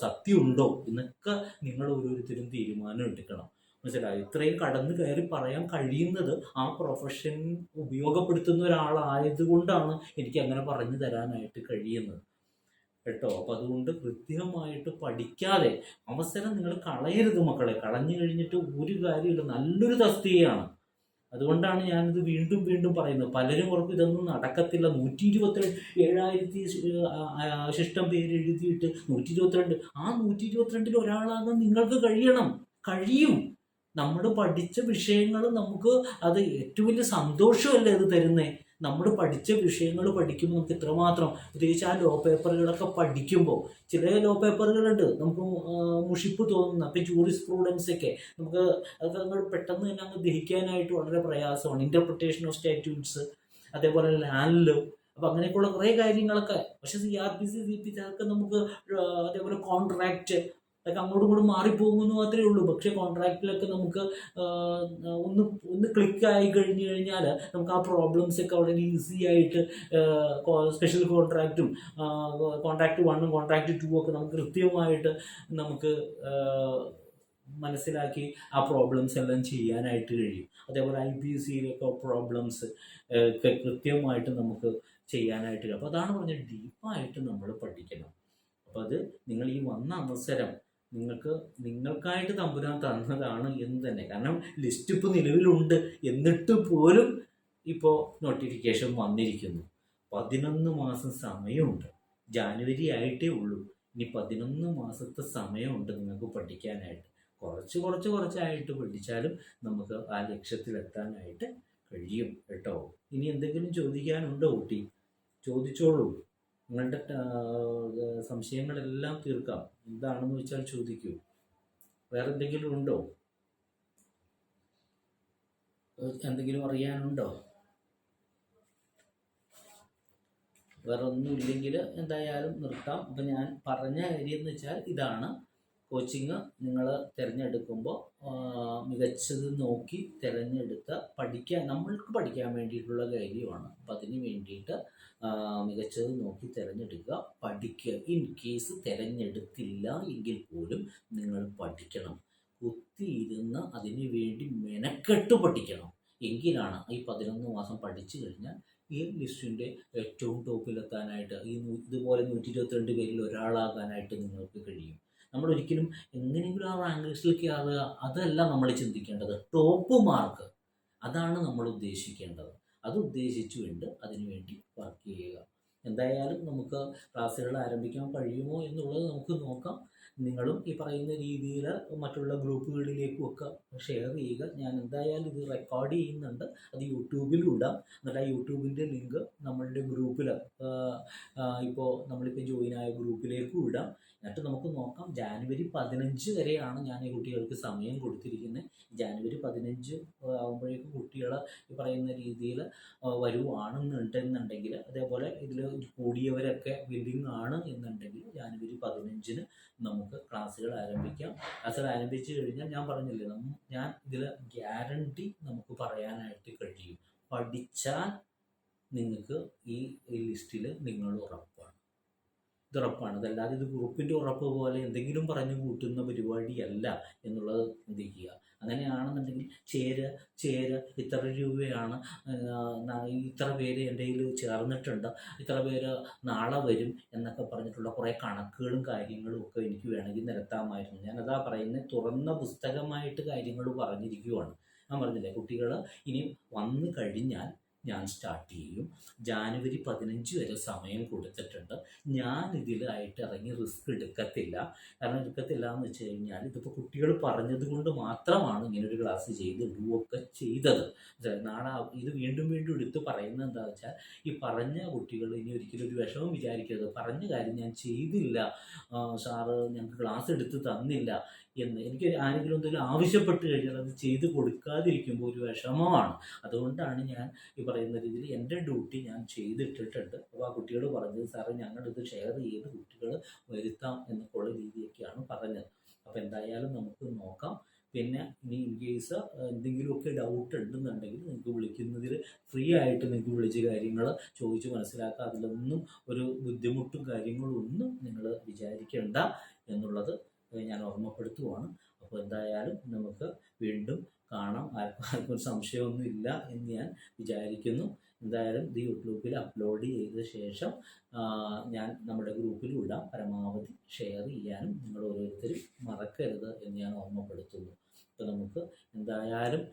സത്യമുണ്ടോ എന്നൊക്കെ നിങ്ങൾ ഓരോരുത്തരും തീരുമാനം എടുക്കണം. മനസ്സിലായി? ഇത്രയും കടന്നു കയറി പറയാൻ കഴിയുന്നത് ആ പ്രൊഫഷൻ ഉപയോഗപ്പെടുത്തുന്ന ഒരാളായതുകൊണ്ടാണ് എനിക്ക് അങ്ങനെ പറഞ്ഞു തരാനായിട്ട് കഴിയുന്നത് കേട്ടോ. അപ്പം അതുകൊണ്ട് കൃത്യമായിട്ട് പഠിക്കാതെ അവസരം നിങ്ങൾ കളയരുത് മക്കളെ. കളഞ്ഞു കഴിഞ്ഞിട്ട് ഒരു കാര്യമില്ല. നല്ലൊരു തസ്തികയാണ്. അതുകൊണ്ടാണ് ഞാനിത് വീണ്ടും വീണ്ടും പറയുന്നത്. പലരും ഉറപ്പ് ഇതൊന്നും നടക്കത്തില്ല. 127,000 ശിഷ്ടം പേര് എഴുതിയിട്ട് 122, ആ 122 ഒരാളാകാൻ നിങ്ങൾക്ക് കഴിയും. നമ്മൾ പഠിച്ച വിഷയങ്ങൾ നമുക്ക് അത് ഏറ്റവും വലിയ സന്തോഷമല്ലേ അത് തരുന്നേ. നമ്മൾ പഠിച്ച വിഷയങ്ങൾ പഠിക്കുമ്പോൾ നമുക്ക് ഇത്രമാത്രം, പ്രത്യേകിച്ച് ആ ലോ പേപ്പറുകളൊക്കെ പഠിക്കുമ്പോൾ ചില ലോ പേപ്പറുകളുണ്ട് നമുക്ക് മുഷിപ്പ് തോന്നുന്ന. അപ്പോൾ ജൂറിസ്പ്രൂഡൻസ് ഒക്കെ നമുക്ക് അതൊക്കെ അങ്ങ് പെട്ടെന്ന് തന്നെ അങ്ങ് ദഹിക്കാനായിട്ട് വളരെ പ്രയാസമാണ്. ഇൻ്റർപ്രിട്ടേഷൻ ഓഫ് സ്റ്റാറ്റ്യൂട്ട്സ്, അതേപോലെ ലാൻഡ് ലോ, അപ്പോൾ അങ്ങനെയൊക്കെയുള്ള കുറേ കാര്യങ്ങളൊക്കെ. പക്ഷേ CRPC CPC അതൊക്കെ നമുക്ക്, അതേപോലെ കോൺട്രാക്റ്റ് അതൊക്കെ അങ്ങോട്ടും ഇങ്ങോട്ടും മാറിപ്പോകുമെന്ന് മാത്രമേ ഉള്ളൂ. പക്ഷേ കോൺട്രാക്റ്റിലൊക്കെ നമുക്ക് ഒന്ന് ക്ലിക്കായി കഴിഞ്ഞ് കഴിഞ്ഞാൽ നമുക്ക് ആ പ്രോബ്ലംസൊക്കെ വളരെ ഈസി ആയിട്ട് സ്പെഷ്യൽ കോൺട്രാക്റ്റും കോൺട്രാക്റ്റ് 1ഉം കോൺട്രാക്റ്റ് 2 ഒക്കെ നമുക്ക് കൃത്യമായിട്ട് നമുക്ക് മനസ്സിലാക്കി ആ പ്രോബ്ലംസ് എല്ലാം ചെയ്യാനായിട്ട് കഴിയും. അതേപോലെ IPCയിലൊക്കെ പ്രോബ്ലംസ് ഒക്കെ കൃത്യമായിട്ട് നമുക്ക് ചെയ്യാനായിട്ട് കഴിയും. അപ്പോൾ അതാണ് പറഞ്ഞത്, ഡീപ്പായിട്ട് നമ്മൾ പഠിക്കണം. അപ്പോൾ അത് നിങ്ങൾ ഈ വന്ന അവസരം നിങ്ങൾക്കായിട്ട് തമ്പുരാൻ തന്നതാണ് എന്ന് തന്നെ. കാരണം ലിസ്റ്റ് ഇപ്പോൾ നിലവിലുണ്ട്, എന്നിട്ട് പോലും ഇപ്പോൾ നോട്ടിഫിക്കേഷൻ വന്നിരിക്കുന്നു. 11 മാസം സമയമുണ്ട്. ജാനുവരി ആയിട്ടേ ഉള്ളൂ. ഇനി 11 മാസത്തെ സമയമുണ്ട് നിങ്ങൾക്ക് പഠിക്കാനായിട്ട്. കുറച്ചായിട്ട് പഠിച്ചാലും നമുക്ക് ആ ലക്ഷ്യത്തിലെത്താനായിട്ട് കഴിയും കേട്ടോ. ഇനി എന്തെങ്കിലും ചോദിക്കാനുണ്ടോ കുട്ടി? ചോദിച്ചോളൂ. നിങ്ങളുടെ സംശയങ്ങളെല്ലാം തീർക്കാം. എന്താണെന്ന് വെച്ചാൽ ചോദിക്കൂ. വേറെ എന്തെങ്കിലും ഉണ്ടോ? എന്തെങ്കിലും അറിയാനുണ്ടോ? വേറെ ഒന്നുമില്ലെങ്കിൽ എന്തായാലും നിർത്താം. അപ്പം ഞാൻ പറഞ്ഞ കാര്യം എന്ന് വെച്ചാൽ ഇതാണ്, കോച്ചിങ് നിങ്ങൾ തിരഞ്ഞെടുക്കുമ്പോൾ മികച്ചത് നോക്കി തിരഞ്ഞെടുത്ത നമ്മൾക്ക് പഠിക്കാൻ വേണ്ടിയിട്ടുള്ള കാര്യമാണ്. അപ്പം അതിന് വേണ്ടിയിട്ട് മികച്ചത് നോക്കി തിരഞ്ഞെടുക്കുക, പഠിക്കുക. ഇൻ കേസ് തിരഞ്ഞെടുത്തില്ല എങ്കിൽ പോലും നിങ്ങൾ പഠിക്കണം. കുത്തിയിരുന്ന് അതിനു വേണ്ടി മെനക്കെട്ട് പഠിക്കണം. എങ്കിലാണ് ഈ 11 മാസം പഠിച്ചു കഴിഞ്ഞാൽ ഈ ലിസ്റ്റിൻ്റെ ഏറ്റവും ടോപ്പിലെത്താനായിട്ട്, ഇതുപോലെ 122 പേരിൽ ഒരാളാകാനായിട്ട് നിങ്ങൾക്ക് കഴിയും. നമ്മളൊരിക്കലും എങ്ങനെയെങ്കിലും ആ റാങ്ക് ലിസ്റ്റിൽ കയറുക അതല്ല നമ്മൾ ചിന്തിക്കേണ്ടത്. ടോപ്പ് മാർക്ക് അതാണ് നമ്മൾ ഉദ്ദേശിക്കേണ്ടത്. അത് ഉദ്ദേശിച്ചുകൊണ്ട് അതിനുവേണ്ടി വർക്ക് ചെയ്യുക. എന്തായാലും നമുക്ക് ക്ലാസ്സുകൾ ആരംഭിക്കാൻ കഴിയുമോ എന്നുള്ളത് നമുക്ക് നോക്കാം. നിങ്ങളും ഈ പറയുന്ന രീതിയിൽ മറ്റുള്ള ഗ്രൂപ്പുകളിലേക്കും ഒക്കെ ഷെയർ ചെയ്യുക. ഞാൻ എന്തായാലും ഇത് റെക്കോർഡ് ചെയ്യുന്നുണ്ട്, അത് യൂട്യൂബിലും ഇടാം. എന്നിട്ട് ആ യൂട്യൂബിൻ്റെ ലിങ്ക് നമ്മളുടെ ഗ്രൂപ്പിൽ ഇപ്പോൾ നമ്മളിപ്പോൾ ജോയിൻ ആയ ഗ്രൂപ്പിലേക്കും ഇടാം. എന്നിട്ട് നമുക്ക് നോക്കാം. ജാനുവരി 15 വരെയാണ് ഞാൻ ഈ കുട്ടികൾക്ക് സമയം കൊടുത്തിരിക്കുന്നത്. ജാനുവരി 15 ആകുമ്പോഴേക്കും കുട്ടികൾ ഈ പറയുന്ന രീതിയിൽ വരുവാണെന്നുണ്ടെങ്കിൽ, അതേപോലെ ഇതിൽ കൂടിയവരൊക്കെ വില്ലിങ് ആണ് എന്നുണ്ടെങ്കിൽ ജാനുവരി 15 നമുക്ക് ക്ലാസ്സുകൾ ആരംഭിക്കാം. ക്ലാസ്സുകൾ ആരംഭിച്ചു കഴിഞ്ഞാൽ ഞാൻ പറഞ്ഞില്ലേ, ഞാൻ ഇതിൽ ഗ്യാരണ്ടി നമുക്ക് പറയാനായിട്ട് കഴിയും. പഠിച്ചാൽ നിങ്ങൾക്ക് ഈ ലിസ്റ്റിൽ നിങ്ങൾ ഉറപ്പാണ്. ഇത് ഉറപ്പാണ്. അതല്ലാതെ ഇത് ഗ്രൂപ്പിൻ്റെ ഉറപ്പ് പോലെ എന്തെങ്കിലും പറഞ്ഞു കൂട്ടുന്ന പരിപാടിയല്ല എന്നുള്ളത് ചിന്തിക്കുക. അങ്ങനെയാണെന്നുണ്ടെങ്കിൽ ചേര് ഇത്ര രൂപയാണ്, ഇത്ര പേര് എൻ്റെ കയ്യിൽ ചേർന്നിട്ടുണ്ട്, ഇത്ര പേര് നാളെ വരും എന്നൊക്കെ പറഞ്ഞിട്ടുള്ള കുറേ കണക്കുകളും കാര്യങ്ങളും ഒക്കെ എനിക്ക് വേണമെങ്കിൽ നിരത്താമായിരുന്നു. ഞാനതാ പറയുന്നത്, തുറന്ന പുസ്തകമായിട്ട് കാര്യങ്ങൾ പറഞ്ഞിരിക്കുവാണ്. ഞാൻ പറഞ്ഞില്ലേ, കുട്ടികൾ ഇനി വന്നു കഴിഞ്ഞാൽ ഞാൻ സ്റ്റാർട്ട് ചെയ്യും. ജാനുവരി 15 വരെ സമയം കൊടുത്തിട്ടുണ്ട്. ഞാൻ ഇതിലായിട്ട് ഇറങ്ങി റിസ്ക് എടുക്കത്തില്ല. കാരണം എടുക്കത്തില്ല എന്ന് വെച്ച് കഴിഞ്ഞാൽ, ഇതിപ്പോൾ കുട്ടികൾ പറഞ്ഞത് കൊണ്ട് മാത്രമാണ് ഇങ്ങനൊരു ക്ലാസ് ഇടുകയൊക്കെ ചെയ്തത്. നാളെ ഇത് വീണ്ടും വീണ്ടും എടുത്ത് പറയുന്നത് എന്താണെന്ന് വെച്ചാൽ, ഈ പറഞ്ഞ കുട്ടികൾ ഇനി ഒരിക്കലും ഒരു വിഷമം വിചാരിക്കരുത്. പറഞ്ഞ കാര്യം ഞാൻ ചെയ്തില്ല, സാറ് ഞങ്ങൾക്ക് ക്ലാസ് എടുത്ത് തന്നില്ല എന്ന് എനിക്ക് ആരെങ്കിലും എന്തെങ്കിലും ആവശ്യപ്പെട്ട് കഴിഞ്ഞാൽ അത് ചെയ്ത് കൊടുക്കാതിരിക്കുമ്പോൾ ഒരു വിഷമമാണ്. അതുകൊണ്ടാണ് ഞാൻ ഈ പറയുന്ന രീതിയിൽ എൻ്റെ ഡ്യൂട്ടി ഞാൻ ചെയ്തിട്ടിട്ടുണ്ട്. അപ്പോൾ ആ കുട്ടികൾ പറഞ്ഞത്, സാറേ ഞങ്ങളിത് ഷെയർ ചെയ്ത് കുട്ടികൾ വരുത്താം എന്നൊക്കെയുള്ള രീതിയൊക്കെയാണ് പറഞ്ഞത്. അപ്പോൾ എന്തായാലും നമുക്ക് നോക്കാം. പിന്നെ ഇനി ഇൻ കേസ് എന്തെങ്കിലുമൊക്കെ ഡൗട്ട് ഉണ്ടെന്നുണ്ടെങ്കിൽ നിങ്ങൾക്ക് വിളിക്കുന്നതിൽ ഫ്രീ ആയിട്ട് നിങ്ങൾക്ക് വിളിച്ച് കാര്യങ്ങൾ ചോദിച്ച് മനസ്സിലാക്കുക. അതിലൊന്നും ഒരു ബുദ്ധിമുട്ടും കാര്യങ്ങളും ഒന്നും നിങ്ങൾ വിചാരിക്കേണ്ട എന്നുള്ളത് ഞാൻ ഓർമ്മപ്പെടുത്തുവാണ്. അപ്പോൾ എന്തായാലും നമുക്ക് വീണ്ടും കാണാം. ആർക്കും ഒരു സംശയമൊന്നും ഇല്ല എന്ന് ഞാൻ വിചാരിക്കുന്നു. എന്തായാലും ഇത് യൂട്യൂബിൽ അപ്ലോഡ് ചെയ്ത ശേഷം ഞാൻ നമ്മുടെ ഗ്രൂപ്പിൽ ഇടാം. പരമാവധി ഷെയർ ചെയ്യാനും നിങ്ങൾ ഓരോരുത്തരും മറക്കരുത് എന്ന് ഞാൻ ഓർമ്മപ്പെടുത്തുന്നു. അപ്പോൾ നമുക്ക് എന്തായാലും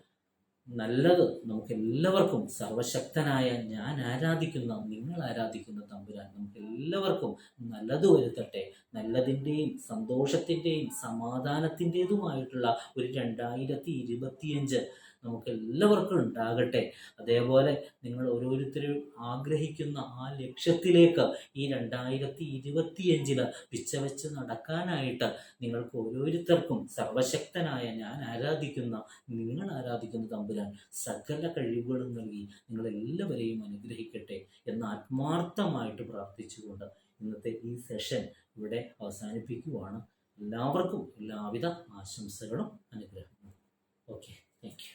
നല്ലത് നമുക്ക് എല്ലാവർക്കും, സർവശക്തനായ ഞാൻ ആരാധിക്കുന്ന, നിങ്ങൾ ആരാധിക്കുന്ന തമ്പുരാൻ നമുക്ക് എല്ലാവർക്കും നല്ലത് വരുത്തട്ടെ. നല്ലതിൻ്റെയും സന്തോഷത്തിൻ്റെയും സമാധാനത്തിൻ്റെതുമായിട്ടുള്ള ഒരു 2025 നമുക്ക് എല്ലാവർക്കും ഉണ്ടാകട്ടെ. അതേപോലെ നിങ്ങൾ ഓരോരുത്തരും ആഗ്രഹിക്കുന്ന ആ ലക്ഷ്യത്തിലേക്ക് ഈ 2025 പിച്ചവെച്ച് നടക്കാനായിട്ട് നിങ്ങൾക്ക് ഓരോരുത്തർക്കും സർവശക്തനായ ഞാൻ ആരാധിക്കുന്ന, നിങ്ങൾ ആരാധിക്കുന്ന തമ്പുരാൻ സകല കഴിവുകളും നൽകി നിങ്ങളെല്ലാവരെയും അനുഗ്രഹിക്കട്ടെ എന്ന് ആത്മാർത്ഥമായിട്ട് പ്രാർത്ഥിച്ചുകൊണ്ട് ഇന്നത്തെ ഈ സെഷൻ ഇവിടെ അവസാനിപ്പിക്കുവാണ്. എല്ലാവർക്കും എല്ലാവിധ ആശംസകളും അനുഗ്രഹങ്ങളും. Okay, thank you.